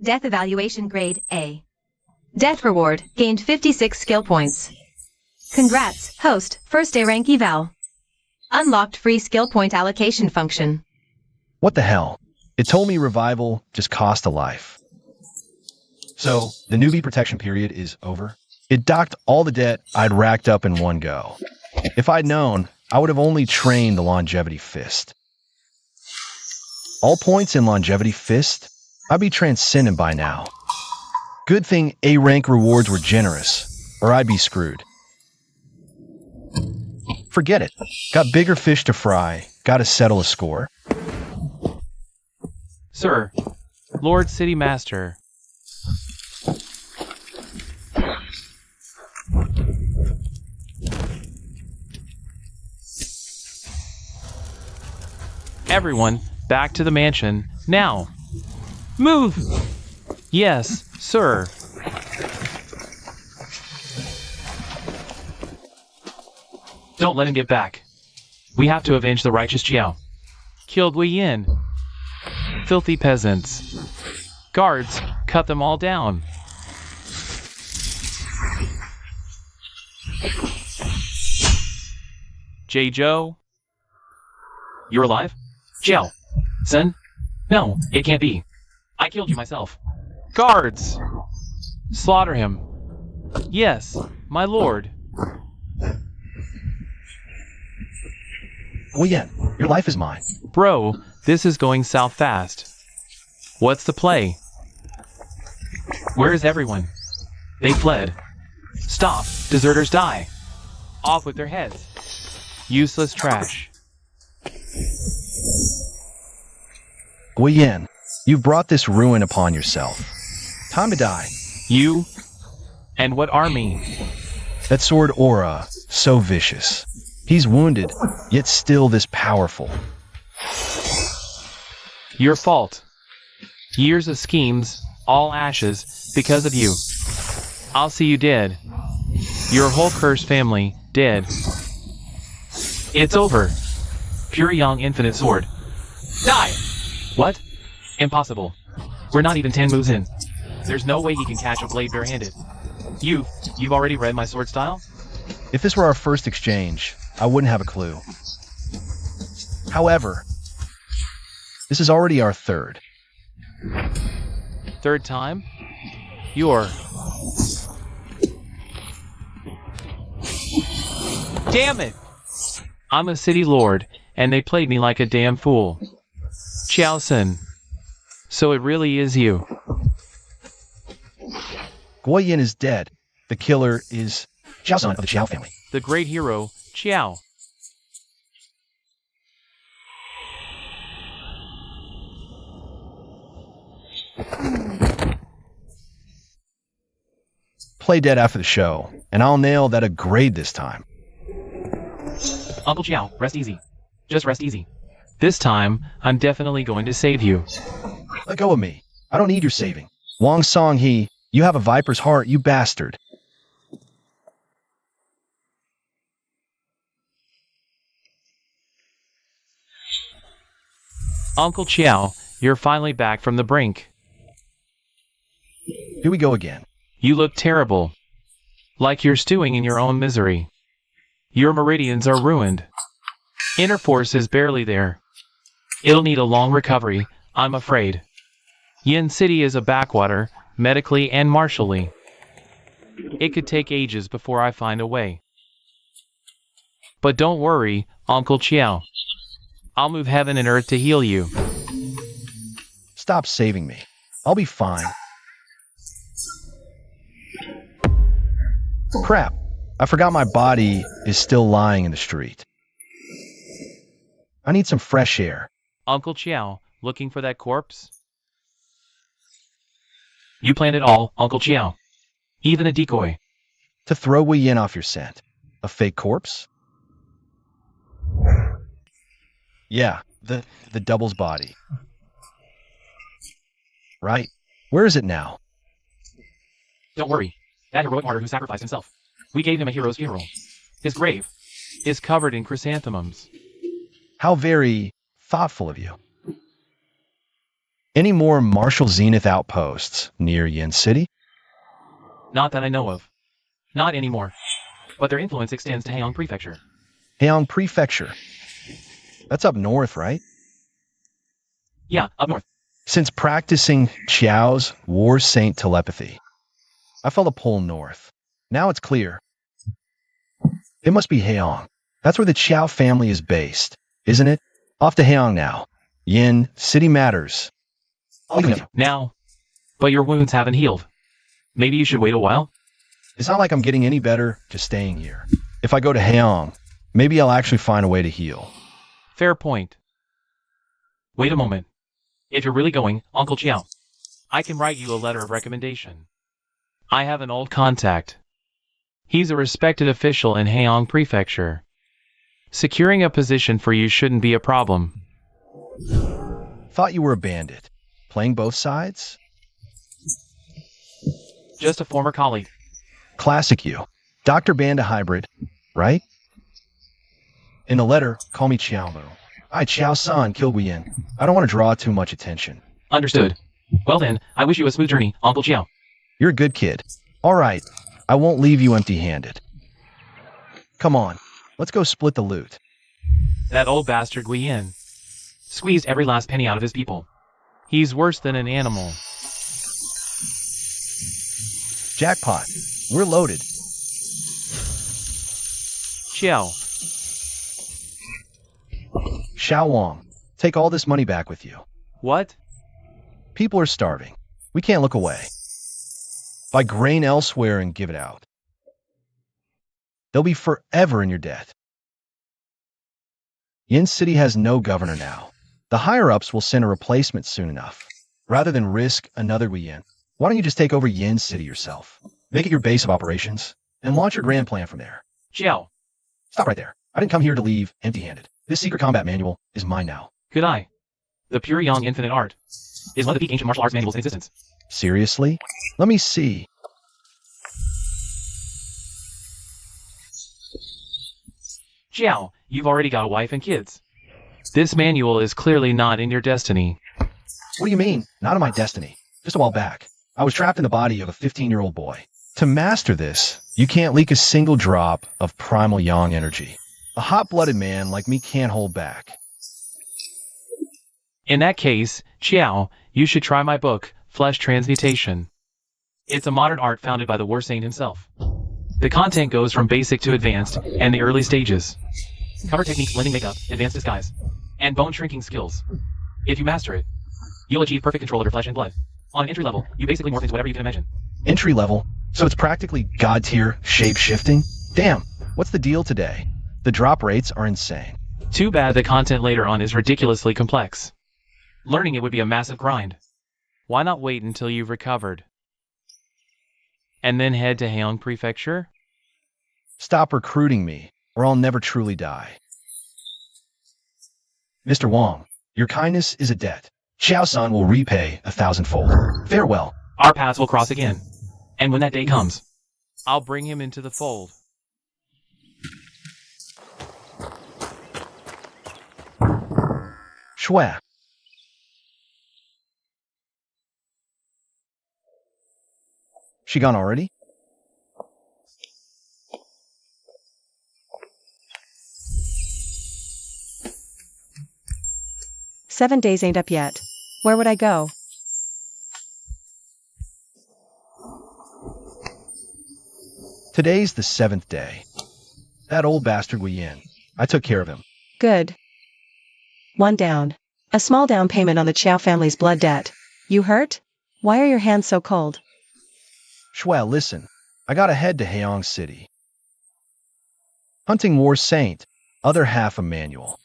Death evaluation grade A. Death reward, gained 56 skill points. Congrats, host, first A rank eval. Unlocked free skill point allocation function. What the hell? It told me revival just cost a life. So, the newbie protection period is over? It docked all the debt I'd racked up in one go. If I'd known, I would have only trained the longevity fist. All points in longevity fist? I'd be transcendent by now. Good thing A rank rewards were generous, or I'd be screwed. Forget it. Got bigger fish to fry, gotta settle a score. Sir, Lord City Master. Everyone, back to the mansion, now. Move! Yes, sir. Don't let him get back. We have to avenge the righteous Chiao. Killed Wei Yin. Filthy peasants. Guards, cut them all down. J. Joe? You're alive? Chiao. Sen? No, it can't be. I killed you myself. Guards! Slaughter him. Yes, my lord. Wei Yin, your life is mine. Bro, this is going south fast. What's the play? Where is everyone? They fled. Stop. Deserters die. Off with their heads. Useless trash. Wei Yin, you've brought this ruin upon yourself. Time to die. You? And what army? That sword aura, so vicious. He's wounded, yet still this powerful. Your fault. Years of schemes, all ashes, because of you. I'll see you dead. Your whole cursed family, dead. It's over. Pure Yang Infinite Sword. Die! What? Impossible. We're not even 10 moves in. There's no way he can catch a blade barehanded. You've already read my sword style? If this were our first exchange, I wouldn't have a clue. However, this is already our third. Third time? You're... Damn it! I'm a city lord, and they played me like a damn fool. Chiao Sen. So it really is you. Wei Yin is dead. The killer is Chiao Sen of the Chiao family. The great hero, Chiao. Play dead after the show, and I'll nail that a grade this time. Uncle Chiao, rest easy. Just rest easy. This time, I'm definitely going to save you. Let go of me. I don't need your saving. Wang Song He, you have a viper's heart, you bastard. Uncle Chiao, you're finally back from the brink. Here we go again. You look terrible. Like you're stewing in your own misery. Your meridians are ruined. Inner force is barely there. It'll need a long recovery, I'm afraid. Yin City is a backwater, medically and martially. It could take ages before I find a way. But don't worry, Uncle Chiao. I'll move heaven and earth to heal you. Stop saving me. I'll be fine. Crap. I forgot my body is still lying in the street. I need some fresh air. Uncle Chiao, looking for that corpse? You planned it all, Uncle Chiao. Even a decoy. To throw Wei Yin off your scent. A fake corpse? Yeah, the double's body. Right. Where is it now? Don't worry. That heroic martyr who sacrificed himself. We gave him a hero's funeral. His grave is covered in chrysanthemums. How very thoughtful of you. Any more Marshal Zenith outposts near Yin City? Not that I know of. Not anymore. But their influence extends to Haeong Prefecture. Haeong Prefecture. That's up north, right? Yeah, up north. Since practicing Qiao's War Saint telepathy, I felt a pull north. Now it's clear. It must be Haeong. That's where the Qiao family is based, isn't it? Off to Haeong now. Yin City matters. Now. But your wounds haven't healed. Maybe you should wait a while? It's not like I'm getting any better just staying here. If I go to Haeong, maybe I'll actually find a way to heal. Fair point. Wait a moment. If you're really going, Uncle Chiao, I can write you a letter of recommendation. I have an old contact. He's a respected official in Haeong Prefecture. Securing a position for you shouldn't be a problem. Thought you were a bandit. Playing both sides? Just a former colleague. Classic you. Dr. Banda hybrid, right? In the letter, call me Qiaomu. I, Qiao-san, killed Guiyin. I don't want to draw too much attention. Understood. Well then, I wish you a smooth journey, Uncle Chiao. You're a good kid. All right, I won't leave you empty-handed. Come on, let's go split the loot. That old bastard Guiyin squeezed every last penny out of his people. He's worse than an animal. Jackpot. We're loaded. Chiao. Xiao Wang, take all this money back with you. What? People are starving. We can't look away. Buy grain elsewhere and give it out. They'll be forever in your debt. Yin City has no governor now. The higher-ups will send a replacement soon enough. Rather than risk another Yin, why don't you just take over Yin City yourself? Make it your base of operations, and launch your grand plan from there. Chiao. Stop right there. I didn't come here to leave empty-handed. This secret combat manual is mine now. Good eye. The Pure Yang Infinite Art is one of the peak ancient martial arts manuals in existence. Seriously? Let me see. Chiao, you've already got a wife and kids. This manual is clearly not in your destiny. What do you mean? Not in my destiny. Just a while back, I was trapped in the body of a 15-year-old boy. To master this, you can't leak a single drop of primal yang energy. A hot-blooded man like me can't hold back. In that case, Chiao, you should try my book, Flesh Transmutation. It's a modern art founded by the War Saint himself. The content goes from basic to advanced, and the early stages. Cover techniques, blending makeup, advanced disguise, and bone shrinking skills. If you master it, you'll achieve perfect control of your flesh and blood. On an entry level, you basically morph into whatever you can imagine. Entry level? So it's practically god-tier shape-shifting? Damn, what's the deal today? The drop rates are insane. Too bad the content later on is ridiculously complex. Learning it would be a massive grind. Why not wait until you've recovered? And then head to Haeong Prefecture? Stop recruiting me, or I'll never truly die. Mr. Wang, your kindness is a debt. Xiao-san will repay 1,000-fold. Farewell. Our paths will cross again. And when that day comes, I'll bring him into the fold. Shua. She gone already? "7 days ain't up yet. Where would I go?" Today's the 7th day. That old bastard Guiyin. I took care of him. Good. 1 down. A small down payment on the Chow family's blood debt. You hurt? Why are your hands so cold? Shua, listen. I gotta head to Haeong City. Hunting War Saint, other half Emmanuel.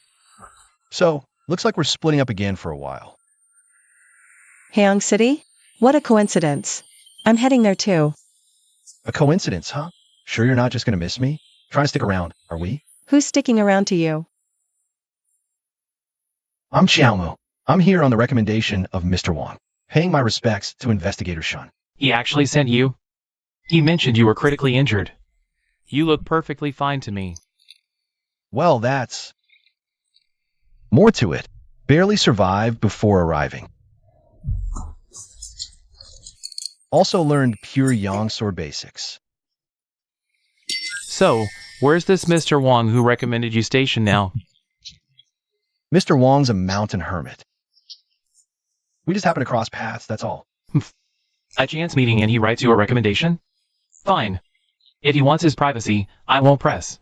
So, looks like we're splitting up again for a while. Haeong City? What a coincidence. I'm heading there too. A coincidence, huh? Sure you're not just gonna miss me? Trying to stick around, are we? Who's sticking around to you? I'm Xiaomu. I'm here on the recommendation of Mr. Wang. Paying my respects to Investigator Shun. He actually sent you? He mentioned you were critically injured. You look perfectly fine to me. Well, that's... more to it. Barely survived before arriving. Also learned pure Yang Sword basics. So, where's this Mr. Wong who recommended you station now? Mr. Wong's a mountain hermit. We just happen to cross paths, that's all. A chance meeting and he writes you a recommendation? Fine. If he wants his privacy, I won't press.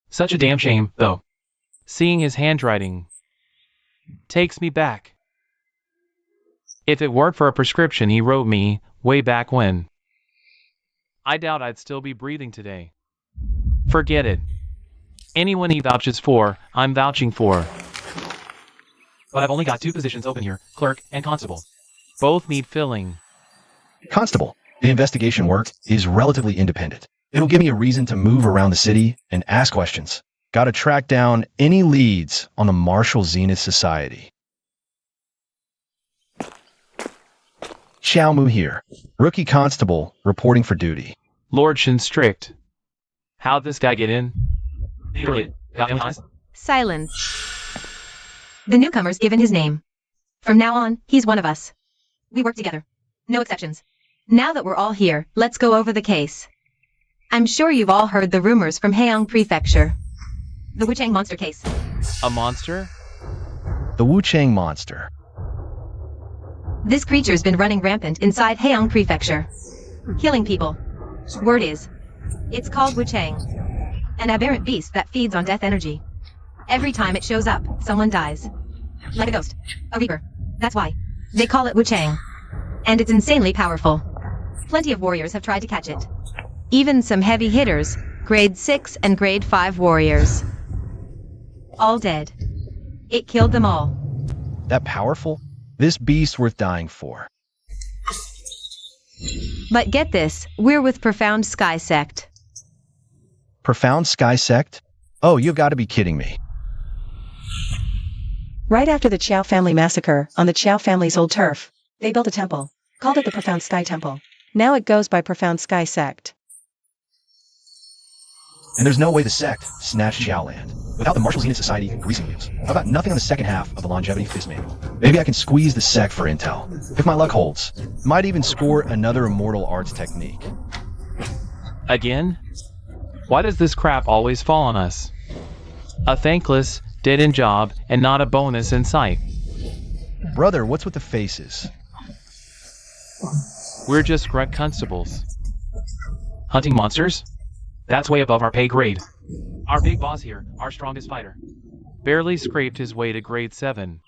Such a damn shame, though. Seeing his handwriting takes me back. If it weren't for a prescription he wrote me way back when, I doubt I'd still be breathing today. Forget it. Anyone he vouches for, I'm vouching for. But I've only got 2 positions open here, clerk and constable. Both need filling. Constable, the investigation work is relatively independent. It'll give me a reason to move around the city and ask questions. Gotta track down any leads on the Martial Zenith Society. Xiao Mu here. Rookie constable reporting for duty. Lord Shin strict. How'd this guy get in? Silence. The newcomer's given his name. From now on, he's one of us. We work together. No exceptions. Now that we're all here, let's go over the case. I'm sure you've all heard the rumors from Haeong Prefecture. The Wuchang monster case. A monster? The Wuchang monster. This creature's been running rampant inside Haeong Prefecture. Killing people. Word is, it's called Wuchang. An aberrant beast that feeds on death energy. Every time it shows up, someone dies. Like a ghost. A reaper. That's why. They call it Wuchang. And it's insanely powerful. Plenty of warriors have tried to catch it. Even some heavy hitters, grade 6 and grade 5 warriors. All dead. It killed them all. That powerful? This beast worth dying for. But get this, we're with Profound Sky Sect. Profound Sky Sect? Oh, you've got to be kidding me. Right after the Chiao family massacre on the Chiao family's old turf, they built a temple, called it the Profound Sky Temple. Now it goes by Profound Sky Sect. And there's no way the sect snatched Xiaoland without the Martial Zenith Society greasing wheels. I've got nothing on the second half of the Longevity Fist manual. Maybe I can squeeze the sect for intel. If my luck holds, might even score another Immortal Arts technique. Again? Why does this crap always fall on us? A thankless, dead-end job and not a bonus in sight. Brother, what's with the faces? We're just grunt constables. Hunting monsters? That's way above our pay grade. Our big boss here, our strongest fighter, barely scraped his way to grade 7.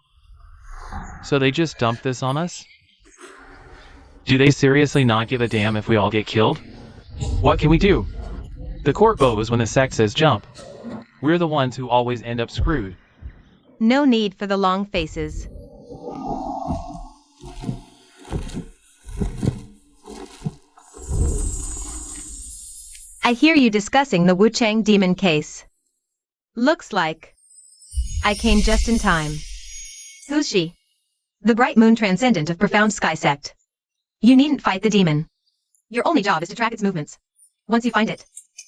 So they just dumped this on us? Do they seriously not give a damn if we all get killed? What can we do? The court bows when the sect says jump. We're the ones who always end up screwed. No need for the long faces. I hear you discussing the Wuchang demon case. Looks like I came just in time. Who's she? The bright moon transcendent of Profound Sky Sect. You needn't fight the demon. Your only job is to track its movements. Once you find it,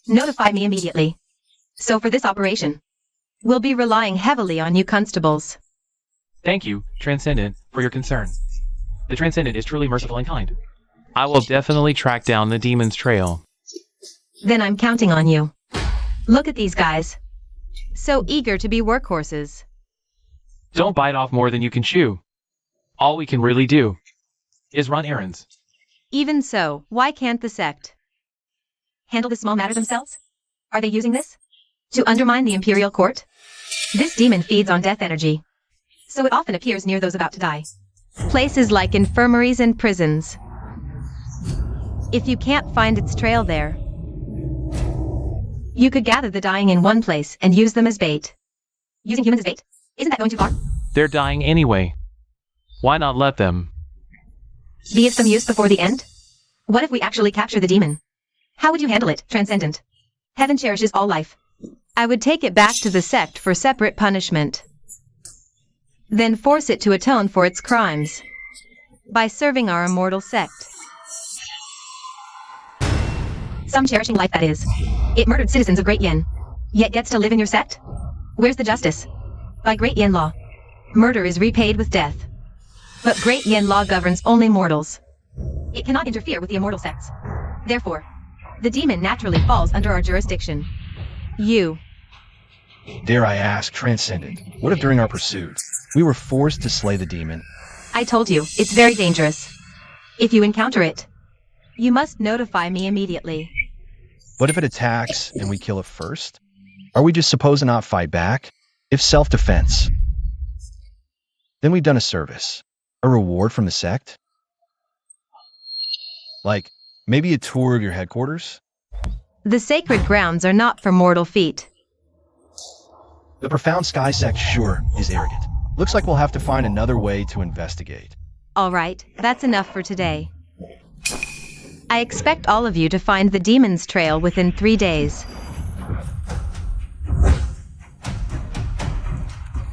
notify me immediately. So for this operation, we'll be relying heavily on you constables. Thank you, Transcendent, for your concern. The Transcendent is truly merciful and kind. I will definitely track down the demon's trail. Then I'm counting on you. Look at these guys. So eager to be workhorses. Don't bite off more than you can chew. All we can really do is run errands. Even so, why can't the sect handle this small matter themselves? Are they using this to undermine the Imperial Court? This demon feeds on death energy, so it often appears near those about to die. Places like infirmaries and prisons. If you can't find its trail there, you could gather the dying in one place and use them as bait. Using humans as bait? Isn't that going too far? They're dying anyway. Why not let them be of some use before the end? What if we actually capture the demon? How would you handle it, Transcendent? Heaven cherishes all life. I would take it back to the sect for separate punishment. Then force it to atone for its crimes. By serving our immortal sect. Some cherishing life, that is. It murdered citizens of Great Yin, yet gets to live in your sect? Where's the justice? By Great Yin law, murder is repaid with death. But Great Yin law governs only mortals. It cannot interfere with the immortal sects. Therefore, the demon naturally falls under our jurisdiction. You. Dare I ask, Transcendent, what if during our pursuit, we were forced to slay the demon? I told you, it's very dangerous. If you encounter it, you must notify me immediately. What if it attacks and we kill it first? Are we just supposed to not fight back? If self-defense, then we've done a service. A reward from the sect? Like, maybe a tour of your headquarters? The sacred grounds are not for mortal feet. The profound sky sect sure is arrogant. Looks like we'll have to find another way to investigate. All right, that's enough for today. I expect all of you to find the demon's trail within 3 days.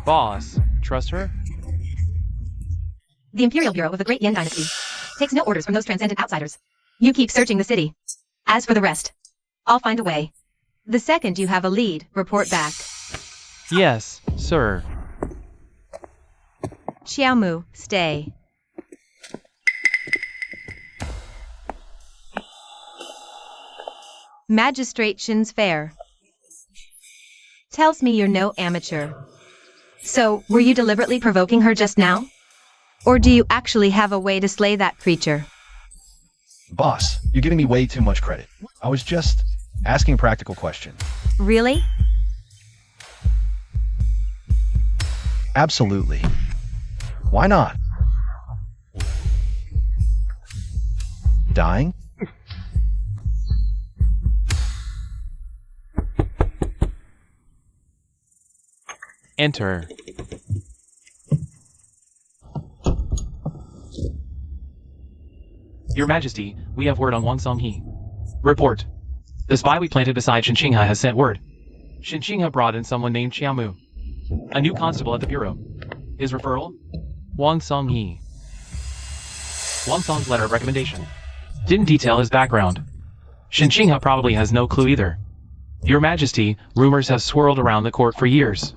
Boss, trust her? The Imperial Bureau of the Great Yin Dynasty takes no orders from those transcendent outsiders. You keep searching the city. As for the rest, I'll find a way. The second you have a lead, report back. Yes, sir. Xiaomu, stay. Magistrate Shin's fair. Tells me you're no amateur. So, were you deliberately provoking her just now? Or do you actually have a way to slay that creature? Boss, you're giving me way too much credit. I was just asking a practical question. Really? Absolutely. Why not? Dying? Enter. Your Majesty, we have word on Wang Songhe. Report. The spy we planted beside Shinqingha has sent word. Shinqingha brought in someone named Xiaomu, a new constable at the bureau. His referral? Wang Songhe. Wang Song's letter of recommendation didn't detail his background. Shinqingha probably has no clue either. Your Majesty, rumors have swirled around the court for years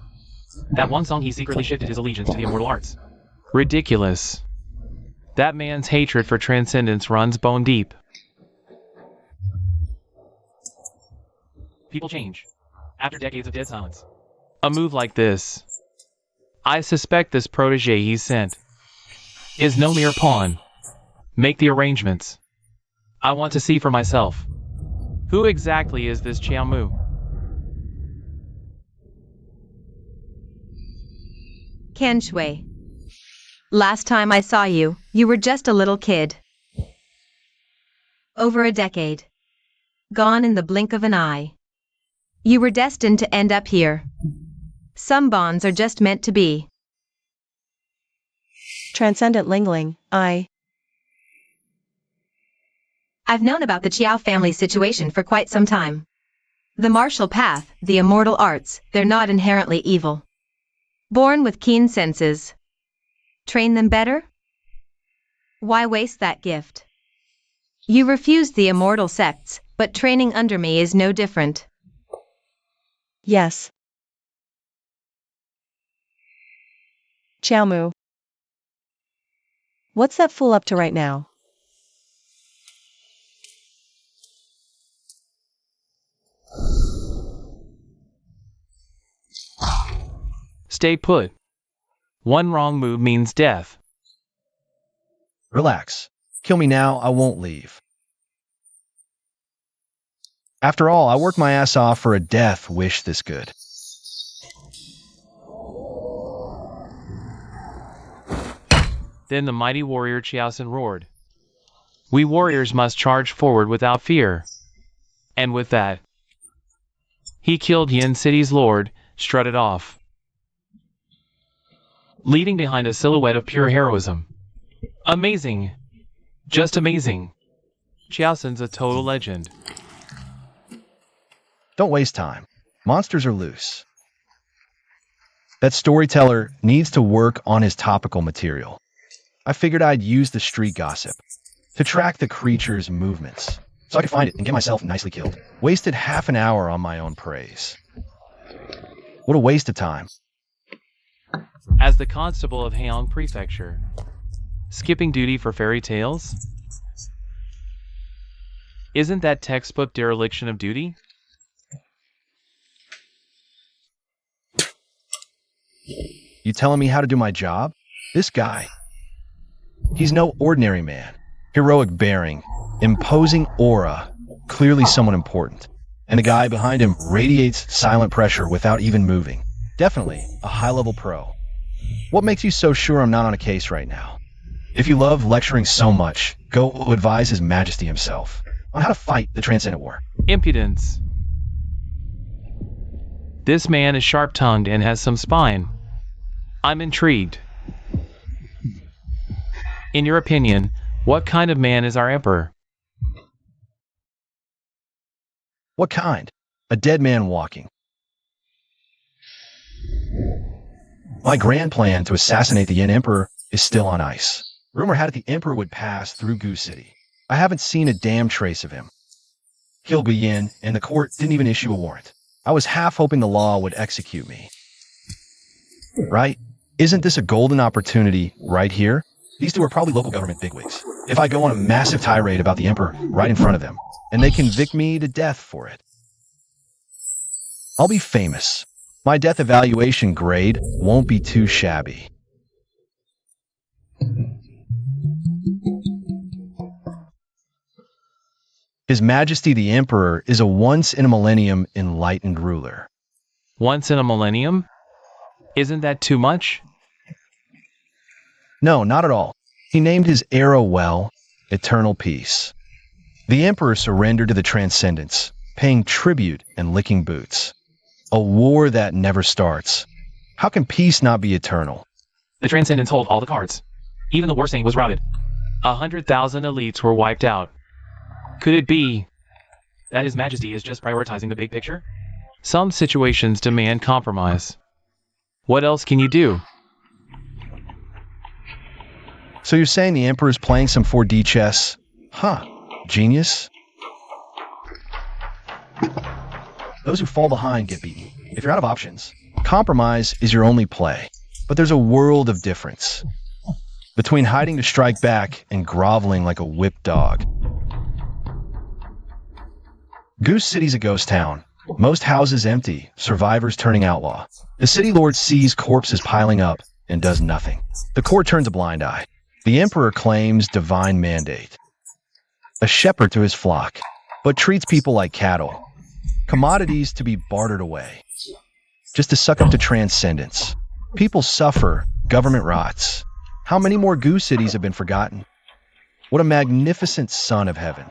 that Wang Songhe secretly shifted his allegiance to the immortal arts. Ridiculous. That man's hatred for transcendence runs bone deep. People change after decades of dead silence. A move like this, I suspect this protege he sent is no mere pawn. Make the arrangements. I want to see for myself. Who exactly is this Xiaomu? Ken Shui. Last time I saw you, you were just a little kid. Over a decade. Gone in the blink of an eye. You were destined to end up here. Some bonds are just meant to be. Transcendent Lingling, I've known about the Chiao family situation for quite some time. The martial path, the immortal arts, they're not inherently evil. Born with keen senses. Train them better? Why waste that gift? You refused the immortal sects, but training under me is no different. Yes. Xiaomu. What's that fool up to right now? Stay put. One wrong move means death. Relax. Kill me now, I won't leave. After all, I worked my ass off for a death wish this good. Then the mighty warrior Chiaosen roared. We warriors must charge forward without fear. And with that, he killed Yin City's lord, strutted off, leaving behind a silhouette of pure heroism. Amazing. Just amazing. Chiaosen's a total legend. Don't waste time. Monsters are loose. That storyteller needs to work on his topical material. I figured I'd use the street gossip to track the creature's movements, so I could find it and get myself nicely killed. Wasted half an hour on my own praise. What a waste of time. As the constable of Haeong Prefecture, skipping duty for fairy tales? Isn't that textbook dereliction of duty? You telling me how to do my job? This guy, he's no ordinary man. Heroic bearing, imposing aura, clearly someone important. And the guy behind him radiates silent pressure without even moving. Definitely a high-level pro. What makes you so sure I'm not on a case right now? If you love lecturing so much, go advise His Majesty himself on how to fight the Transcendent War. Impudence. This man is sharp-tongued and has some spine. I'm intrigued. In your opinion, what kind of man is our emperor? What kind? A dead man walking. My grand plan to assassinate the Yin Emperor is still on ice. Rumor had it the Emperor would pass through Goose City. I haven't seen a damn trace of him. He'll be in, and the court didn't even issue a warrant. I was half hoping the law would execute me. Right? Isn't this a golden opportunity right here? These two are probably local government bigwigs. If I go on a massive tirade about the Emperor right in front of them, and they convict me to death for it, I'll be famous. My death evaluation grade won't be too shabby. His Majesty the Emperor is a once-in-a-millennium enlightened ruler. Once in a millennium? Isn't that too much? No, not at all. He named his era well, Eternal Peace. The Emperor surrendered to the Transcendents, paying tribute and licking boots. A war that never starts. How can peace not be eternal? The Transcendents hold all the cards. Even the War Saint was routed. 100,000 elites were wiped out. Could it be that His Majesty is just prioritizing the big picture? Some situations demand compromise. What else can you do? So you're saying the Emperor's playing some 4D chess? Huh. Genius. Those who fall behind get beaten. If you're out of options, compromise is your only play. But there's a world of difference between hiding to strike back and groveling like a whipped dog. Goose City's a ghost town. Most houses empty, survivors turning outlaw. The city lord sees corpses piling up and does nothing. The court turns a blind eye. The Emperor claims divine mandate. A shepherd to his flock, but treats people like cattle. Commodities to be bartered away. Just to suck up to transcendence. People suffer, government rots. How many more Goose Cities have been forgotten? What a magnificent son of heaven.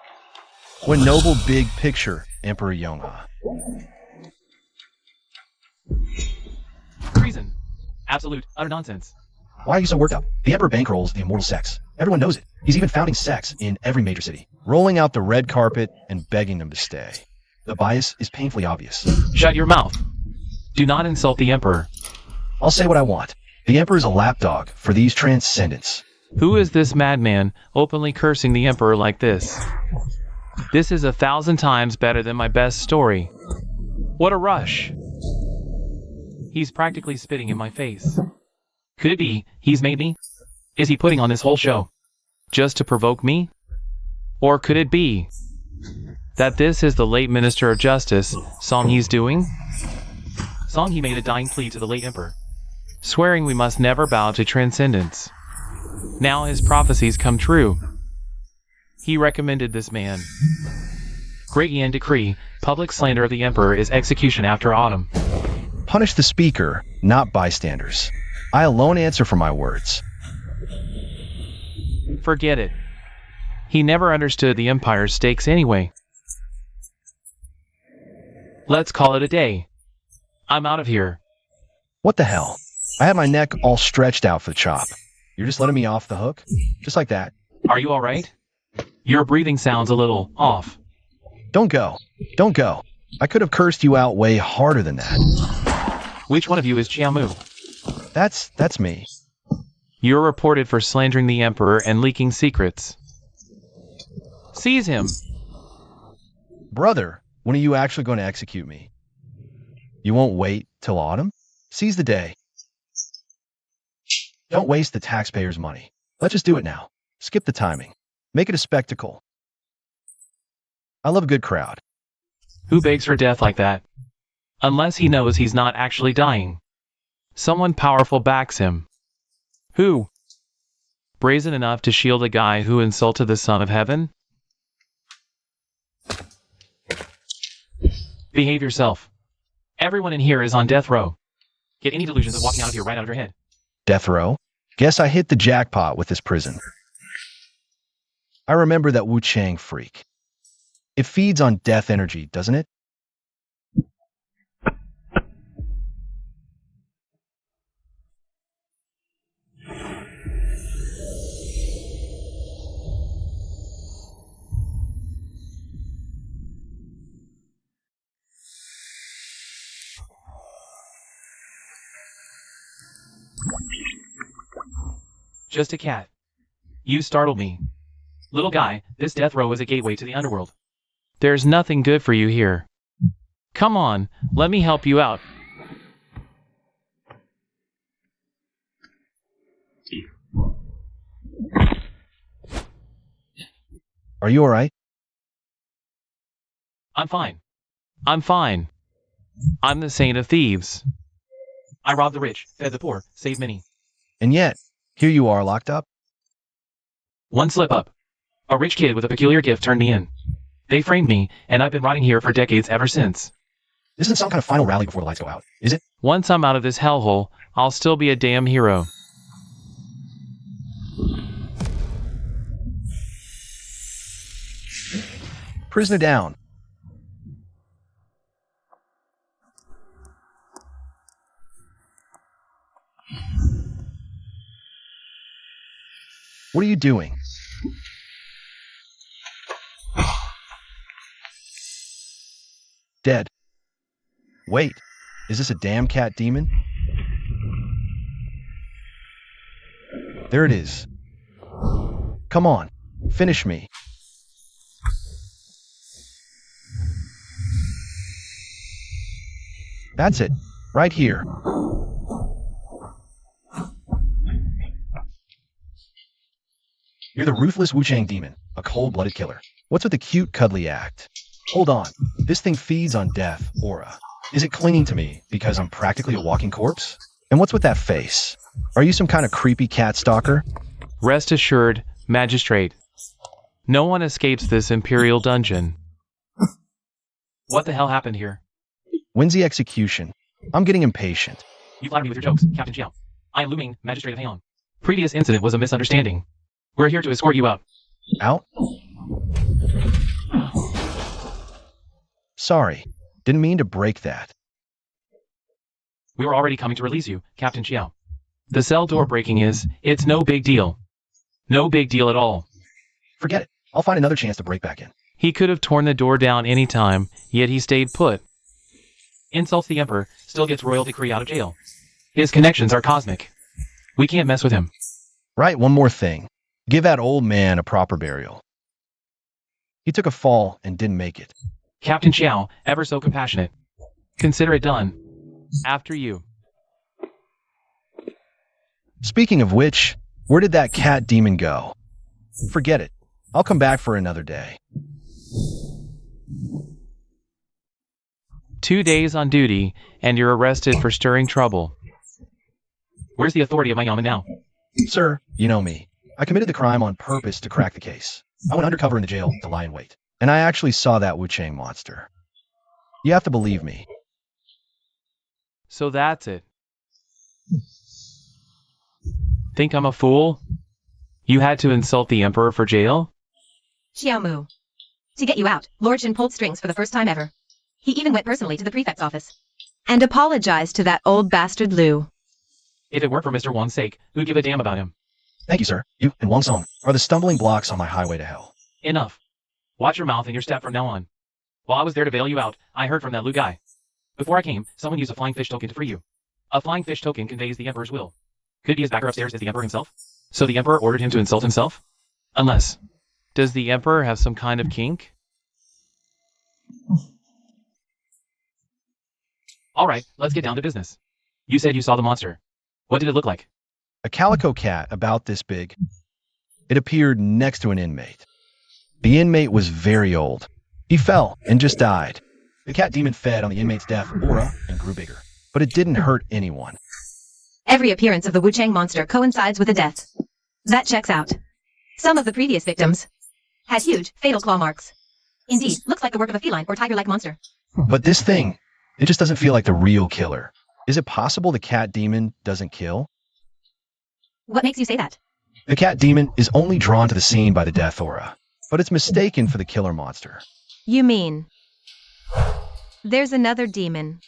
What noble big picture, Emperor Yonghua. Treason. Absolute, utter nonsense. Why are you so worked up? The Emperor bankrolls the Immortal Sects. Everyone knows it. He's even founding sects in every major city. Rolling out the red carpet and begging them to stay. The bias is painfully obvious. Shut your mouth. Do not insult the Emperor. I'll say what I want. The Emperor is a lapdog for these transcendents. Who is this madman openly cursing the Emperor like this? This is 1,000 times better than my best story. What a rush. He's practically spitting in my face. Could it be he's made me? Is he putting on this whole show just to provoke me? Or could it be that this is the late Minister of Justice song he's doing? Song he made a dying plea to the late Emperor, swearing we must never bow to transcendence. Now his prophecies come true. He recommended this man. Great Yan decree, public slander of the Emperor is execution after autumn. Punish the speaker, not bystanders. I alone answer for my words. Forget it. He never understood the Empire's stakes anyway. Let's call it a day. I'm out of here. What the hell? I had my neck all stretched out for the chop. You're just letting me off the hook? Just like that. Are you alright? Your breathing sounds a little off. Don't go. Don't go. I could have cursed you out way harder than that. Which one of you is Chiamu? That's me. You're reported for slandering the Emperor and leaking secrets. Seize him! Brother, when are you actually going to execute me? You won't wait till autumn? Seize the day. Don't waste the taxpayers' money. Let's just do it now. Skip the timing. Make it a spectacle. I love a good crowd. Who begs for death like that? Unless he knows he's not actually dying. Someone powerful backs him. Who? Brazen enough to shield a guy who insulted the Son of Heaven? Behave yourself. Everyone in here is on death row. Get any delusions of walking out of here right out of your head. Death row? Guess I hit the jackpot with this prison. I remember that Wu Chang freak. It feeds on death energy, doesn't it? Just a cat. You startled me. Little guy, this death row is a gateway to the underworld. There's nothing good for you here. Come on, let me help you out. Are you alright? I'm fine. I'm fine. I'm the saint of thieves. I robbed the rich, fed the poor, saved many. And yet, here you are locked up? One slip up. A rich kid with a peculiar gift turned me in. They framed me, and I've been rotting here for decades ever since. This isn't some kind of final rally before the lights go out, is it? Once I'm out of this hellhole, I'll still be a damn hero. Prisoner down. What are you doing? Dead. Wait, is this a damn cat demon? There it is. Come on, finish me. That's it, right here. You're the ruthless Wu Chang demon, a cold-blooded killer. What's with the cute, cuddly act? Hold on, this thing feeds on death, aura. Is it clinging to me because I'm practically a walking corpse? And what's with that face? Are you some kind of creepy cat stalker? Rest assured, magistrate. No one escapes this imperial dungeon. What the hell happened here? When's the execution? I'm getting impatient. You flatter me with your jokes, Captain Chiao. I am looming, Magistrate of Heian. Previous incident was a misunderstanding. We're here to escort you out. Out? Sorry, didn't mean to break that. We were already coming to release you, Captain Chiao. The cell door breaking it's no big deal. No big deal at all. Forget it. I'll find another chance to break back in. He could have torn the door down any time, yet he stayed put. Insults the Emperor, still gets royal decree out of jail. His connections are cosmic. We can't mess with him. Right, one more thing. Give that old man a proper burial. He took a fall and didn't make it. Captain Chiao, ever so compassionate. Consider it done. After you. Speaking of which, where did that cat demon go? Forget it. I'll come back for another day. 2 days on duty, and you're arrested for stirring trouble. Where's the authority of my yaman now? Sir, you know me. I committed the crime on purpose to crack the case. I went undercover in the jail to lie in wait. And I actually saw that Wu Chang monster. You have to believe me. So that's it. Think I'm a fool? You had to insult the Emperor for jail? Xiaomu. To get you out, Lord Jin pulled strings for the first time ever. He even went personally to the prefect's office. And apologized to that old bastard Liu. If it weren't for Mr. Wang's sake, who'd give a damn about him? Thank you, sir. You and Wang Song are the stumbling blocks on my highway to hell. Enough. Watch your mouth and your step from now on. While I was there to bail you out, I heard from that Liu guy. Before I came, someone used a flying fish token to free you. A flying fish token conveys the Emperor's will. Could it be his backer upstairs is the Emperor himself? So the Emperor ordered him to insult himself? Unless... Does the Emperor have some kind of kink? Alright, let's get down to business. You said you saw the monster. What did it look like? A calico cat about this big. It appeared next to an inmate. The inmate was very old. He fell and just died. The cat demon fed on the inmate's death aura and grew bigger, but it didn't hurt anyone. Every appearance of the Wuchang monster coincides with a death. That checks out. Some of the previous victims had huge, fatal claw marks. Indeed, looks like the work of a feline or tiger-like monster. But this thing, it just doesn't feel like the real killer. Is it possible the cat demon doesn't kill? What makes you say that? The cat demon is only drawn to the scene by the death aura, but it's mistaken for the killer monster. You mean... There's another demon.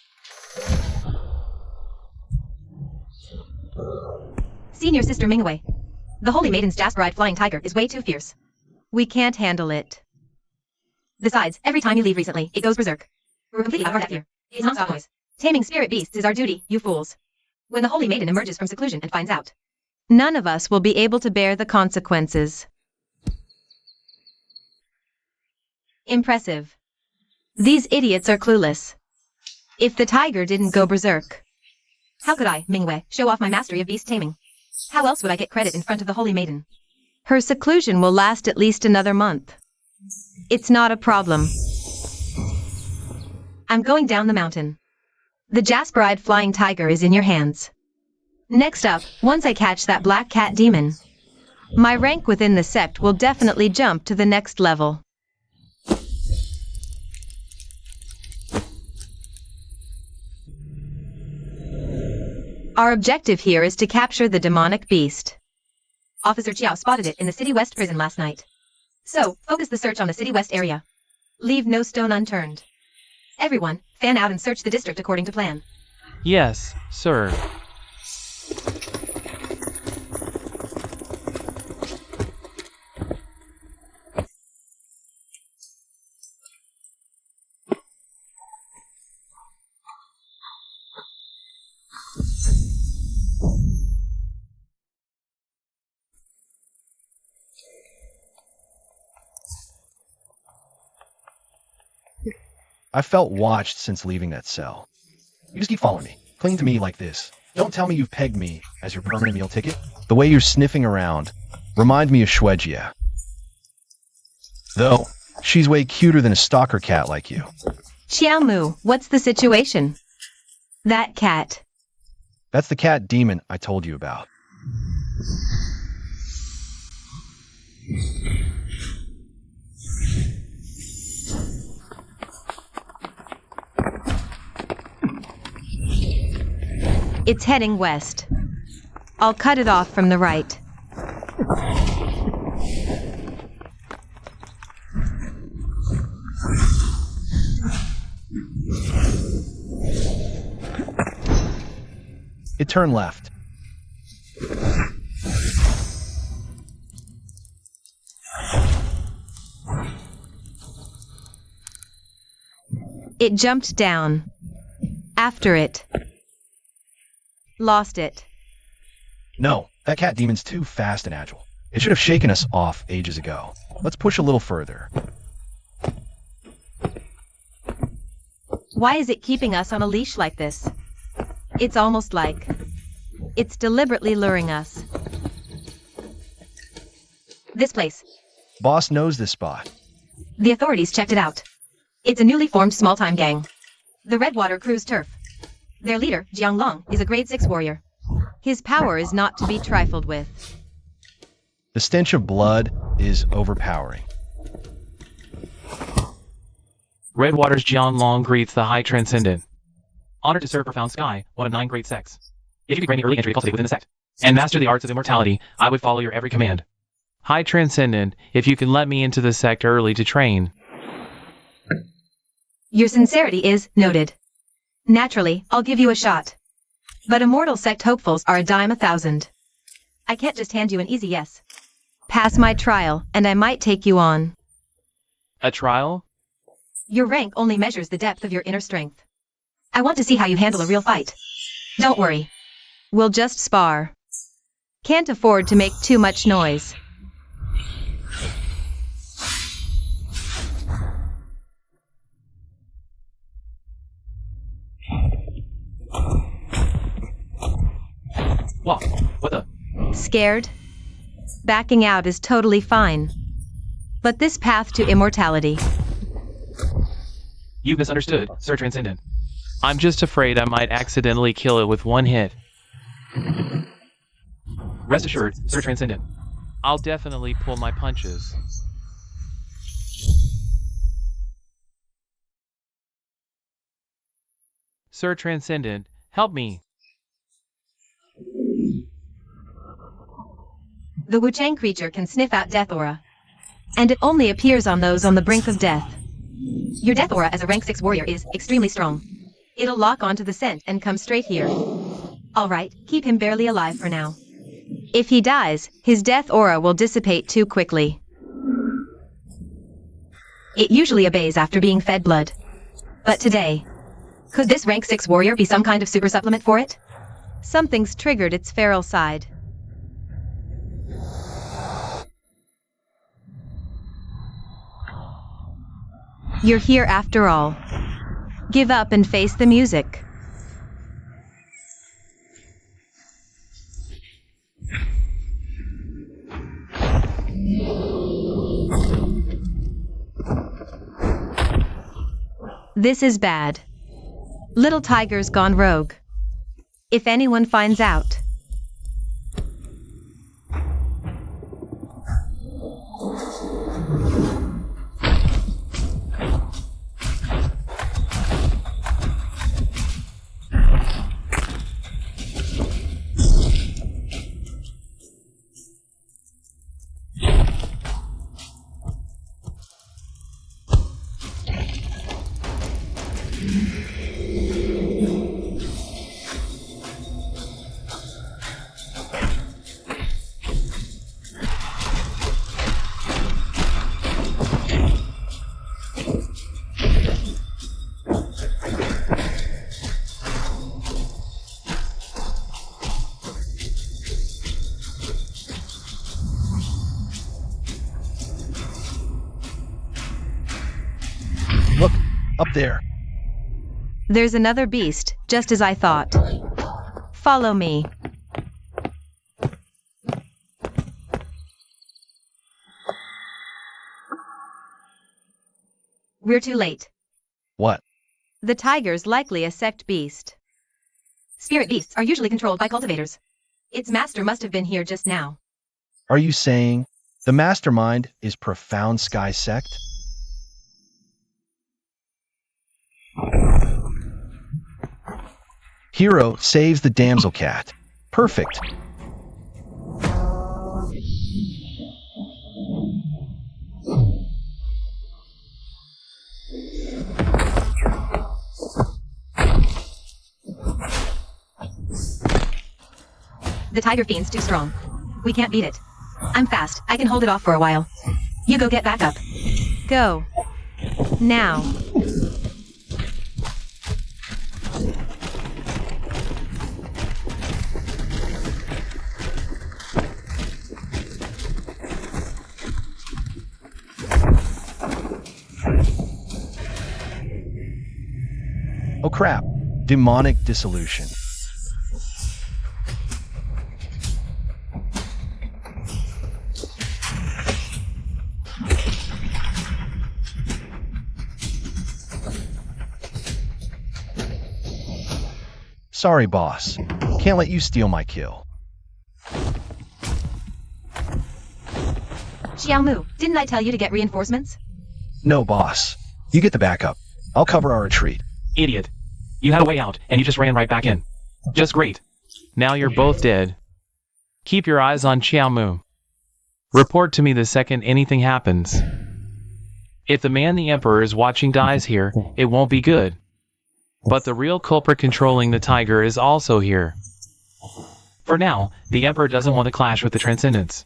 Senior Sister Mingwei. The Holy Maiden's Jasperide flying tiger is way too fierce. We can't handle it. Besides, every time you leave recently, it goes berserk. We're completely out of here. It's non-stop noise. Taming spirit beasts is our duty, you fools. When the Holy Maiden emerges from seclusion and finds out, none of us will be able to bear the consequences. Impressive. These idiots are clueless. If the tiger didn't go berserk, how could I, Mingwei, show off my mastery of beast taming? How else would I get credit in front of the Holy Maiden? Her seclusion will last at least another month. It's not a problem. I'm going down the mountain. The Jasperide flying tiger is in your hands. Next up, once I catch that black cat demon, my rank within the sect will definitely jump to the next level. Our objective here is to capture the demonic beast. Officer Chiao spotted it in the City West prison last night. So, focus the search on the City West area. Leave no stone unturned. Everyone, fan out and search the district according to plan. Yes, sir. I felt watched since leaving that cell. You just keep following me, clinging to me like this. Don't tell me you've pegged me as your permanent meal ticket. The way you're sniffing around remind me of Shwejia. Though, she's way cuter than a stalker cat like you. Xiaomu, what's the situation? That cat. That's the cat demon I told you about. It's heading west. I'll cut it off from the right. It turned left. It jumped down. After it. Lost it. No, that cat demon's too fast and agile. It should have shaken us off ages ago. Let's push a little further. Why is it keeping us on a leash like this? It's almost like it's deliberately luring us. This place. Boss knows this spot. The authorities checked it out. It's a newly formed small-time gang. The Redwater Crew's turf. Their leader, Jiang Long, is a grade 6 warrior. His power is not to be trifled with. The stench of blood is overpowering. Redwater's Jian Long greets the High Transcendent. Honored to serve Profound Sky, one of 9 great sects. If you could grant me early entry to cultivate within the sect, and master the arts of immortality, I would follow your every command. High Transcendent, if you can let me into the sect early to train. Your sincerity is noted. Naturally, I'll give you a shot. But Immortal sect hopefuls are a dime a thousand. I can't just hand you an easy yes. Pass my trial, and I might take you on. A trial? Your rank only measures the depth of your inner strength. I want to see how you handle a real fight. Don't worry. We'll just spar. Can't afford to make too much noise. What? What the? Scared? Backing out is totally fine. But this path to immortality. You misunderstood, Sir Transcendent. I'm just afraid I might accidentally kill it with one hit. Rest assured, Sir Transcendent. I'll definitely pull my punches. Sir Transcendent, help me. The Wu-Chang creature can sniff out death aura. And it only appears on those on the brink of death. Your death aura as a rank 6 warrior is extremely strong. It'll lock onto the scent and come straight here. Alright, keep him barely alive for now. If he dies, his death aura will dissipate too quickly. It usually obeys after being fed blood. But today, could this rank 6 warrior be some kind of super supplement for it? Something's triggered its feral side. You're here after all. Give up and face the music. This is bad. Little Tiger's gone rogue. If anyone finds out. Look, up there. There's another beast, just as I thought. Follow me. We're too late. What? The tiger's likely a sect beast. Spirit beasts are usually controlled by cultivators. Its master must have been here just now. Are you saying the mastermind is Profound Sky Sect? Hero saves the damsel cat. Perfect. The tiger fiend's too strong. We can't beat it. I'm fast. I can hold it off for a while. You go get back up. Go. Now. Oh crap. Demonic dissolution. Sorry, boss. Can't let you steal my kill. Xiaomu, didn't I tell you to get reinforcements? No, boss. You get the backup. I'll cover our retreat. Idiot. You had a way out, and you just ran right back in. Just great. Now you're both dead. Keep your eyes on Xiaomu. Report to me the second anything happens. If the man the Emperor is watching dies here, it won't be good. But the real culprit controlling the tiger is also here. For now, the Emperor doesn't want to clash with the Transcendents.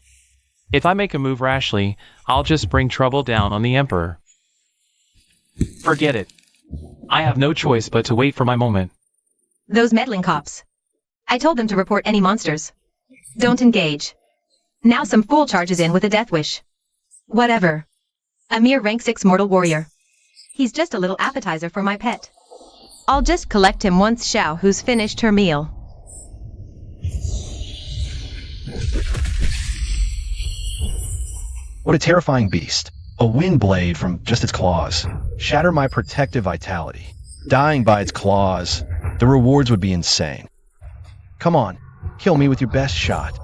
If I make a move rashly, I'll just bring trouble down on the Emperor. Forget it. I have no choice but to wait for my moment. Those meddling cops. I told them to report any monsters. Don't engage. Now some fool charges in with a death wish. Whatever. A mere rank 6 mortal warrior. He's just a little appetizer for my pet. I'll just collect him once Xiao who's finished her meal. What a terrifying beast. A wind blade from just its claws. Shatter my protective vitality. Dying by its claws. The rewards would be insane. Come on, kill me with your best shot.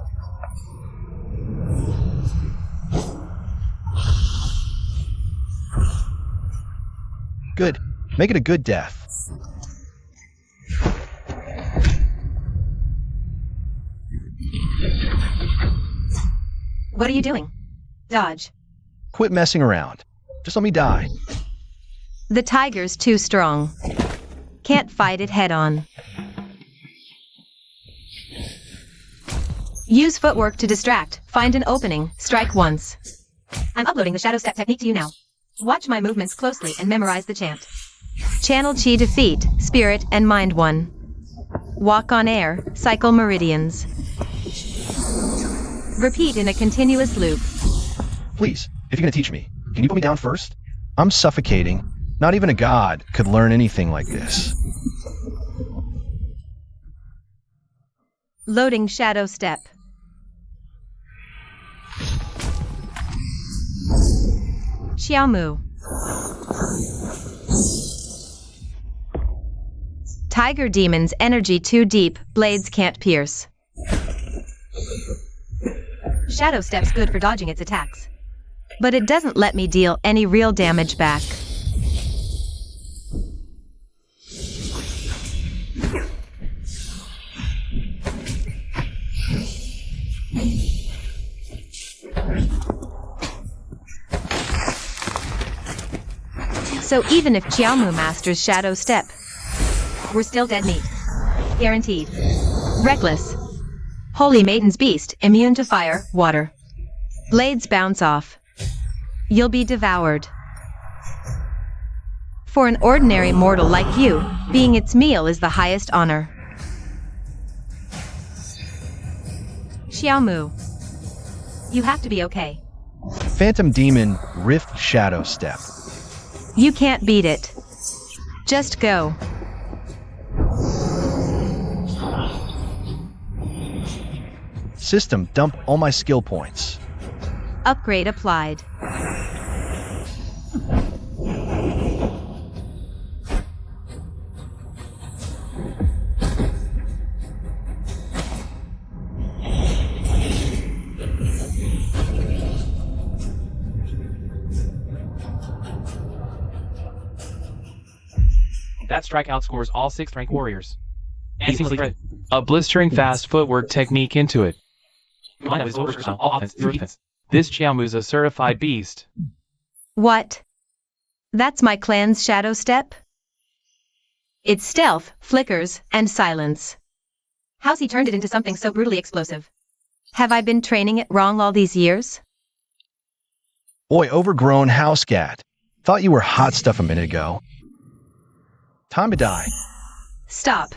Good. Make it a good death. What are you doing? Dodge. Quit messing around. Just let me die. The tiger's too strong. Can't fight it head on. Use footwork to distract. Find an opening. Strike once. I'm uploading the shadow step technique to you now. Watch my movements closely and memorize the chant. Channel chi to feet, spirit, and mind one. Walk on air, cycle meridians. Repeat in a continuous loop. Please, if you're going to teach me, can you put me down first? I'm suffocating. Not even a god could learn anything like this. Loading shadow step. Xiaomu. Tiger demon's energy too deep, blades can't pierce. Shadow step's good for dodging its attacks. But it doesn't let me deal any real damage back. So even if Xiaomu masters Shadow Step, we're still dead meat. Guaranteed. Reckless. Holy Maiden's Beast, immune to fire, water. Blades bounce off. You'll be devoured. For an ordinary mortal like you, being its meal is the highest honor. Xiaomu. You have to be okay. Phantom Demon Rift Shadow Step. You can't beat it. Just go. System dump all my skill points. Upgrade applied. That strike outscores all 6th rank warriors. And seamlessly thread a blistering fast footwork technique into it. Mine is over all offense through defense. This Xiaomu's a certified beast. What? That's my clan's Shadow Step? It's stealth, flickers, and silence. How's he turned it into something so brutally explosive? Have I been training it wrong all these years? Oi, overgrown house cat. Thought you were hot stuff a minute ago. Time to die. Stop.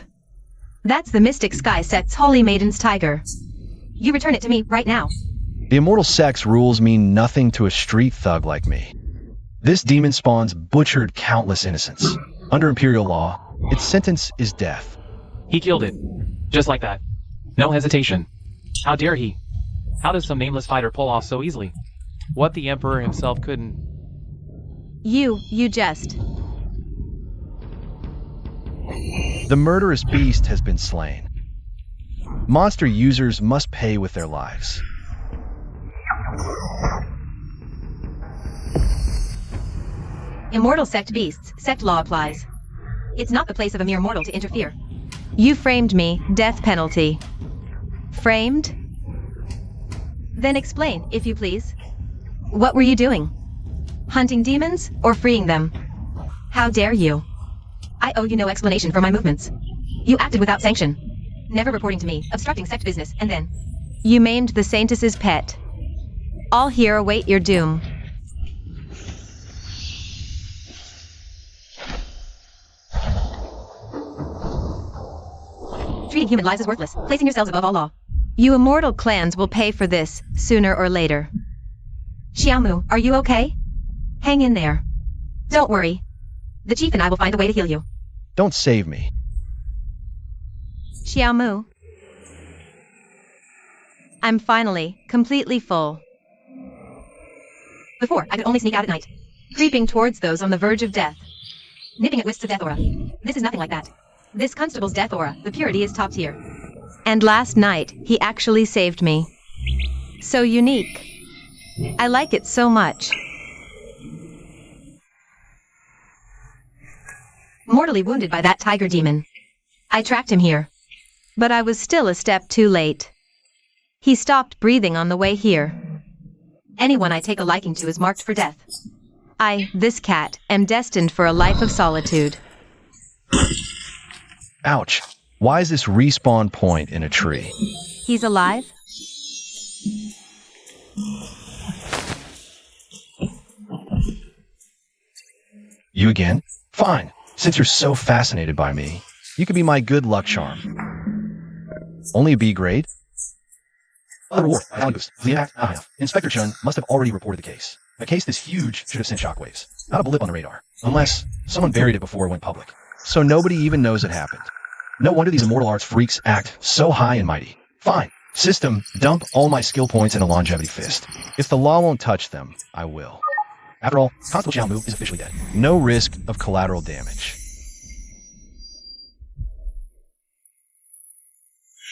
That's the Mystic Sky Sect's Holy Maiden's Tiger. You return it to me right now. The Immortal Sect's rules mean nothing to a street thug like me. This demon spawn's butchered countless innocents. Under Imperial law, its sentence is death. He killed it. Just like that. No hesitation. How dare he? How does some nameless fighter pull off so easily? What the Emperor himself couldn't. You jest. The murderous beast has been slain. Monster users must pay with their lives. Immortal Sect beasts, Sect law applies. It's not the place of a mere mortal to interfere. You framed me, death penalty. Framed? Then explain, if you please. What were you doing? Hunting demons, or freeing them? How dare you? I owe you no explanation for my movements. You acted without sanction. Never reporting to me, obstructing Sect business, and then you maimed the Saintess's pet. All here await your doom. Treating human lives is worthless, placing yourselves above all law. You immortal clans will pay for this, sooner or later. Xiaomu, are you okay? Hang in there. Don't worry. The chief and I will find a way to heal you. Don't save me. Xiaomu. I'm finally, completely full. Before, I could only sneak out at night, creeping towards those on the verge of death, nipping at wisps of death aura. This is nothing like that. This constable's death aura, the purity is top tier. And last night, he actually saved me. So unique. I like it so much. Mortally wounded by that tiger demon. I tracked him here. But I was still a step too late. He stopped breathing on the way here. Anyone I take a liking to is marked for death. This cat, am destined for a life of solitude. Ouch. Why is this respawn point in a tree? He's alive? You again? Fine. Since you're so fascinated by me, you could be my good luck charm. Only a B grade? A reward. Inspector Chun must have already reported the case. A case this huge should have sent shockwaves. Not a blip on the radar. Unless someone buried it before it went public. So nobody even knows it happened. No wonder these immortal arts freaks act so high and mighty. Fine. System, dump all my skill points in a longevity fist. If the law won't touch them, I will. After all, Constable Xiaomu is officially dead. No risk of collateral damage.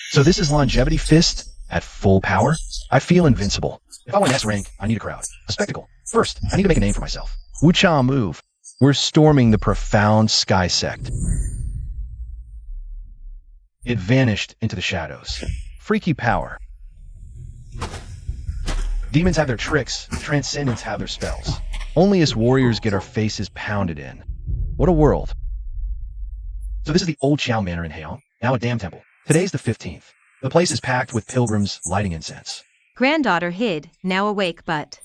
So this is longevity fist at full power? I feel invincible. If I want S rank, I need a crowd. A spectacle. First, I need to make a name for myself. Wucha move. We're storming the profound sky sect. It vanished into the shadows. Freaky power. Demons have their tricks, transcendents have their spells. Only us warriors get our faces pounded in. What a world. So this is the old Qiao Manor in Heian, now a damn temple. Today's the 15th. The place is packed with pilgrims lighting incense. Granddaughter hid, now awake but...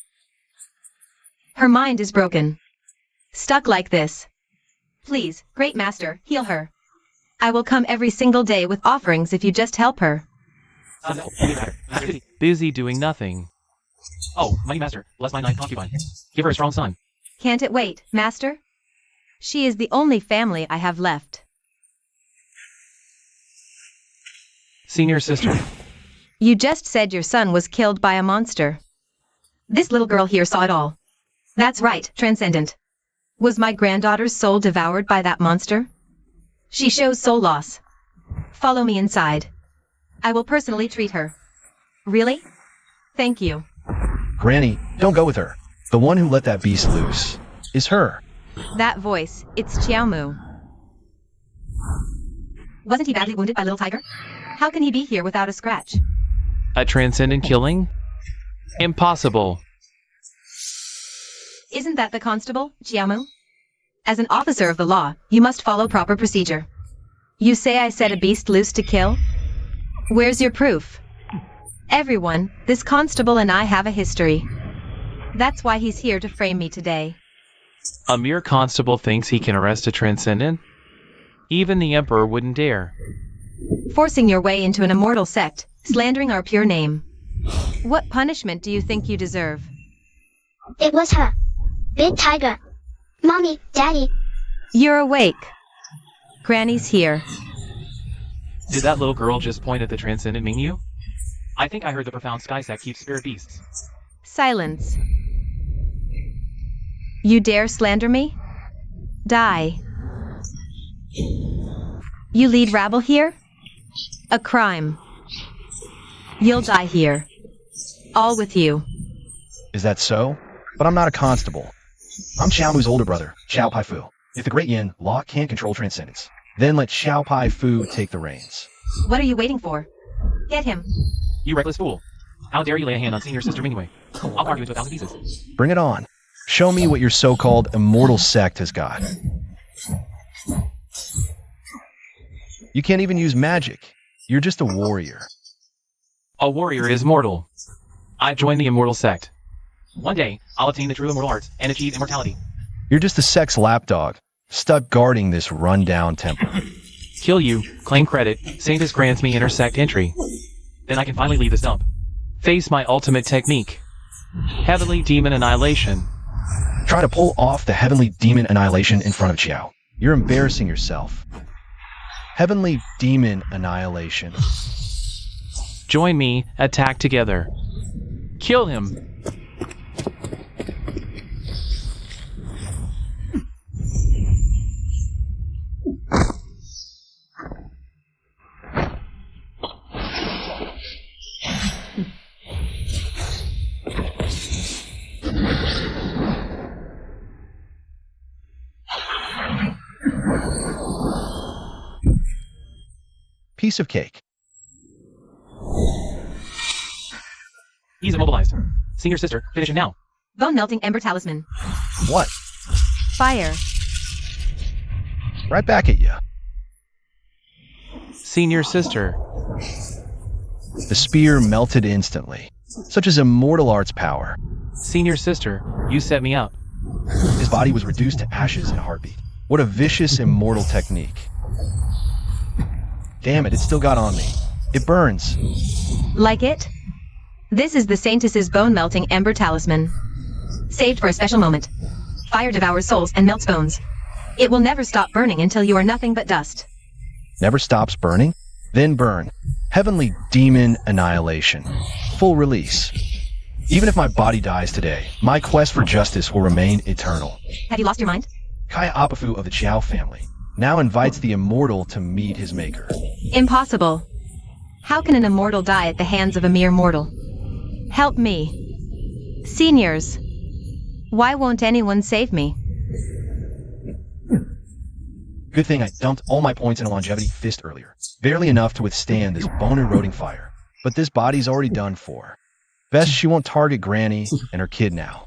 her mind is broken. Stuck like this. Please, great master, heal her. I will come every single day with offerings if you just help her. Busy doing nothing. Oh, mighty master, bless my ninth concubine. Give her a strong son. Can't it wait, master? She is the only family I have left. Senior sister. You just said your son was killed by a monster. This little girl here saw it all. That's right, Transcendent. Was my granddaughter's soul devoured by that monster? She shows soul loss. Follow me inside. I will personally treat her. Really? Thank you. Granny, don't go with her. The one who let that beast loose is her. That voice, it's Xiaomu. Wasn't he badly wounded by Little Tiger? How can he be here without a scratch? A transcendent killing? Impossible. Isn't that the constable, Xiaomu? As an officer of the law, you must follow proper procedure. You say I set a beast loose to kill? Where's your proof? Everyone, this constable and I have a history. That's why he's here to frame me today. A mere constable thinks he can arrest a transcendent? Even the emperor wouldn't dare. Forcing your way into an immortal sect, slandering our pure name. What punishment do you think you deserve? It was her. Big Tiger. Mommy, Daddy. You're awake. Granny's here. Did that little girl just point at the transcendent mean you? I think I heard the profound sky sect keeps spirit beasts. Silence. You dare slander me? Die. You lead rabble here? A crime. You'll die here. All with you. Is that so? But I'm not a constable. I'm Xiaomu's older brother, Xiao Pai Fu. If the Great Yin law can't control transcendence, then let Xiao Pai Fu take the reins. What are you waiting for? Get him. You reckless fool. How dare you lay a hand on senior sister Mingwei? I'll carve you into 1,000 pieces. Bring it on. Show me what your so-called immortal sect has got. You can't even use magic. You're just a warrior. A warrior is mortal. I've joined the immortal sect. One day, I'll attain the true immortal arts and achieve immortality. You're just a sect's lapdog, stuck guarding this run-down temple. Kill you, claim credit, Saintus grants me intersect entry. Then I can finally leave this dump. Face my ultimate technique. Heavenly Demon Annihilation. Try to pull off the Heavenly Demon Annihilation in front of Qiao. You're embarrassing yourself. Heavenly Demon Annihilation. Join me, attack together. Kill him. Piece of cake. He's immobilized. Senior sister, finish him now. Bone melting ember talisman. What? Fire. Right back at you. Senior sister. The spear melted instantly. Such as Immortal Art's power. Senior sister, you set me up. His body was reduced to ashes in a heartbeat. What a vicious immortal technique. Damn it, it still got on me. It burns. Like it? This is the Saintess's bone melting ember talisman. Saved for a special moment. Fire devours souls and melts bones. It will never stop burning until you are nothing but dust. Never stops burning? Then burn. Heavenly Demon Annihilation. Full release. Even if my body dies today, my quest for justice will remain eternal. Have you lost your mind? Kai Apafu of the Qiao family now invites the immortal to meet his maker. Impossible. How can an immortal die at the hands of a mere mortal? Help me. Seniors. Why won't anyone save me? Good thing I dumped all my points in a longevity fist earlier. Barely enough to withstand this bone-eroding fire. But this body's already done for. Best she won't target Granny and her kid now.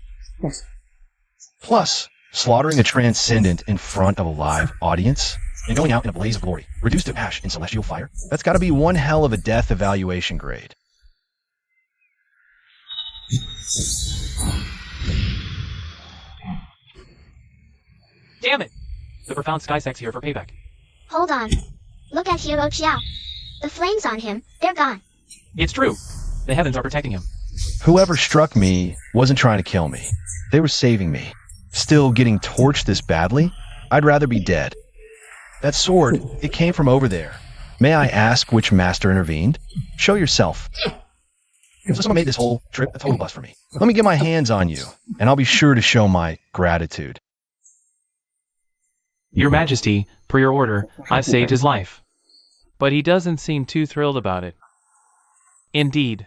Plus, slaughtering a transcendent in front of a live audience and going out in a blaze of glory, reduced to ash in celestial fire, that's gotta be one hell of a death evaluation grade. Damn it! The profound sky sect's here for payback. Hold on. Look at Hero Qiao. The flames on him, they're gone. It's true. The heavens are protecting him. Whoever struck me wasn't trying to kill me. They were saving me. Still getting torched this badly? I'd rather be dead. That sword, it came from over there. May I ask which master intervened? Show yourself. So someone made this whole trip a total bust for me. Let me get my hands on you, and I'll be sure to show my gratitude. Your Majesty, per your order, I saved his life. But he doesn't seem too thrilled about it. Indeed.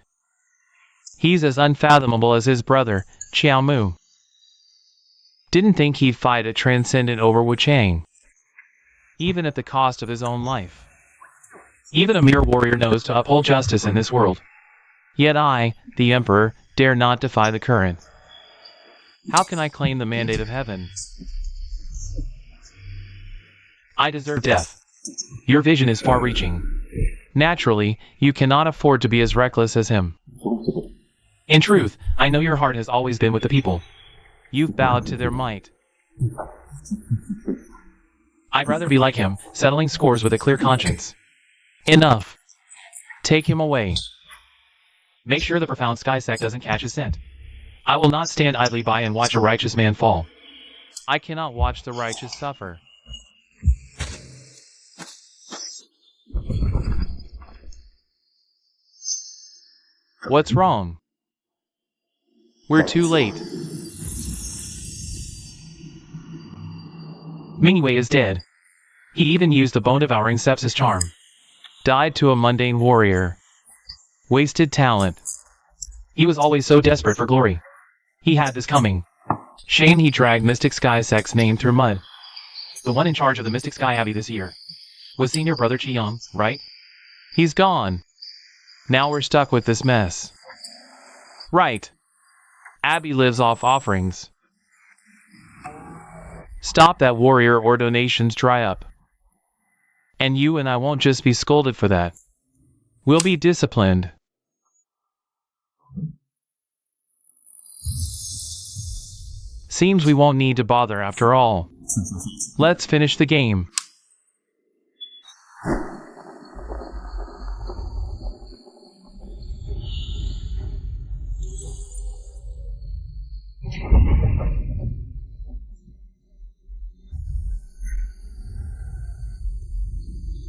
He's as unfathomable as his brother, Qiao Mu. Didn't think he'd fight a transcendent over Wu Chang. Even at the cost of his own life. Even a mere warrior knows to uphold justice in this world. Yet I, the Emperor, dare not defy the current. How can I claim the mandate of heaven? I deserve death. Your vision is far-reaching. Naturally, you cannot afford to be as reckless as him. In truth, I know your heart has always been with the people. You've bowed to their might. I'd rather be like him, settling scores with a clear conscience. Enough. Take him away. Make sure the profound sky sect doesn't catch his scent. I will not stand idly by and watch a righteous man fall. I cannot watch the righteous suffer. What's wrong? We're too late. Mingwei is dead. He even used the bone-devouring sepsis charm. Died to a mundane warrior. Wasted talent. He was always so desperate for glory. He had this coming. Shame he dragged Mystic Sky Sect's name through mud. The one in charge of the Mystic Sky Abbey this year was senior brother Qiyang, right? He's gone. Now we're stuck with this mess. Right. Abbey lives off offerings. Stop that warrior or donations dry up. And you and I won't just be scolded for that. We'll be disciplined. Seems we won't need to bother after all. Let's finish the game.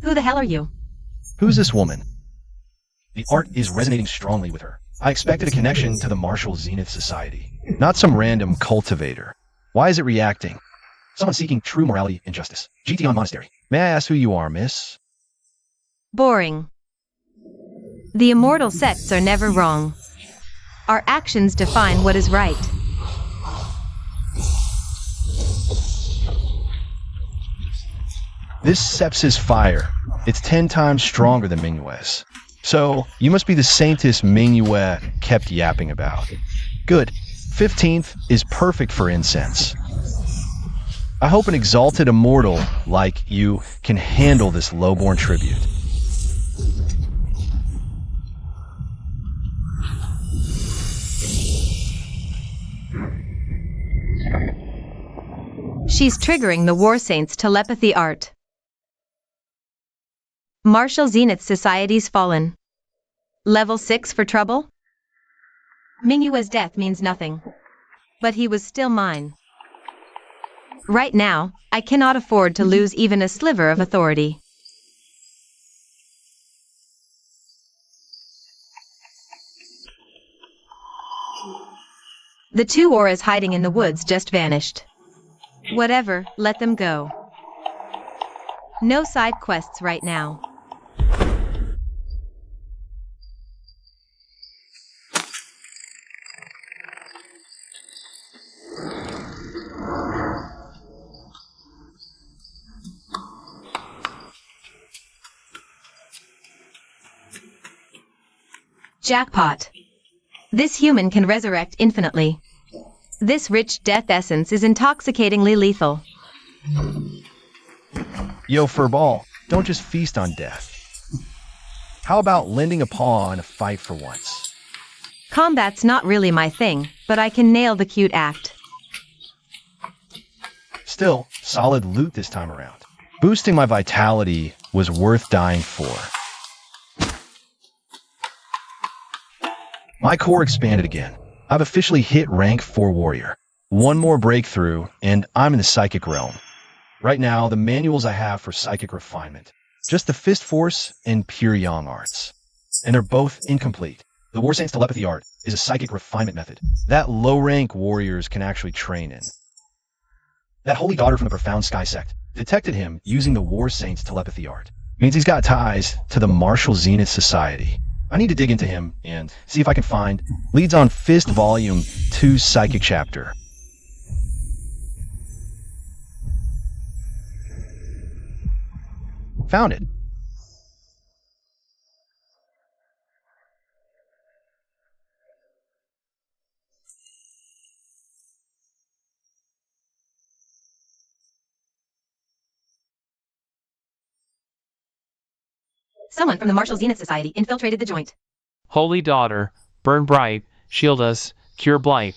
Who the hell are you? Who's this woman? The art is resonating strongly with her. I expected a connection to the Martial Zenith Society, not some random cultivator. Why is it reacting? Someone seeking true morality and justice. GTon Monastery. May I ask who you are, miss? Boring. The immortal sects are never wrong. Our actions define what is right. This sepsis fire, it's 10 times stronger than Minuet's. So, you must be the saintess Minuet kept yapping about. Good. 15th is perfect for incense. I hope an exalted immortal like you can handle this lowborn tribute. She's triggering the War Saints' telepathy art. Martial Zenith Society's fallen. Level 6 for trouble? Minuet's death means nothing. But he was still mine. Right now, I cannot afford to lose even a sliver of authority. The two auras hiding in the woods just vanished. Whatever, let them go. No side quests right now. Jackpot. This human can resurrect infinitely. This rich death essence is intoxicatingly lethal. Yo, Furball, don't just feast on death. How about lending a paw in a fight for once? Combat's not really my thing, but I can nail the cute act. Still, solid loot this time around. Boosting my vitality was worth dying for. My core expanded again. I've officially hit rank 4 warrior. One more breakthrough, and I'm in the psychic realm. Right now, the manuals I have for psychic refinement. Just the fist force and pure yang arts. And they're both incomplete. The War Saints telepathy art is a psychic refinement method that low-rank warriors can actually train in. That holy daughter from the Profound Sky Sect detected him using the War Saints telepathy art. Means he's got ties to the Martial Zenith Society. I need to dig into him and see if I can find Leads on Fist Volume 2 Psychic Chapter. Found it. Someone from the Martial Zenith Society infiltrated the joint. Holy Daughter, burn bright, shield us, cure blight.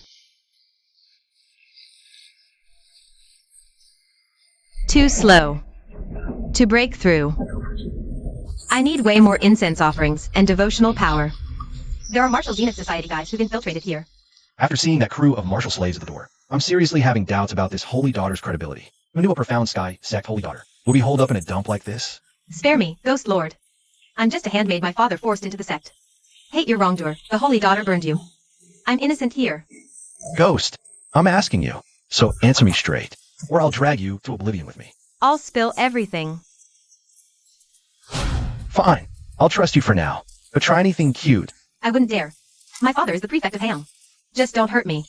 Too slow. To break through. I need way more incense offerings and devotional power. There are Martial Zenith Society guys who've infiltrated here. After seeing that crew of martial slaves at the door, I'm seriously having doubts about this Holy Daughter's credibility. Who knew a Profound Sky Sect Holy Daughter would be holed up in a dump like this? Spare me, Ghost Lord. I'm just a handmaid my father forced into the sect. Hate your wrongdoer, the Holy Daughter burned you. I'm innocent here. Ghost, I'm asking you, so answer me straight, or I'll drag you to oblivion with me. I'll spill everything. Fine, I'll trust you for now, but try anything cute. I wouldn't dare. My father is the prefect of Ham. Just don't hurt me.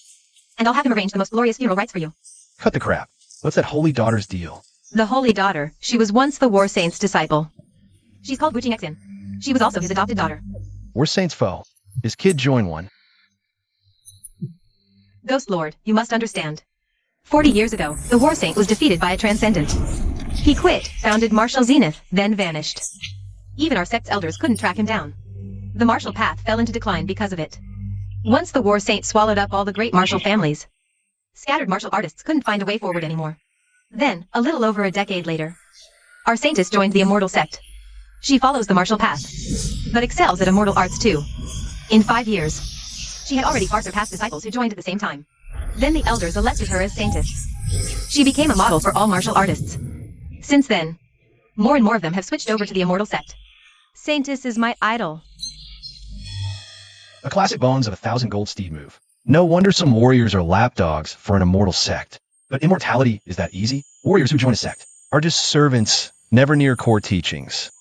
And I'll have him arrange the most glorious funeral rites for you. Cut the crap. What's that Holy Daughter's deal? The Holy Daughter, she was once the War Saint's disciple. She's called Wuching Xin. She was also his adopted daughter. War Saint's foe. His kid joined one. Ghost Lord, you must understand. 40 years ago, the War Saint was defeated by a Transcendent. He quit, founded Martial Zenith, then vanished. Even our sect's elders couldn't track him down. The martial path fell into decline because of it. Once the War Saint swallowed up all the great martial families, scattered martial artists couldn't find a way forward anymore. Then, a little over a decade later, our Saintess joined the Immortal Sect. She follows the martial path, but excels at immortal arts too. In 5 years, she had already far surpassed disciples who joined at the same time. Then the elders elected her as Saintess. She became a model for all martial artists. Since then, More and more of them have switched over to the Immortal Sect. Saintess is my idol. A classic bones of 1,000 gold steed move. No wonder some warriors are lapdogs for an immortal sect. But immortality is that easy? Warriors who join a sect are just servants, never near core teachings.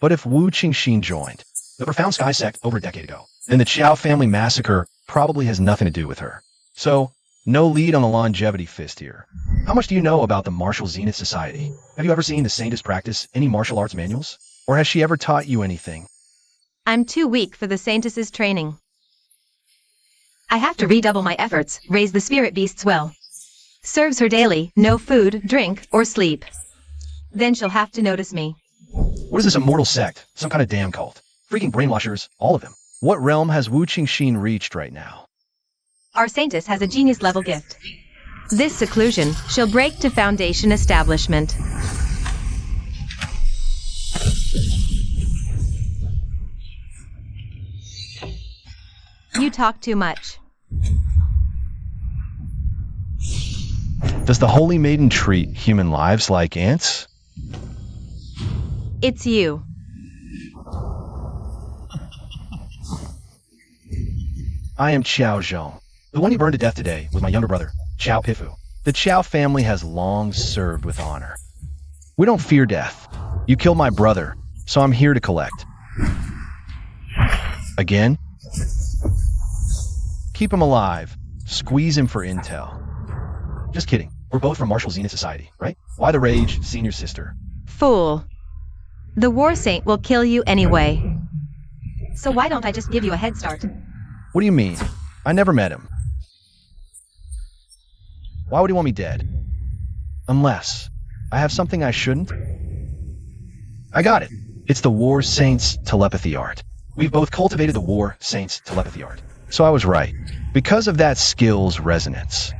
But if Wu Qingxin joined the profound Sky Sect over a decade ago, then the Qiao family massacre probably has nothing to do with her. So, no lead on the longevity fist here. How much do you know about the Martial Zenith Society? Have you ever seen the Saintess practice any martial arts manuals? Or has she ever taught you anything? I'm too weak for the Saintess's training. I have to redouble my efforts, raise the spirit beasts well. Serves her daily, no food, drink, or sleep. Then she'll have to notice me. What is this immortal sect? Some kind of damn cult. Freaking brainwashers, all of them. What realm has Wu Qingxin reached right now? Our Saintess has a genius-level gift. This seclusion, she'll break to Foundation establishment. You talk too much. Does the Holy Maiden treat human lives like ants? It's you. I am Qiao Zhong. The one you burned to death today was my younger brother, Qiao Pifu. The Qiao family has long served with honor. We don't fear death. You killed my brother, so I'm here to collect. Again? Keep him alive. Squeeze him for intel. Just kidding. We're both from Martial Zenith Society, right? Why the rage, senior sister? Fool. The War Saint will kill you anyway. So why don't I just give you a head start? What do you mean? I never met him. Why would he want me dead? Unless I have something I shouldn't? I got it. It's the War Saint's telepathy art. We've both cultivated the War Saint's telepathy art. So I was right. Because of that skill's resonance.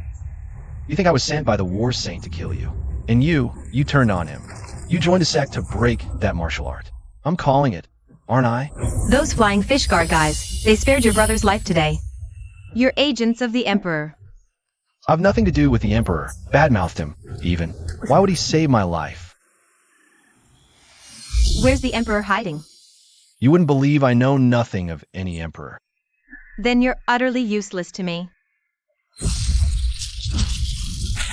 You think I was sent by the War Saint to kill you. And you turned on him. You joined a sect to break that martial art. I'm calling it, aren't I? Those flying fish guard guys, they spared your brother's life today. You're agents of the Emperor. I've nothing to do with the Emperor. Badmouthed him, even. Why would he save my life? Where's the Emperor hiding? You wouldn't believe I know nothing of any Emperor. Then you're utterly useless to me.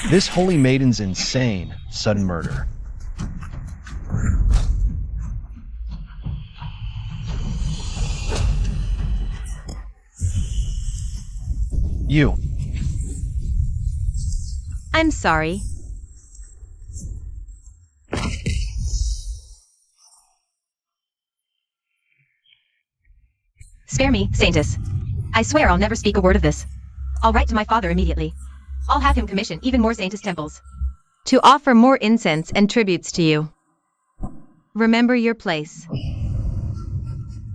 This Holy Maiden's insane, sudden murder. You. I'm sorry. Spare me, Saintess. I swear I'll never speak a word of this. I'll write to my father immediately. I'll have him commission even more Saintess temples to offer more incense and tributes to you. Remember your place.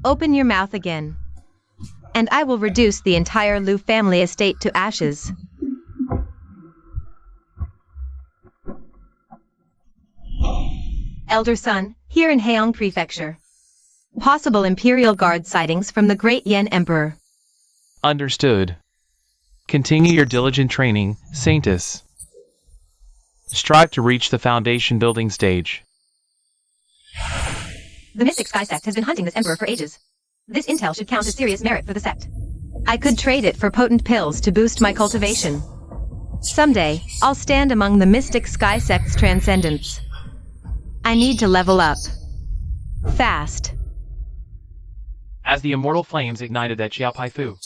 Open your mouth again, and I will reduce the entire Liu family estate to ashes. Elder son, here in Heong Prefecture. Possible Imperial Guard sightings from the Great Yen Emperor. Understood. Continue your diligent training, Saintess. Strive to reach the Foundation building stage. The Mystic Sky Sect has been hunting this Emperor for ages. This intel should count as serious merit for the sect. I could trade it for potent pills to boost my cultivation. Someday, I'll stand among the Mystic Sky Sect's transcendents. I need to level up. Fast. As the immortal flames ignited at Xiao Pai Fu,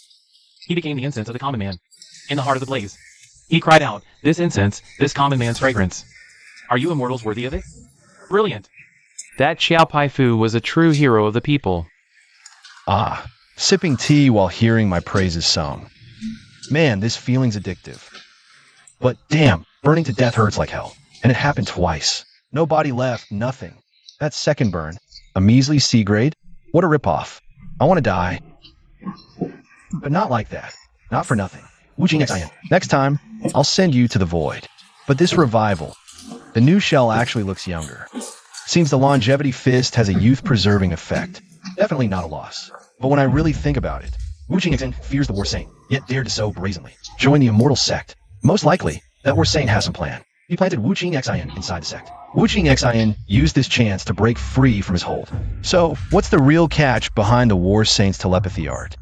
he became the incense of the common man. In the heart of the blaze, he cried out, "This incense, this common man's fragrance. Are you immortals worthy of it?" Brilliant. That Xiao Pai Fu was a true hero of the people. Ah, sipping tea while hearing my praises sung. Man, this feeling's addictive. But damn, burning to death hurts like hell. And it happened twice. No body left, nothing. That second burn, a measly C grade? What a ripoff. I want to die. But not like that. Not for nothing. Wu Jing Next time, I'll send you to the void. But this revival, the new shell actually looks younger. Seems the longevity fist has a youth-preserving effect. Definitely not a loss. But when I really think about it, Wu Jing fears the War Saint, yet dared to so brazenly join the Immortal Sect. Most likely, that War Saint has some plan. He planted Wu Qing Xin inside the sect. Wu Qing Xin used this chance to break free from his hold. So, what's the real catch behind the War Saint's telepathy art?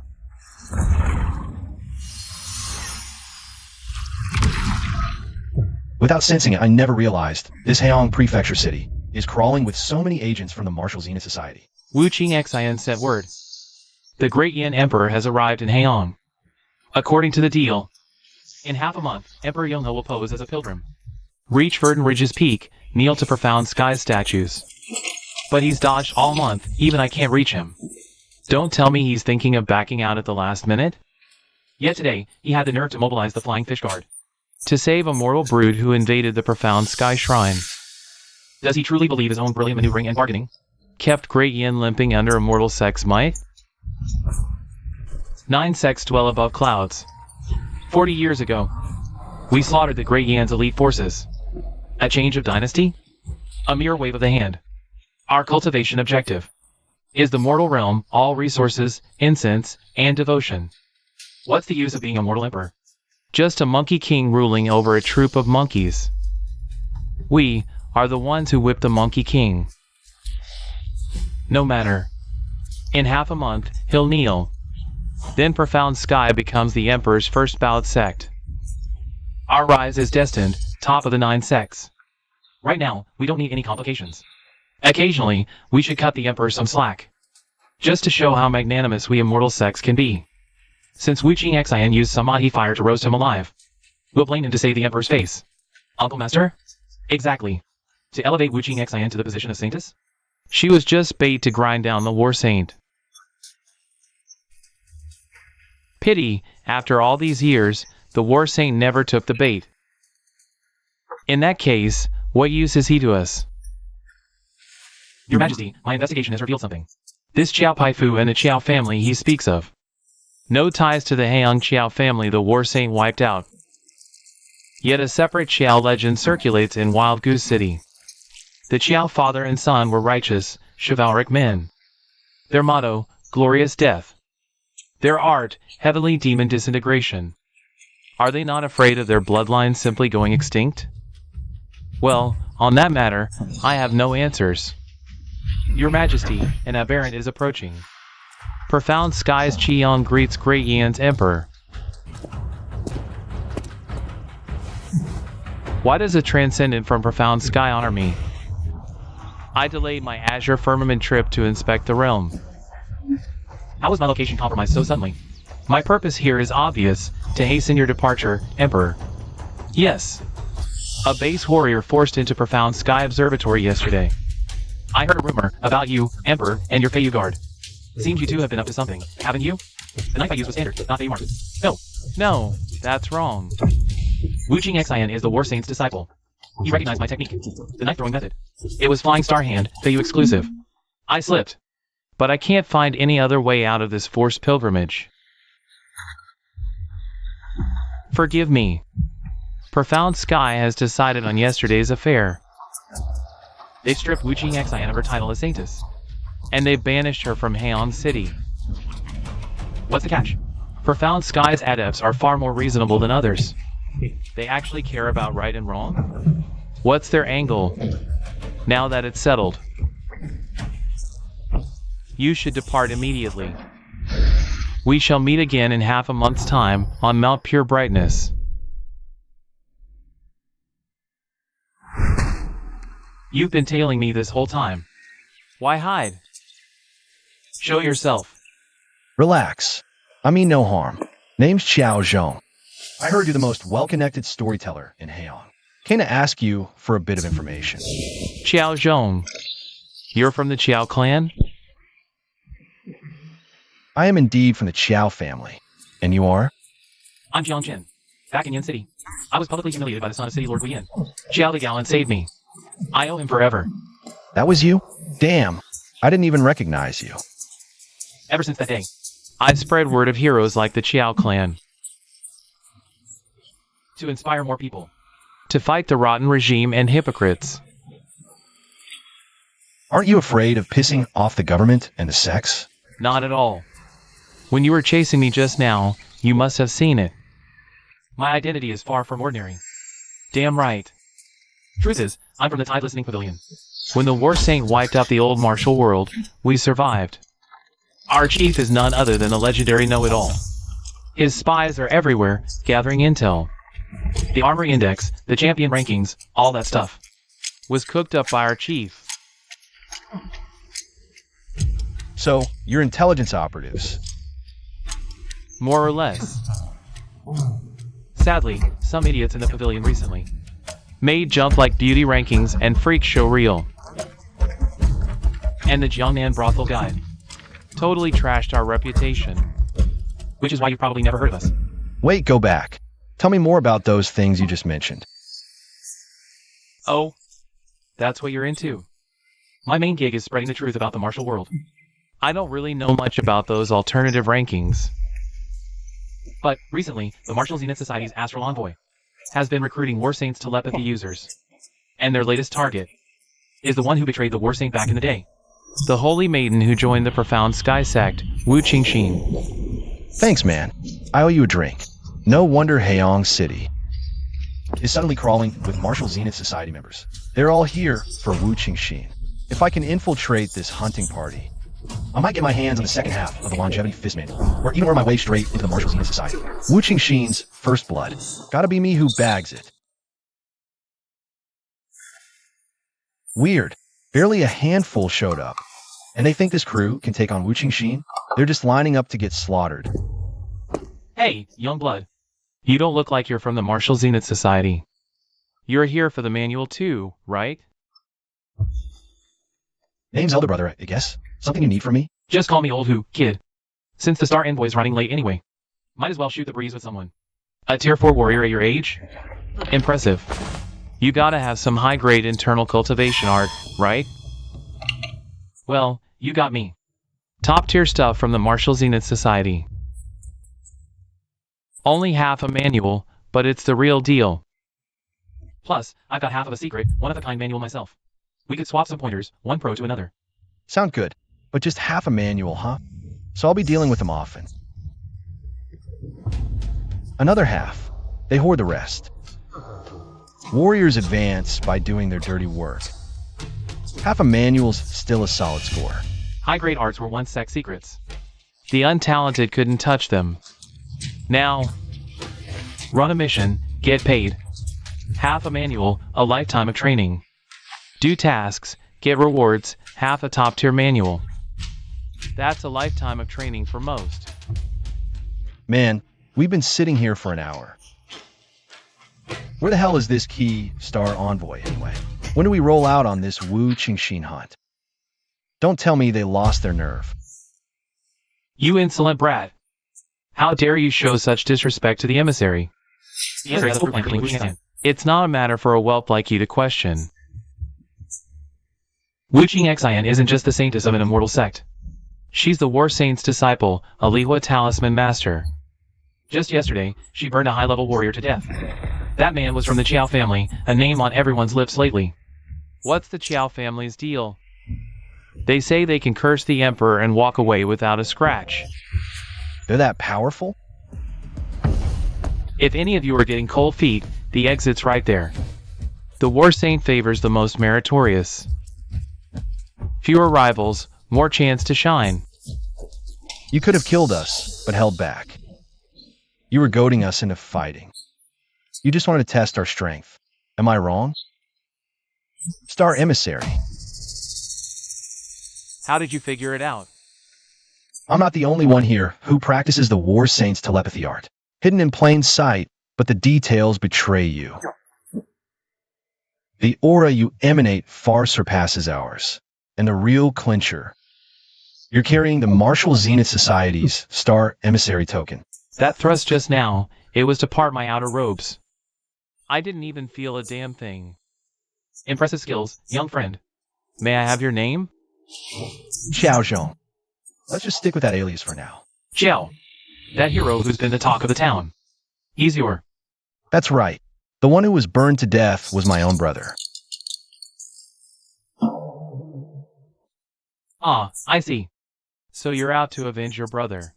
Without sensing it, I never realized this Haeong prefecture city is crawling with so many agents from the Martial Zenith Society. Wu Qing Xin sent word. The Great Yin Emperor has arrived in Haeong. According to the deal, in half a month, Emperor Yonghe will pose as a pilgrim. Reach Verdant Ridge's peak, kneel to profound skies statues. But he's dodged all month, even I can't reach him. Don't tell me he's thinking of backing out at the last minute? Yet today, he had the nerve to mobilize the Flying Fish Guard to save a mortal brood who invaded the profound sky shrine. Does he truly believe his own brilliant maneuvering and bargaining kept Great Yin limping under Immortal Sect's might? 9 sects dwell above clouds. 40 years ago, we slaughtered the Great Yin's elite forces. A change of dynasty? A mere wave of the hand. Our cultivation objective is the mortal realm, all resources, incense, and devotion. What's the use of being a mortal emperor? Just a monkey king ruling over a troop of monkeys. We are the ones who whipped the monkey king. No matter. In half a month, he'll kneel. Then Profound Sky becomes the Emperor's first bowed sect. Our rise is destined, top of the 9 sects. Right now, we don't need any complications. Occasionally, we should cut the Emperor some slack. Just to show how magnanimous we Immortal sects can be. Since Wu Qing Xin used Samadhi fire to roast him alive, we'll blame him to save the Emperor's face. Uncle Master? Exactly. To elevate Wu Qing Xin to the position of Saintess? She was just bait to grind down the War Saint. Pity, after all these years, the War Saint never took the bait. In that case, what use is he to us? Your Majesty, my investigation has revealed something. This Chiao Pai Fu and the Chiao family he speaks of. No ties to the Haeong Chiao family the War Saint wiped out. Yet a separate Chiao legend circulates in Wild Goose City. The Chiao father and son were righteous, chivalric men. Their motto, glorious death. Their art, heavenly demon disintegration. Are they not afraid of their bloodline simply going extinct? Well, on that matter, I have no answers. Your Majesty, an aberrant is approaching. Profound Sky's Qiyong greets Great Yin's Emperor. Why does a transcendent from Profound Sky honor me? I delayed my Azure Firmament trip to inspect the realm. How was my location compromised so suddenly? My purpose here is obvious, to hasten your departure, Emperor. Yes. A base warrior forced into Profound Sky Observatory yesterday. I heard a rumor about you, Emperor, and your Feiyu Guard. Seems you two have been up to something, haven't you? The knife I used was standard, not Feiyu marked. No, that's wrong. Wu Qing Xin is the War Saint's disciple. He recognized my technique, the knife throwing method. It was Flying Star Hand, Feiyu exclusive. I slipped. But I can't find any other way out of this forced pilgrimage. Forgive me. Profound Sky has decided on yesterday's affair. They've stripped Wu Qing Xin of her title as Saintess. And they've banished her from Haeong City. What's the catch? Profound Sky's adepts are far more reasonable than others. They actually care about right and wrong? What's their angle, now that it's settled? You should depart immediately. We shall meet again in half a month's time, on Mount Pure Brightness. You've been tailing me this whole time. Why hide? Show yourself. Relax. I mean no harm. Name's Xiao Zhong. I heard you're the most well-connected storyteller in Haeong. Came to ask you for a bit of information. Xiao Zhong. You're from the Qiao clan? I am indeed from the Qiao family. And you are? I'm Jiang Chen. Back in Yin City. I was publicly humiliated by the son of City Lord Guiyin. Xiao the Gallant saved me. I owe him forever. That was you? Damn. I didn't even recognize you. Ever since that day, I've spread word of heroes like the Qiao clan. To inspire more people. To fight the rotten regime and hypocrites. Aren't you afraid of pissing off the government and the sects? Not at all. When you were chasing me just now, you must have seen it. My identity is far from ordinary. Damn right. Truth is, I'm from the Tide Listening Pavilion. When the War Saint wiped out the old martial world, we survived. Our chief is none other than the legendary know-it-all. His spies are everywhere, gathering intel. The armory index, the champion rankings, all that stuff was cooked up by our chief. So, you're intelligence operatives. More or less. Sadly, some idiots in the pavilion recently made jump like beauty rankings and freak show real. And the Jiangnan brothel guide totally trashed our reputation. Which is why you've probably never heard of us. Wait, go back. Tell me more about those things you just mentioned. Oh, that's what you're into. My main gig is spreading the truth about the martial world. I don't really know much about those alternative rankings. But recently, the Martial Zenith Society's Astral Envoy has been recruiting War Saints telepathy users. And their latest target is the one who betrayed the War Saint back in the day. The holy maiden who joined the profound Sky Sect, Wu Qingxin. Thanks, man. I owe you a drink. No wonder Heong City is suddenly crawling with Martial Zenith Society members. They're all here for Wu Qingxin. If I can infiltrate this hunting party, I might get my hands on the second half of the Longevity Fist Manual, or even work my way straight into the Martial Zenith Society. Wu Qingxin's first blood. Gotta be me who bags it. Weird. Barely a handful showed up. And they think this crew can take on Wu Qingxin? They're just lining up to get slaughtered. Hey, young blood. You don't look like you're from the Martial Zenith Society. You're here for the manual too, right? Name's Elder Brother, I guess. Something you need from me? Just call me Old Who, kid. Since the Star Envoy's running late anyway. Might as well shoot the breeze with someone. A Tier 4 warrior at your age? Impressive. You gotta have some high-grade internal cultivation art, right? Well, you got me. Top-tier stuff from the Martial Zenith Society. Only half a manual, but it's the real deal. Plus, I've got half of a secret, one-of-a-kind manual myself. We could swap some pointers, one pro to another. Sound good, but just half a manual, huh? So I'll be dealing with them often. Another half. They hoard the rest. Warriors advance by doing their dirty work. Half a manual's still a solid score. High-grade arts were once Sect secrets. The untalented couldn't touch them. Now, run a mission, get paid. Half a manual, a lifetime of training. Do tasks, get rewards, half a top-tier manual. That's a lifetime of training for most. Man, we've been sitting here for an hour. Where the hell is this key Star Envoy anyway? When do we roll out on this Wu Qingxin hunt? Don't tell me they lost their nerve. You insolent brat. How dare you show such disrespect to the emissary? It's not a matter for a whelp like you to question. Wu Qingxin isn't just the saintess of an immortal sect. She's the War Saint's disciple, a Lihua talisman master. Just yesterday, she burned a high-level warrior to death. That man was from the Qiao family, a name on everyone's lips lately. What's the Qiao family's deal? They say they can curse the emperor and walk away without a scratch. They're that powerful? If any of you are getting cold feet, the exit's right there. The War Saint favors the most meritorious. Fewer rivals, more chance to shine. You could have killed us, but held back. You were goading us into fighting. You just wanted to test our strength. Am I wrong? Star Emissary. How did you figure it out? I'm not the only one here who practices the War Saint's telepathy art. Hidden in plain sight, but the details betray you. The aura you emanate far surpasses ours. And a real clincher. You're carrying the Martial Zenith Society's Star Emissary token. That thrust just now, it was to part my outer robes. I didn't even feel a damn thing. Impressive skills, young friend. May I have your name? Xiao Zhong. Let's just stick with that alias for now. Xiao. That hero who's been the talk of the town. He's your... That's right. The one who was burned to death was my own brother. Ah, I see. So you're out to avenge your brother.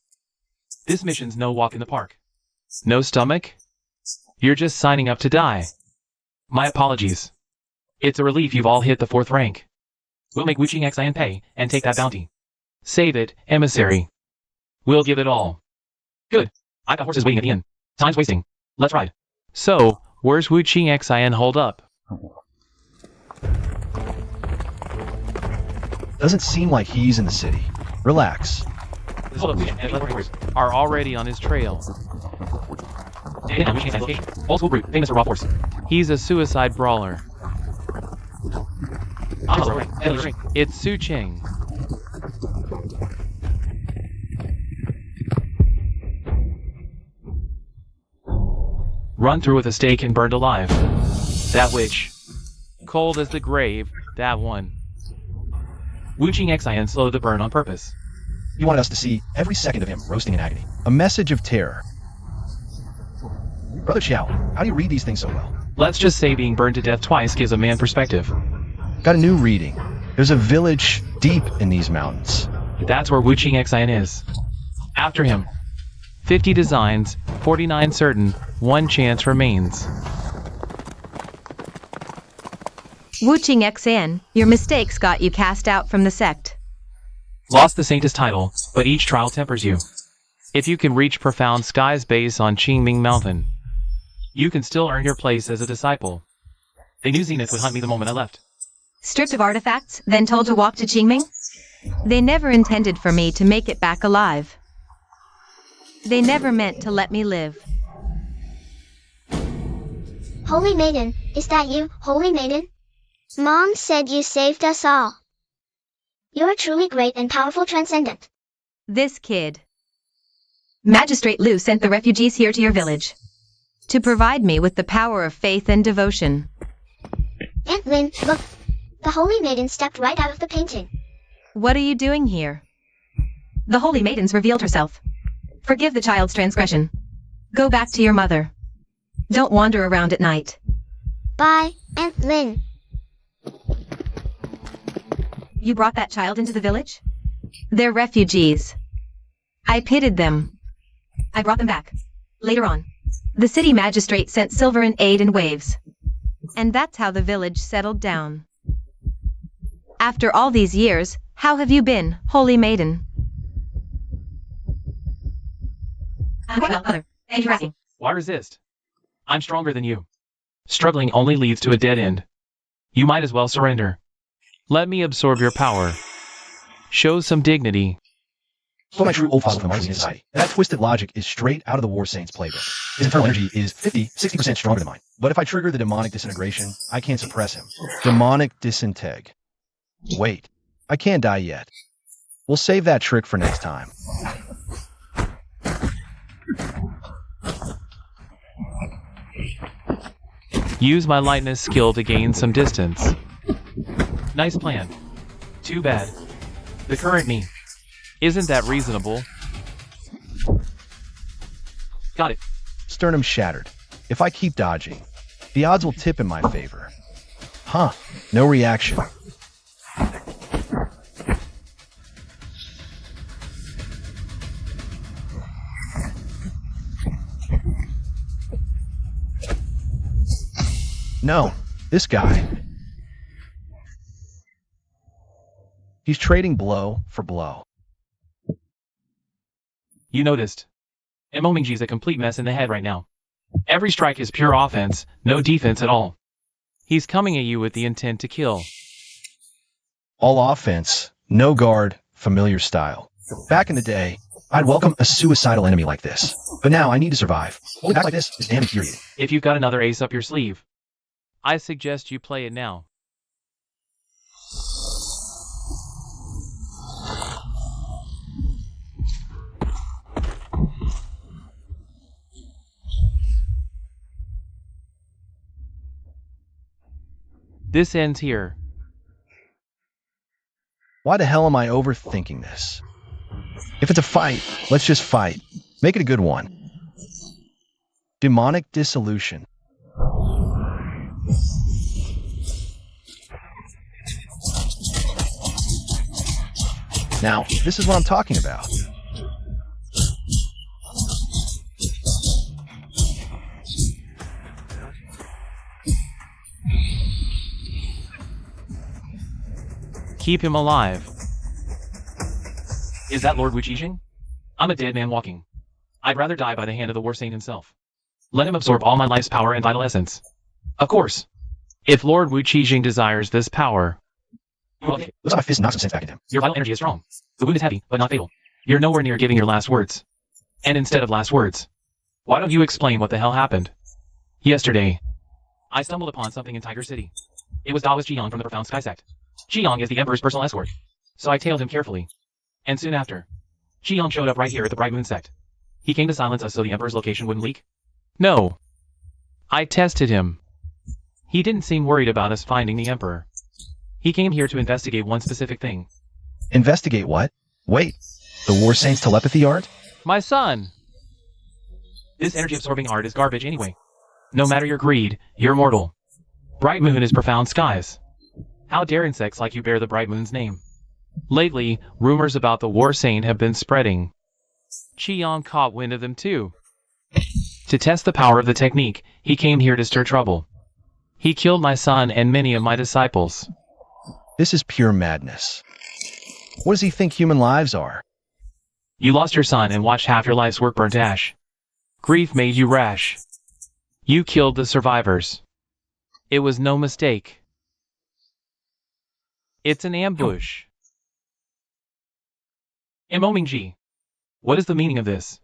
This mission's no walk in the park. No stomach? You're just signing up to die. My apologies. It's a relief you've all hit the 4th rank. We'll make Wuching Xian pay, and take that bounty. Save it, emissary. We'll give it all. Good. I've got horses waiting at the inn. Time's wasting. Let's ride. So, where's Wuching Xian holed up? Doesn't seem like he's in the city. Relax. Hold up, and laboratories are already on his trail. Old school brute, famous for raw force. He's a suicide brawler. It's Su Ching. Run through with a stake and burned alive. That witch. Cold as the grave, that one. Wuching Xian slowed the burn on purpose. He wanted us to see every second of him roasting in agony. A message of terror. Brother Xiao, how do you read these things so well? Let's just say being burned to death twice gives a man perspective. Got a new reading. There's a village deep in these mountains. That's where Wuching Xian is. After him. 50 designs, 49 certain, 1 chance remains. Wuching Xian, your mistakes got you cast out from the sect. Lost the saintess title, but each trial tempers you. If you can reach profound skies base on Qingming Mountain, you can still earn your place as a disciple. They knew Zenith would hunt me the moment I left. Stripped of artifacts, then told to walk to Qingming? They never intended for me to make it back alive. They never meant to let me live. Holy Maiden, is that you, Holy Maiden? Mom said you saved us all. You're truly great and powerful transcendent. This kid. Magistrate Liu sent the refugees here to your village. To provide me with the power of faith and devotion. Aunt Lin, look. The Holy Maiden stepped right out of the painting. What are you doing here? The Holy Maiden's revealed herself. Forgive the child's transgression. Go back to your mother. Don't wander around at night. Bye, Aunt Lin. You brought that child into the village? They're refugees. I pitied them. I brought them back. Later on, the city magistrate sent silver and aid in waves. And that's how the village settled down. After all these years, how have you been, Holy Maiden? I'm well, Mother. Thank you for asking. Why resist? I'm stronger than you. Struggling only leads to a dead end. You might as well surrender. Let me absorb your power. Show some dignity. So my true old father from the Marxian society. That twisted logic is straight out of the War Saints playbook. His internal energy is 50-60% stronger than mine. But if I trigger the demonic disintegration, I can't suppress him. Demonic disinteg. Wait, I can't die yet. We'll save that trick for next time. Use my lightness skill to gain some distance. Nice plan. Too bad. The current me. Isn't that reasonable? Got it. Sternum shattered. If I keep dodging, the odds will tip in my favor. Huh, no reaction. No, this guy. He's trading blow for blow. You noticed. Mo Mingji's a complete mess in the head right now. Every strike is pure offense, no defense at all. He's coming at you with the intent to kill. All offense, no guard, familiar style. Back in the day, I'd welcome a suicidal enemy like this. But now I need to survive. Holding back like this is damn infuriating. If you've got another ace up your sleeve, I suggest you play it now. This ends here. Why the hell am I overthinking this? If it's a fight, let's just fight. Make it a good one. Demonic dissolution. Now, this is what I'm talking about. Keep him alive. Is that Lord Wu Qijing? I'm a dead man walking. I'd rather die by the hand of the War Saint himself. Let him absorb all my life's power and vital essence. Of course. If Lord Wu Qijing desires this power... Okay, looks like my fist knocks some sense back into him. Your vital energy is strong. The wound is heavy, but not fatal. You're nowhere near giving your last words. And instead of last words, why don't you explain what the hell happened? Yesterday, I stumbled upon something in Tiger City. It was Daoist Jiang from the Profound Sky Sect. Jiang is the Emperor's personal escort. So I tailed him carefully. And soon after, Jiang showed up right here at the Bright Moon Sect. He came to silence us so the Emperor's location wouldn't leak. No. I tested him. He didn't seem worried about us finding the Emperor. He came here to investigate one specific thing. Investigate what? Wait, the War Saint's telepathy art? My son! This energy-absorbing art is garbage anyway. No matter your greed, you're mortal. Bright Moon is profound skies. How dare insects like you bear the Bright Moon's name? Lately, rumors about the War Saint have been spreading. Qiang caught wind of them too. To test the power of the technique, he came here to stir trouble. He killed my son and many of my disciples. This is pure madness. What does he think human lives are? You lost your son and watched half your life's work burn to ash. Grief made you rash. You killed the survivors. It was no mistake. It's an ambush. Mingji, what is the meaning of this?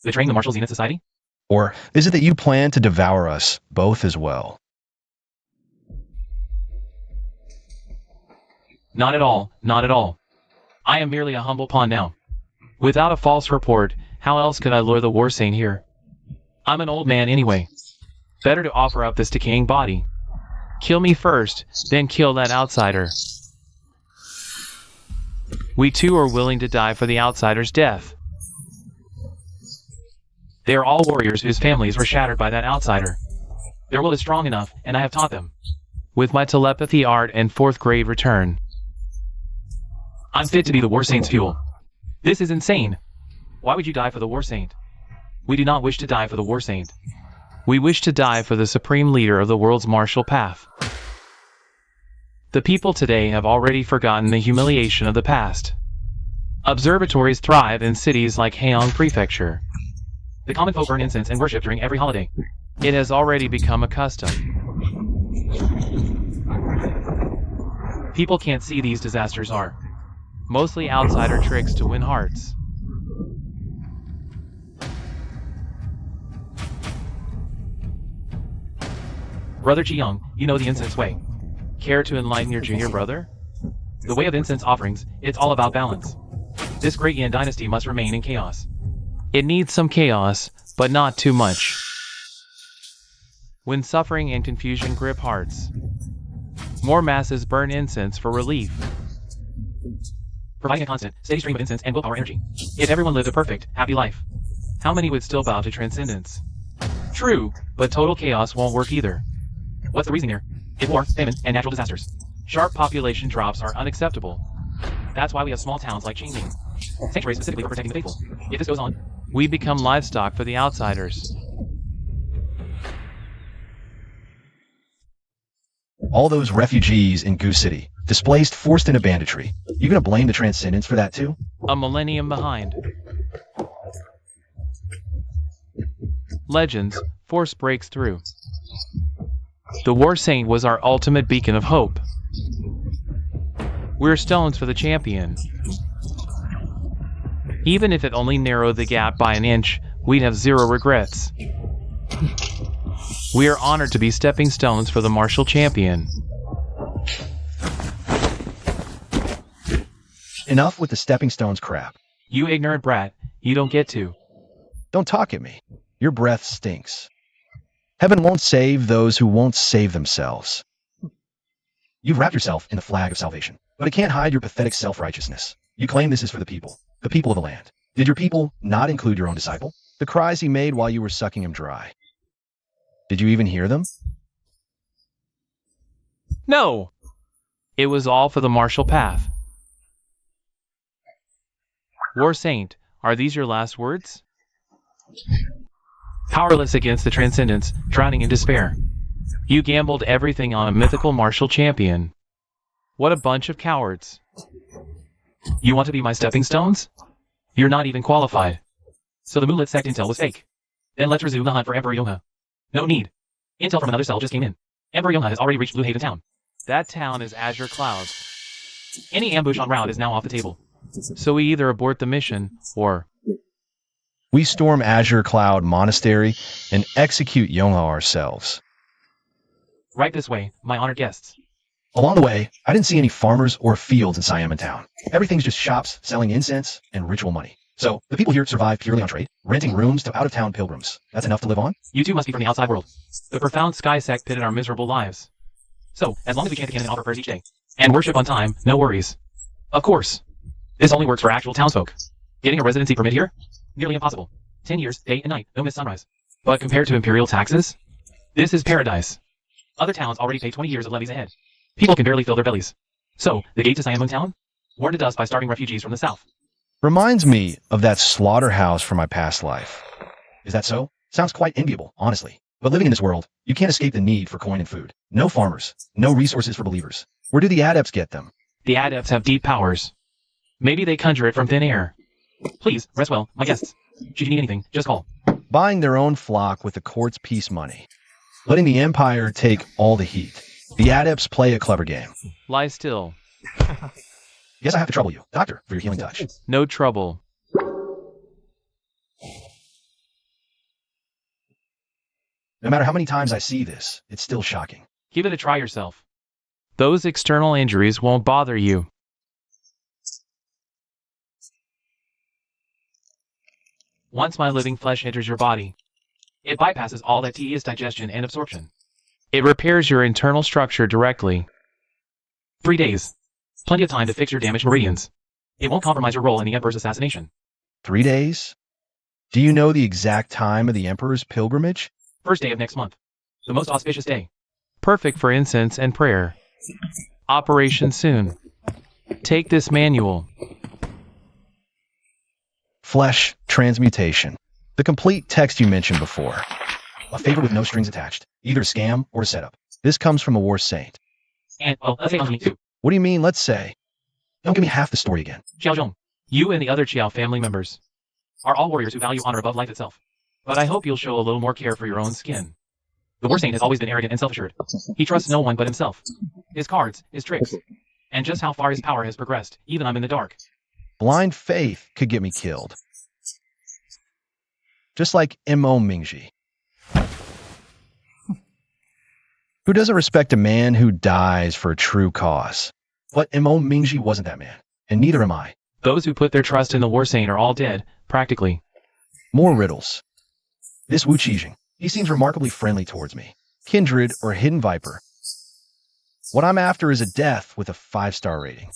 Betraying the Martial Zenith Society? Or is it that you plan to devour us both as well? Not at all, not at all. I am merely a humble pawn now. Without a false report, how else could I lure the War Saint here? I'm an old man anyway. Better to offer up this decaying body. Kill me first, then kill that outsider. We too are willing to die for the outsider's death. They are all warriors whose families were shattered by that outsider. Their will is strong enough, and I have taught them. With my telepathy art and 4th grade return, I'm fit to be the War Saint's fuel. This is insane. Why would you die for the War Saint? We do not wish to die for the War Saint. We wish to die for the supreme leader of the world's martial path. The people today have already forgotten the humiliation of the past. Observatories thrive in cities like Heian Prefecture. The common folk burn incense and worship during every holiday. It has already become a custom. People can't see these disasters are mostly outsider tricks to win hearts. Brother Jiang, you know the incense way. Care to enlighten your junior brother? The way of incense offerings, it's all about balance. This great Yan dynasty must remain in chaos. It needs some chaos, but not too much. When suffering and confusion grip hearts, more masses burn incense for relief. Providing a constant, steady stream of incense and willpower energy. If everyone lived a perfect, happy life, how many would still bow to transcendence? True, but total chaos won't work either. What's the reason here? It's war, famine, and natural disasters. Sharp population drops are unacceptable. That's why we have small towns like Qingming. Sanctuaries specifically for protecting the faithful. If this goes on, we become livestock for the outsiders. All those refugees in Goose City, displaced, forced into banditry. You gonna blame the Transcendents for that too? A millennium behind. Legends, force breaks through. The War Saint was our ultimate beacon of hope. We're stones for the champion. Even if it only narrowed the gap by an inch, we'd have zero regrets. We are honored to be stepping stones for the martial champion. Enough with the stepping stones crap. You ignorant brat, you don't get to. Don't talk at me. Your breath stinks. Heaven won't save those who won't save themselves. You've wrapped yourself in the flag of salvation, but it can't hide your pathetic self-righteousness. You claim this is for the people of the land. Did your people not include your own disciple? The cries he made while you were sucking him dry. Did you even hear them? No! It was all for the martial path. War Saint, are these your last words? Powerless against the Transcendents, drowning in despair. You gambled everything on a mythical martial champion. What a bunch of cowards. You want to be my stepping stones? You're not even qualified. So the moonlit sect intel was fake. Then let's resume the hunt for Emperor Yongha. No need. Intel from another cell just came in. Emperor Yongha has already reached Blue Haven Town. That town is Azure Cloud. Any ambush en route is now off the table. So we either abort the mission, or... We storm Azure Cloud Monastery and execute Yongha ourselves. Right this way, my honored guests. Along the way, I didn't see any farmers or fields in Siamen Town. Everything's just shops selling incense and ritual money. So, the people here survive purely on trade, renting rooms to out-of-town pilgrims. That's enough to live on? You two must be from the outside world. The profound sky sect pitted our miserable lives. So, as long as we chant the canon and offer prayers each day, and worship on time, no worries. Of course. This only works for actual townsfolk. Getting a residency permit here? Nearly impossible. 10 years, day and night, no missed sunrise. But compared to imperial taxes? This is paradise. Other towns already pay 20 years of levies ahead. People can barely fill their bellies. So, the gate to Siamen Town? Worn to dust by starving refugees from the south. Reminds me of that slaughterhouse from my past life. Is that so? Sounds quite enviable, honestly. But living in this world, you can't escape the need for coin and food. No farmers, no resources for believers. Where do the adepts get them? The adepts have deep powers. Maybe they conjure it from thin air. Please, rest well, my guests. Should you need anything, just call. Buying their own flock with the court's peace money. Letting the Empire take all the heat. The adepts play a clever game. Lie still. Guess I have to trouble you, Doctor, for your healing touch. No trouble. No matter how many times I see this, it's still shocking. Give it a try yourself. Those external injuries won't bother you. Once my living flesh enters your body, it bypasses all that tedious digestion and absorption. It repairs your internal structure directly. 3 days. Plenty of time to fix your damaged meridians. It won't compromise your role in the Emperor's assassination. 3 days? Do you know the exact time of the Emperor's pilgrimage? First day of next month. The most auspicious day. Perfect for incense and prayer. Operation soon. Take this manual. Flesh transmutation. The complete text you mentioned before. A favor with no strings attached. Either a scam or a setup. This comes from a war saint. And, let's say on me too. What do you mean, let's say? Don't give me half the story again. Xiaozhong, you and the other Qiao family members are all warriors who value honor above life itself. But I hope you'll show a little more care for your own skin. The war saint has always been arrogant and self-assured. He trusts no one but himself. His cards, his tricks, and just how far his power has progressed, even I'm in the dark. Blind faith could get me killed. Just like Mo Mingji. Who doesn't respect a man who dies for a true cause? But Mo Mingji wasn't that man, and neither am I. Those who put their trust in the war saint are all dead, practically. More riddles. This Wu Qijing, he seems remarkably friendly towards me. Kindred or hidden viper. What I'm after is a death with a 5-star rating.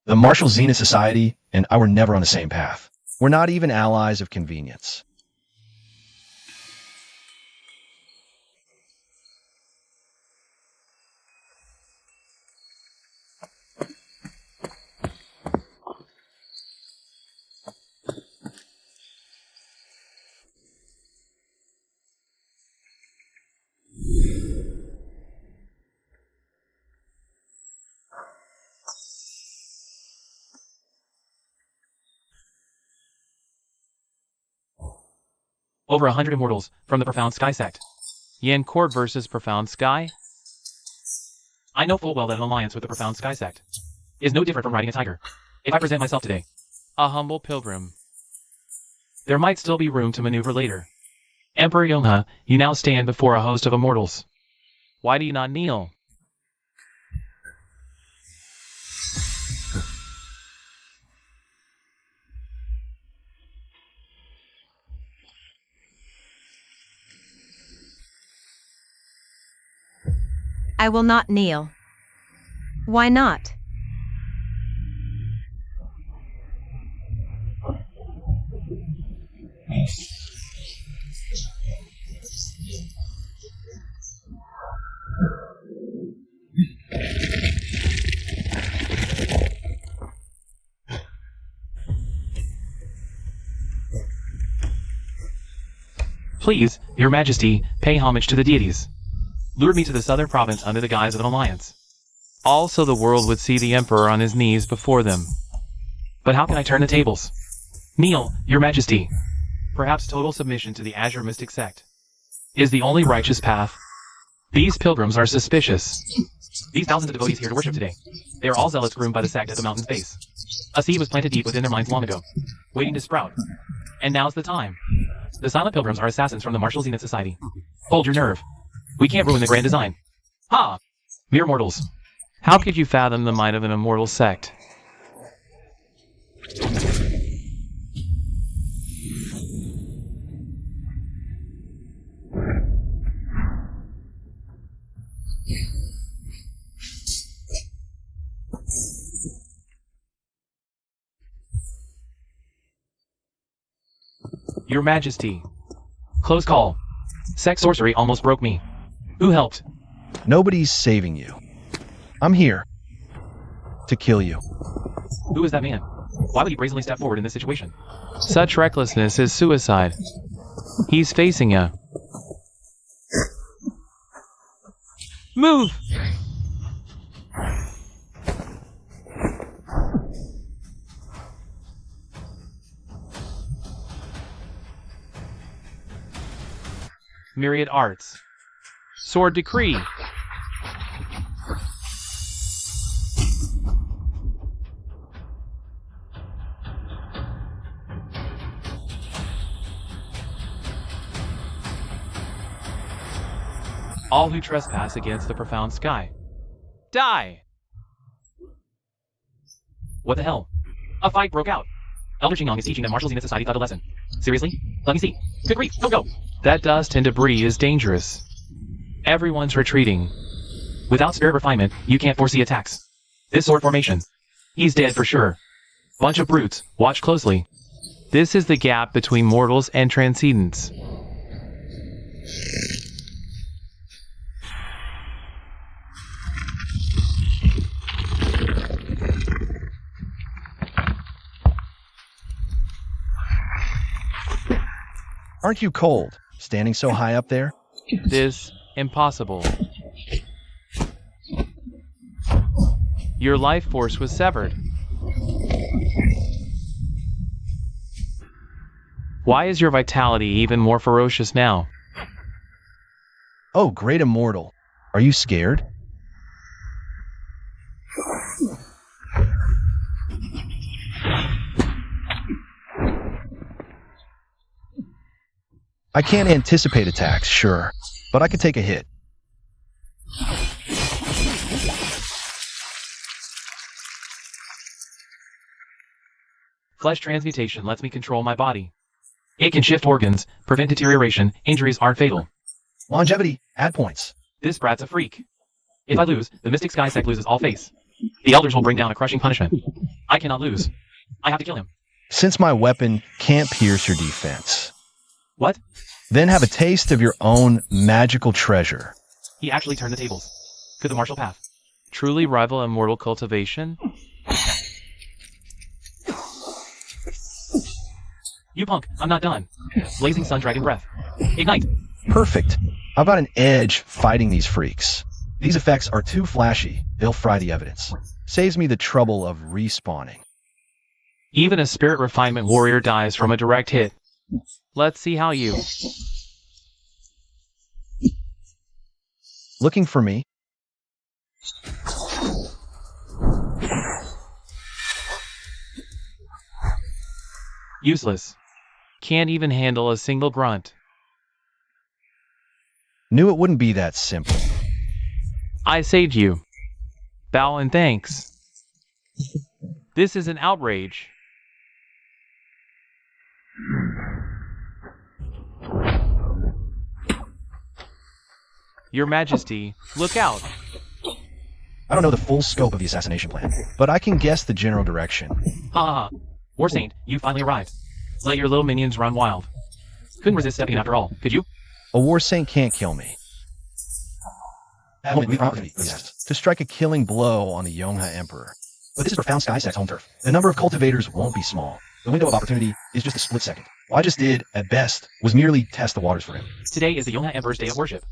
The Martial Zenith Society and I were never on the same path. We're not even allies of convenience. Over 100 immortals from the Profound Sky Sect. Yan Court versus Profound Sky? I know full well that an alliance with the Profound Sky Sect is no different from riding a tiger. If I present myself today, a humble pilgrim, there might still be room to maneuver later. Emperor Yongha, you now stand before a host of immortals. Why do you not kneel? I will not kneel. Why not? Please, Your Majesty, pay homage to the deities. Lured me to the southern province under the guise of an alliance. Also, the world would see the Emperor on his knees before them. But how can I turn the tables? Kneel, Your Majesty. Perhaps total submission to the Azure Mystic Sect is the only righteous path. These pilgrims are suspicious. These thousands of devotees here to worship today. They are all zealots groomed by the sect at the mountain's base. A seed was planted deep within their minds long ago, waiting to sprout. And now's the time. The silent pilgrims are assassins from the Martial Zenith Society. Hold your nerve. We can't ruin the grand design. Ha! Mere mortals. How could you fathom the might of an immortal sect? Your Majesty. Close call. Sect sorcery almost broke me. Who helped? Nobody's saving you. I'm here to kill you. Who is that man? Why would he brazenly step forward in this situation? Such recklessness is suicide. He's facing you. Move! Myriad arts. Sword decree. All who trespass against the profound sky. Die! What the hell? A fight broke out. Elder Qingyang is teaching that Martial Zenith Society taught a lesson. Seriously? Let me see. Good grief, don't go! That dust and debris is dangerous. Everyone's retreating. Without spirit refinement, you can't foresee attacks. This sword formation. He's dead for sure. Bunch of brutes, watch closely. This is the gap between mortals and transcendents. Aren't you cold, standing so high up there? This impossible. Your life force was severed. Why is your vitality even more ferocious now? Oh, great immortal. Are you scared? I can't anticipate attacks, sure, but I could take a hit. Flesh transmutation lets me control my body. It can shift organs, prevent deterioration, injuries aren't fatal. Longevity, add points. This brat's a freak. If I lose, the Mystic Sky Sect loses all face. The Elders will bring down a crushing punishment. I cannot lose. I have to kill him. Since my weapon can't pierce your defense. What? Then have a taste of your own magical treasure. He actually turned the tables. Could the martial path truly rival immortal cultivation? You punk, I'm not done. Blazing Sun Dragon Breath. Ignite! Perfect. I've got an edge fighting these freaks. These effects are too flashy. They'll fry the evidence. Saves me the trouble of respawning. Even a spirit refinement warrior dies from a direct hit. Let's see how you... Looking for me? Useless. Can't even handle a single grunt. Knew it wouldn't be that simple. I saved you. Bow and thanks. This is an outrage. Your Majesty, look out. I don't know the full scope of the assassination plan, but I can guess the general direction. Ha ha ha. War Saint, you finally arrived. Let your little minions run wild. Couldn't resist stepping after all, could you? A war saint can't kill me. To strike a killing blow on the Yongha Emperor. But this is profound Sky Sect's home turf. The number of cultivators won't be small. The window of opportunity is just a split second. What I just did, at best, was merely test the waters for him. Today is the Yongha Emperor's day of worship.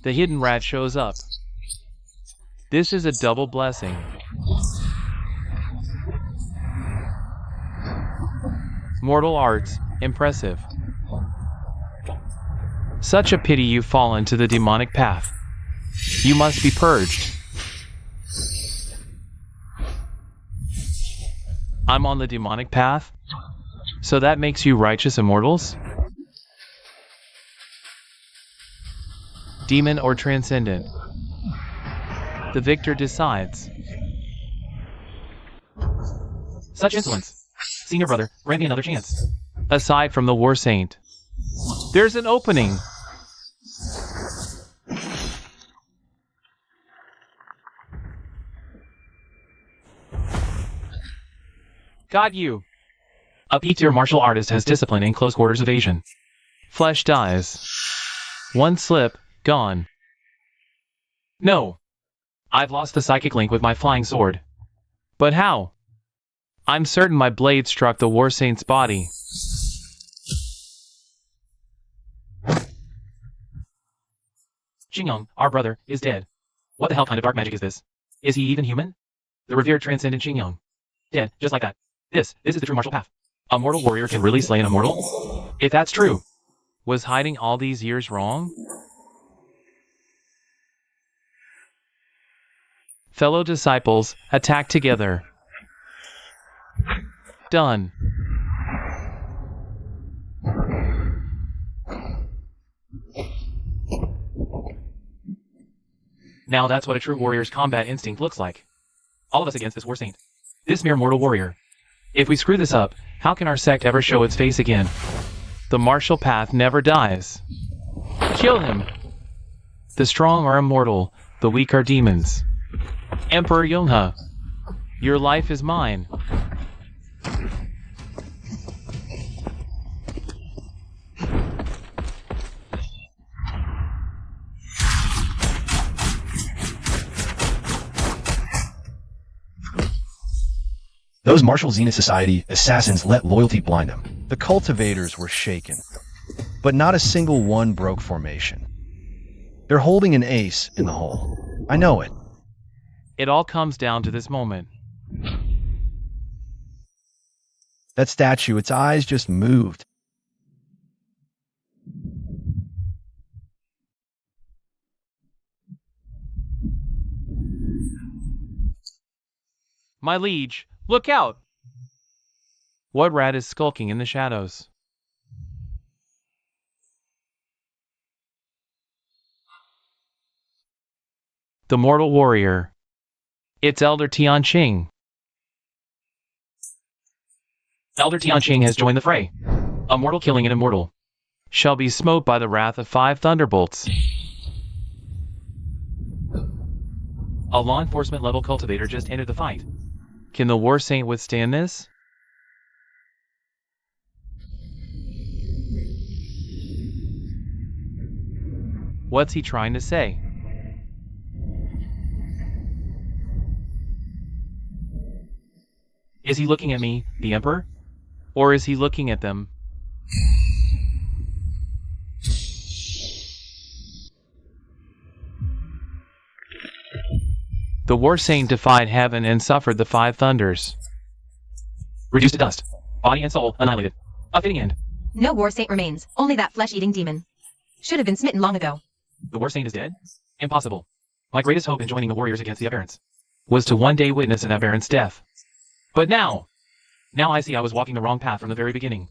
The hidden rat shows up. This is a double blessing. Mortal arts, impressive. Such a pity you've fallen to the demonic path. You must be purged. I'm on the demonic path? So that makes you righteous immortals? Demon or transcendent? The victor decides. Such insolence. Senior brother, grant me another chance. Aside from the war saint, there's an opening. Got you. A B-tier martial artist has discipline in close quarters evasion. Flesh dies. One slip, gone. No. I've lost the psychic link with my flying sword. But how? I'm certain my blade struck the war saint's body. Xingyang, our brother, is dead. What the hell kind of dark magic is this? Is he even human? The revered transcendent Xingyang. Dead, just like that. This is the true martial path. A mortal warrior can really slay an immortal? If that's true, was hiding all these years wrong? Fellow disciples, attack together. Done. Now that's what a true warrior's combat instinct looks like. All of us against this war saint. This mere mortal warrior. If we screw this up, how can our sect ever show its face again? The martial path never dies. Kill him! The strong are immortal, the weak are demons. Emperor Yonghe, your life is mine. Those martial Zenith Society assassins let loyalty blind them. The cultivators were shaken, but not a single one broke formation. They're holding an ace in the hole. I know it. It all comes down to this moment. That statue, its eyes just moved. My liege, look out! What rat is skulking in the shadows? The mortal warrior. It's Elder Tianqing. Elder Tianqing has joined the fray. A mortal killing an immortal shall be smote by the wrath of 5 thunderbolts. A law enforcement level cultivator just entered the fight. Can the war saint withstand this? What's he trying to say? Is he looking at me, the Emperor? Or is he looking at them? The war saint defied heaven and suffered the 5 thunders. Reduced to dust. Body and soul annihilated. A fitting end. No war saint remains, only that flesh-eating demon. Should have been smitten long ago. The war saint is dead? Impossible. My greatest hope in joining the warriors against the aberrants was to one day witness an aberrant's death. But now I see I was walking the wrong path from the very beginning.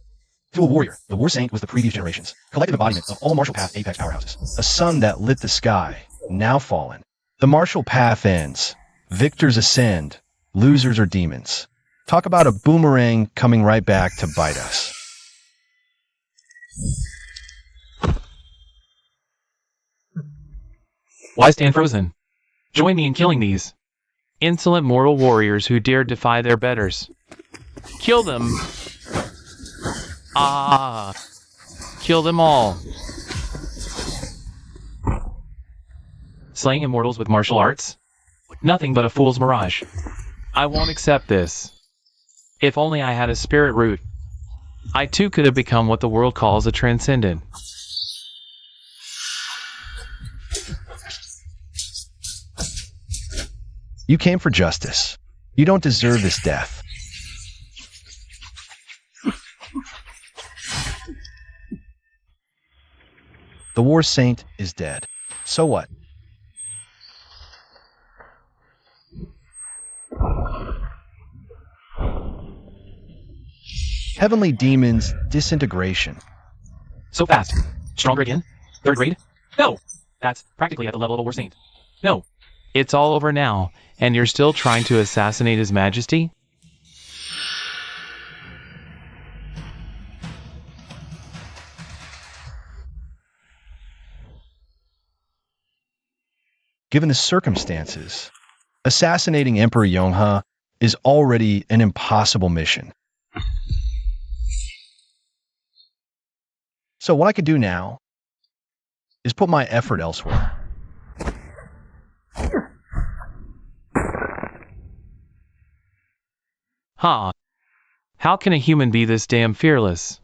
To a warrior, the war saint was the previous generations, collective embodiment of all martial path apex powerhouses. A sun that lit the sky, now fallen. The martial path ends. Victors ascend. Losers are demons. Talk about a boomerang coming right back to bite us. Why stand frozen? Join me in killing these insolent mortal warriors who dared defy their betters. Kill them! Ah! Kill them all! Slaying immortals with martial arts? Nothing but a fool's mirage. I won't accept this. If only I had a spirit root, I too could have become what the world calls a transcendent. You came for justice. You don't deserve this death. The war saint is dead. So what? Heavenly demons disintegration. So fast. Stronger again? 3rd grade? No! That's practically at the level of a war saint. No. It's all over now, and you're still trying to assassinate His Majesty? Given the circumstances, assassinating Emperor Yonghe is already an impossible mission. So what I could do now is put my effort elsewhere. Ha! How can a human be this damn fearless?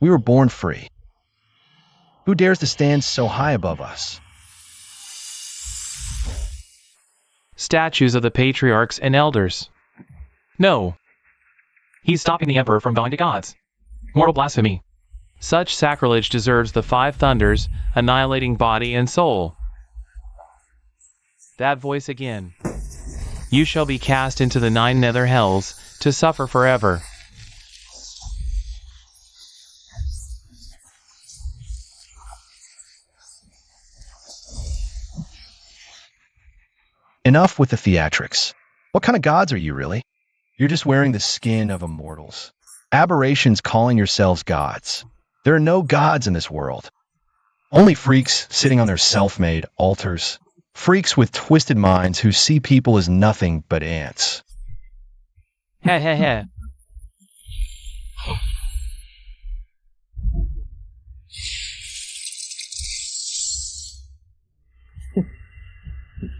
We were born free. Who dares to stand so high above us? Statues of the patriarchs and elders. No. He's stopping the Emperor from bowing to gods. Mortal blasphemy. Such sacrilege deserves the 5 thunders, annihilating body and soul. That voice again. You shall be cast into the 9 nether hells, to suffer forever. Enough with the theatrics. What kind of gods are you, really? You're just wearing the skin of immortals. Aberrations calling yourselves gods. There are no gods in this world. Only freaks sitting on their self-made altars. Freaks with twisted minds who see people as nothing but ants. Heh heh heh.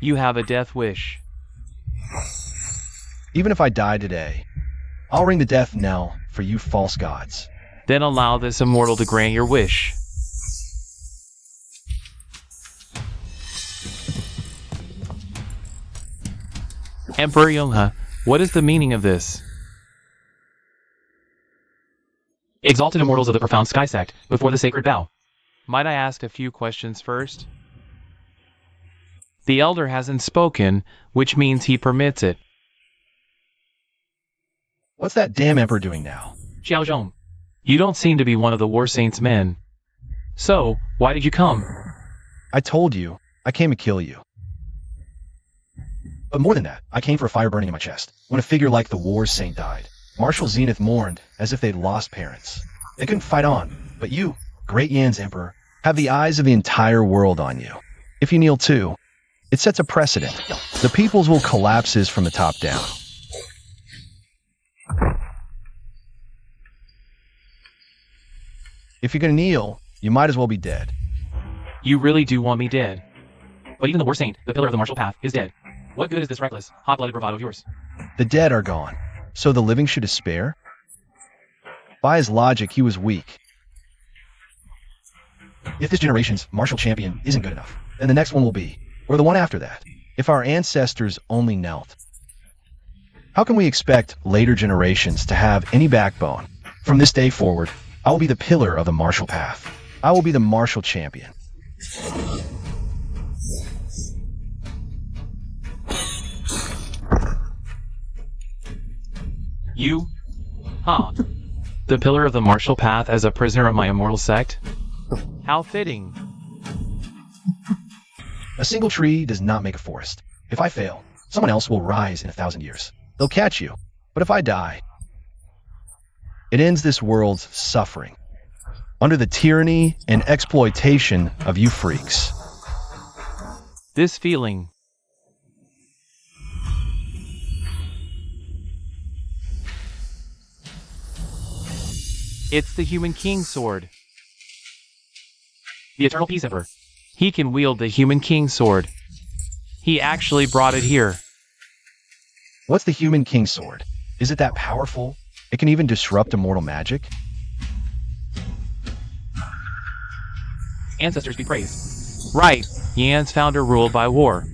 You have a death wish. Even if I die today, I'll ring the death knell for you false gods. Then allow this immortal to grant your wish. Emperor Yonghe, what is the meaning of this? Exalted immortals of the profound sky sect, before the sacred vow. Might I ask a few questions first? The elder hasn't spoken, which means he permits it. What's that damn emperor doing now? Xiao Zhong, you don't seem to be one of the war saint's men. So, why did you come? I told you, I came to kill you. But more than that, I came for a fire burning in my chest. When a figure like the war saint died, Marshal Zenith mourned as if they'd lost parents. They couldn't fight on, but you, Great Yan's emperor, have the eyes of the entire world on you. If you kneel too, it sets a precedent. The peoples will collapse from the top down. If you're gonna kneel, you might as well be dead. You really do want me dead. But even the war saint, the pillar of the martial path, is dead. What good is this reckless, hot-blooded bravado of yours? The dead are gone, so the living should despair? By his logic, he was weak. If this generation's martial champion isn't good enough, then the next one will be, or the one after that. If our ancestors only knelt, how can we expect later generations to have any backbone? From this day forward, I will be the pillar of the martial path. I will be the martial champion. You? Huh. The pillar of the martial path as a prisoner of my immortal sect? How fitting. A single tree does not make a forest. If I fail, someone else will rise in 1,000 years. They'll catch you. But if I die, It ends this world's suffering under the tyranny and exploitation of you freaks. This feeling. It's the Human King sword. The Eternal Peace Emperor. He can wield the Human King sword. He actually brought it here. What's the Human King sword? Is it that powerful? It can even disrupt immortal magic? Ancestors be praised. Right, Yan's founder ruled by war.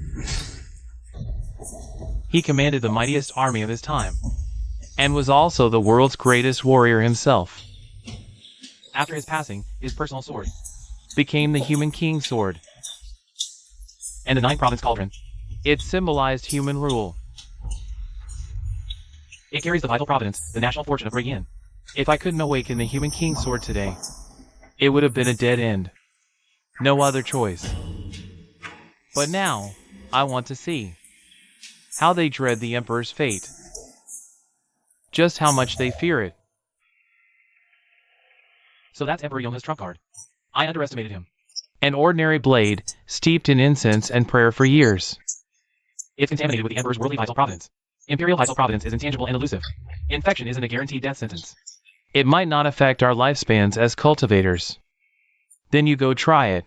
He commanded the mightiest army of his time, and was also the world's greatest warrior himself. After his passing, his personal sword became the Human King sword. And the 9-province cauldron. It symbolized human rule. It carries the vital providence, the national fortune of Reborn. If I couldn't awaken the Human King sword today, it would have been a dead end. No other choice. But now, I want to see how they dread the Emperor's fate. Just how much they fear it. So that's Emperor Yonha's trump card. I underestimated him. An ordinary blade, steeped in incense and prayer for years. It's contaminated with the Emperor's worldly vital providence. Imperial vital providence is intangible and elusive. Infection isn't a guaranteed death sentence. It might not affect our lifespans as cultivators. Then you go try it.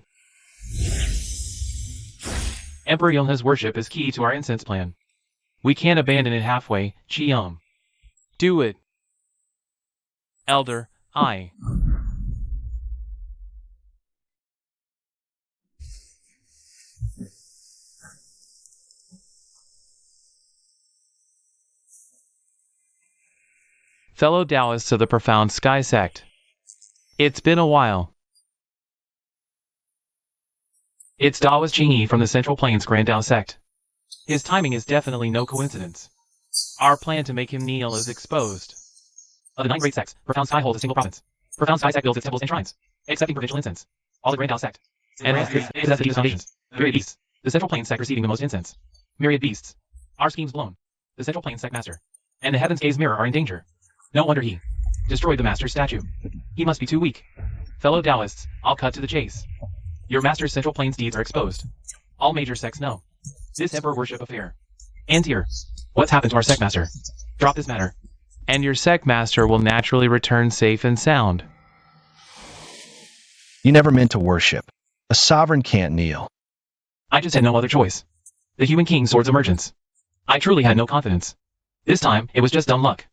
Emperor Yonha's worship is key to our incense plan. We can't abandon it halfway, Chiam. Do it. Elder, I. Fellow Taoists of the profound Sky Sect. It's been a while. It's Daoist Qingyi from the Central Plains Grand Dao Sect. His timing is definitely no coincidence. Our plan to make him kneel is exposed. Of the 9 great sects, Profound Sky holds a single province. Profound Sky Sect builds its temples and shrines, accepting provincial incense. All the Grand Dao Sect. And possess the deepest foundations. Myriad beasts. The Central Plains Sect receiving the most incense. Myriad beasts. Our scheme's blown. The Central Plains Sect master and the Heaven's Gaze mirror are in danger. No wonder he destroyed the master's statue. He must be too weak. Fellow Taoists, I'll cut to the chase. Your master's Central Plains deeds are exposed. All major sects know. This emperor worship affair. And here, what's happened to our sect master? Drop this matter. And your sect master will naturally return safe and sound. You never meant to worship. A sovereign can't kneel. I just had no other choice. The Human King sword's emergence. I truly had no confidence. This time, it was just dumb luck.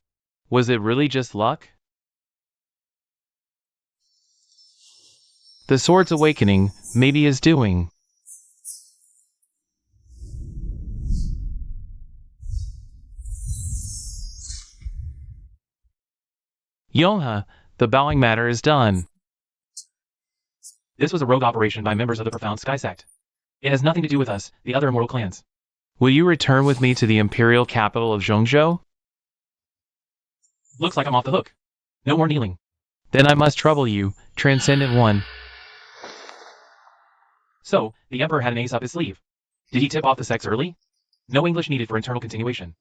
Was it really just luck? The sword's awakening, maybe is doing. Yonha, the bowing matter is done. This was a rogue operation by members of the Profound Sky Sect. It has nothing to do with us, the other immortal clans. Will you return with me to the imperial capital of Zhongzhou? Looks like I'm off the hook. No more kneeling. Then I must trouble you, Transcendent One. So, the Emperor had an ace up his sleeve. Did he tip off the sects early? No English needed for internal continuation.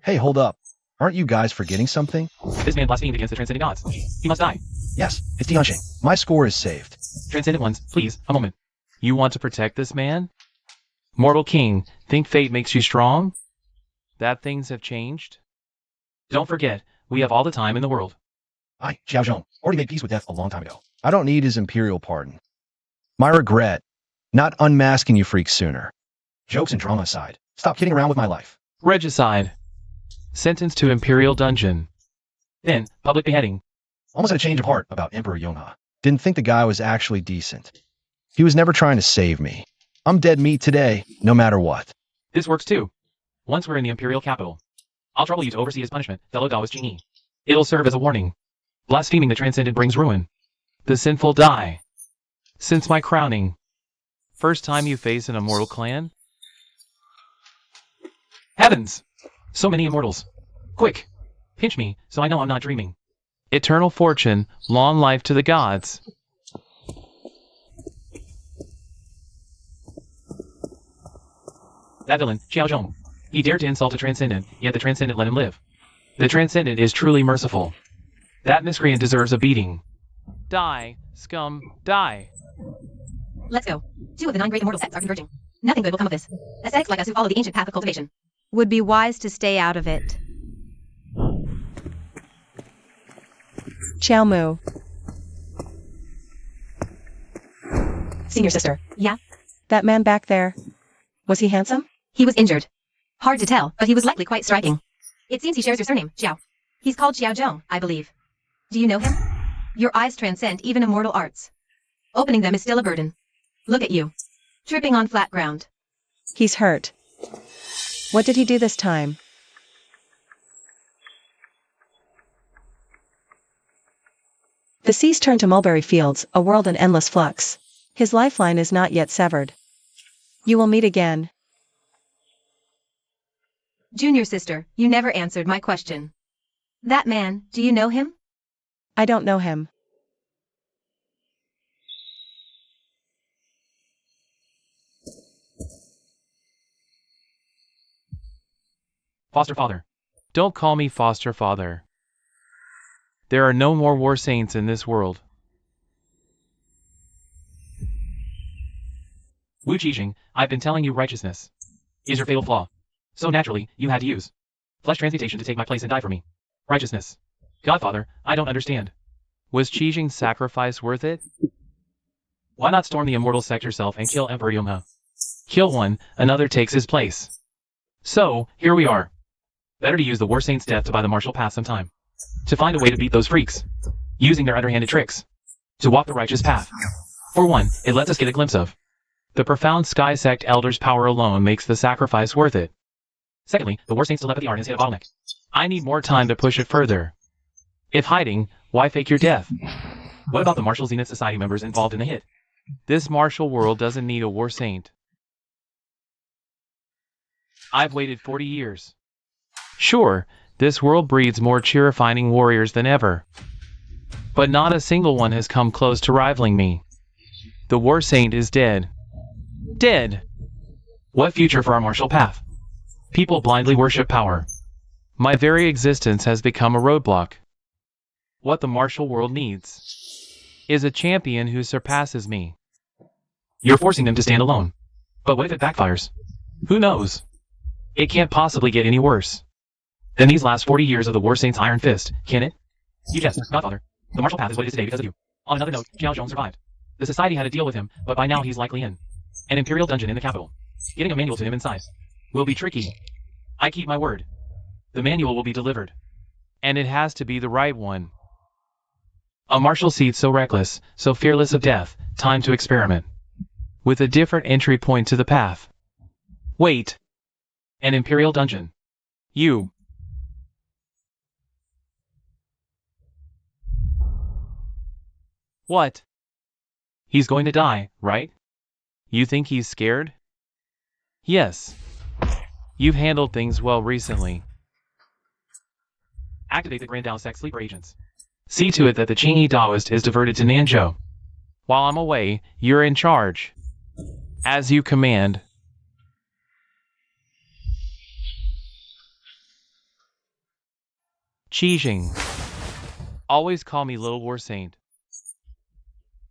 Hey, hold up. Aren't you guys forgetting something? This man blasphemed against the Transcendent Gods. He must die. Yes, it's Dianxing. My score is saved. Transcendent Ones, please, a moment. You want to protect this man? Mortal King, think fate makes you strong? That things have changed? Don't forget, we have all the time in the world. I, Xiao Zhong, already made peace with death a long time ago. I don't need his imperial pardon. My regret, not unmasking you freaks sooner. Jokes and drama aside, stop kidding around with my life. Regicide. Sentenced to Imperial Dungeon. Then, public beheading. Almost had a change of heart about Emperor Yonha. Didn't think the guy was actually decent. He was never trying to save me. I'm dead meat today, no matter what. This works too. Once we're in the Imperial capital, I'll trouble you to oversee his punishment, fellow Taoist Qingyi. It'll serve as a warning. Blaspheming the Transcendent brings ruin. The sinful die. Since my crowning. First time you face an immortal clan? Heavens! So many immortals. Quick! Pinch me, so I know I'm not dreaming. Eternal fortune, long life to the gods. That villain, Xiao Zhong. He dared to insult a Transcendent, yet the Transcendent let him live. The Transcendent is truly merciful. That miscreant deserves a beating. Die, scum, die. Let's go. 2 of the 9 great immortal sects are converging. Nothing good will come of this. Ascetics like us who follow the ancient path of cultivation would be wise to stay out of it. Chow Mu. Senior sister. Yeah? That man back there. Was he handsome? He was injured. Hard to tell, but he was likely quite striking. It seems he shares your surname, Xiao. He's called Xiao Zhong, I believe. Do you know him? Your eyes transcend even immortal arts. Opening them is still a burden. Look at you. Tripping on flat ground. He's hurt. What did he do this time? The seas turn to mulberry fields, a world in endless flux. His lifeline is not yet severed. You will meet again. Junior sister, you never answered my question. That man, do you know him? I don't know him. Foster father. Don't call me foster father. There are no more war saints in this world. Wu Qijing, I've been telling you righteousness is your fatal flaw. So naturally, you had to use flesh transmutation to take my place and die for me. Righteousness. Godfather, I don't understand. Was Qijing's sacrifice worth it? Why not storm the Immortal Sect yourself and kill Emperor Yonghe? Kill one, another takes his place. So, here we are. Better to use the War Saint's death to buy the martial path some time. To find a way to beat those freaks. Using their underhanded tricks. To walk the righteous path. For one, it lets us get a glimpse of the profound Sky Sect Elder's power alone makes the sacrifice worth it. Secondly, the War Saint's telepathy art has hit a bottleneck. I need more time to push it further. If hiding, why fake your death? What about the Martial Zenith Society members involved in the hit? This martial world doesn't need a War Saint. I've waited 40 years. Sure, this world breeds more cheer-finding warriors than ever. But not a single one has come close to rivaling me. The War Saint is dead. Dead! What future for our martial path? People blindly worship power. My very existence has become a roadblock. What the martial world needs is a champion who surpasses me. You're forcing them to stand alone. But what if it backfires? Who knows? It can't possibly get any worse than these last 40 years of the War Saint's Iron Fist, can it? You jest, Godfather. The martial path is what it is today because of you. On another note, Xiao Zhong survived. The society had to deal with him, but by now he's likely in an Imperial dungeon in the capital. Getting a manual to him inside will be tricky. I keep my word. The manual will be delivered. And it has to be the right one. A martial seat so reckless, so fearless of death, time to experiment. With a different entry point to the path. Wait. An Imperial dungeon. You. What? He's going to die, right? You think he's scared? Yes. You've handled things well recently. Activate the Grand Dao Sect sleeper agents. See to it that the Qingyi Daoist is diverted to Nanzhou. While I'm away, you're in charge. As you command. Qijing. Always call me Little War Saint.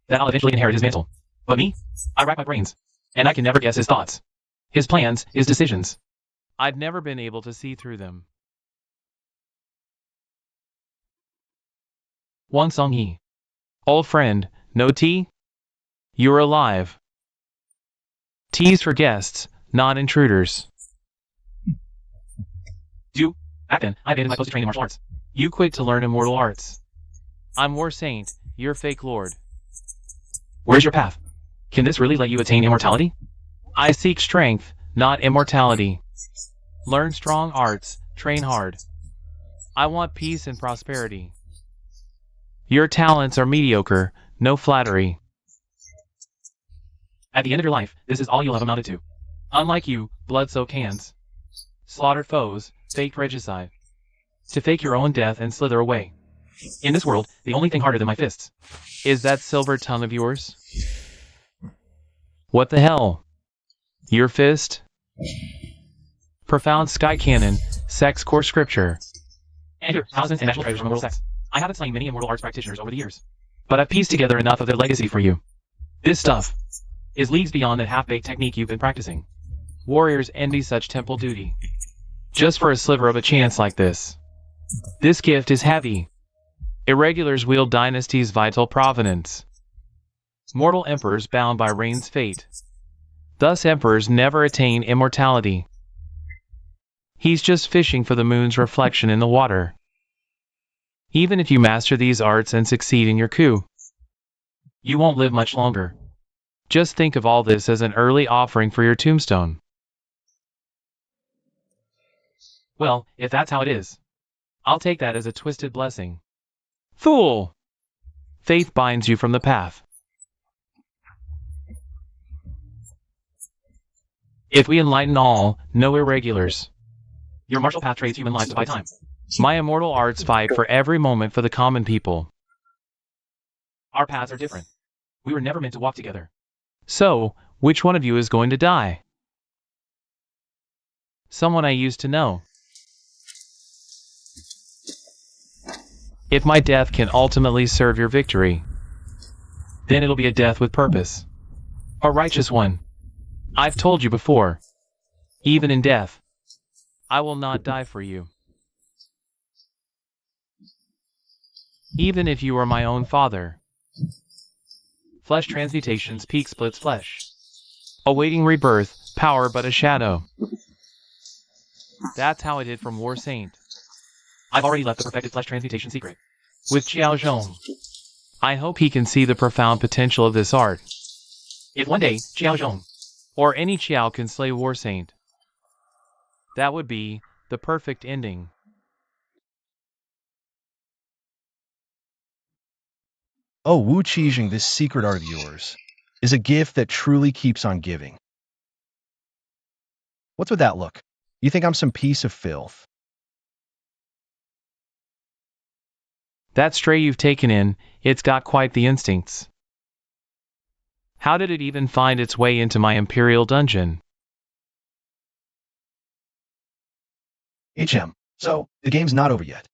That I'll eventually inherit his mantle. But me? I rack my brains. And I can never guess his thoughts. His plans, his decisions. I've never been able to see through them. Wang Songyi. Old friend, no tea? You're alive. Tea's for guests, not intruders. You? Back then, I abandoned my post to train in martial arts. You quit to learn immortal arts. I'm War Saint, you're fake lord. Where's your path? Can this really let you attain immortality? I seek strength, not immortality. Learn strong arts, train hard. I want peace and prosperity. Your talents are mediocre, no flattery. At the end of your life, this is all you'll have amounted to. Unlike you, blood-soaked hands. Slaughtered foes, faked regicide. To fake your own death and slither away. In this world, the only thing harder than my fists is that silver tongue of yours. What the hell? Your fist? Profound sky cannon, Sect's core scripture. And your thousands and national treasures from immortal sects. I haven't slain many immortal arts practitioners over the years, but I've pieced together enough of their legacy for you. This stuff is leagues beyond that half-baked technique you've been practicing. Warriors envy such temple duty. Just for a sliver of a chance like this. This gift is heavy. Irregulars wield dynasty's vital provenance. Mortal emperors bound by reign's fate. Thus emperors never attain immortality. He's just fishing for the moon's reflection in the water. Even if you master these arts and succeed in your coup, you won't live much longer. Just think of all this as an early offering for your tombstone. Well, if that's how it is, I'll take that as a twisted blessing. Fool! Faith binds you from the path. If we enlighten all, no irregulars. Your martial path trades human lives to buy time. My immortal arts fight for every moment for the common people. Our paths are different. We were never meant to walk together. So, which one of you is going to die? Someone I used to know. If my death can ultimately serve your victory, then it'll be a death with purpose. A righteous one. I've told you before, even in death, I will not die for you. Even if you were my own father. Flesh transmutations, peak splits flesh. Awaiting rebirth, power but a shadow. That's how I did from War Saint. I've already left the perfected flesh transmutation secret with Xiao Zhong. I hope he can see the profound potential of this art. If one day, Xiao Zhong, or any Qiao can slay War Saint, that would be the perfect ending. Oh, Wu Qijing, this secret art of yours is a gift that truly keeps on giving. What's with that look? You think I'm some piece of filth? That stray you've taken in, it's got quite the instincts. How did it even find its way into my imperial dungeon? HM, so the game's not over yet.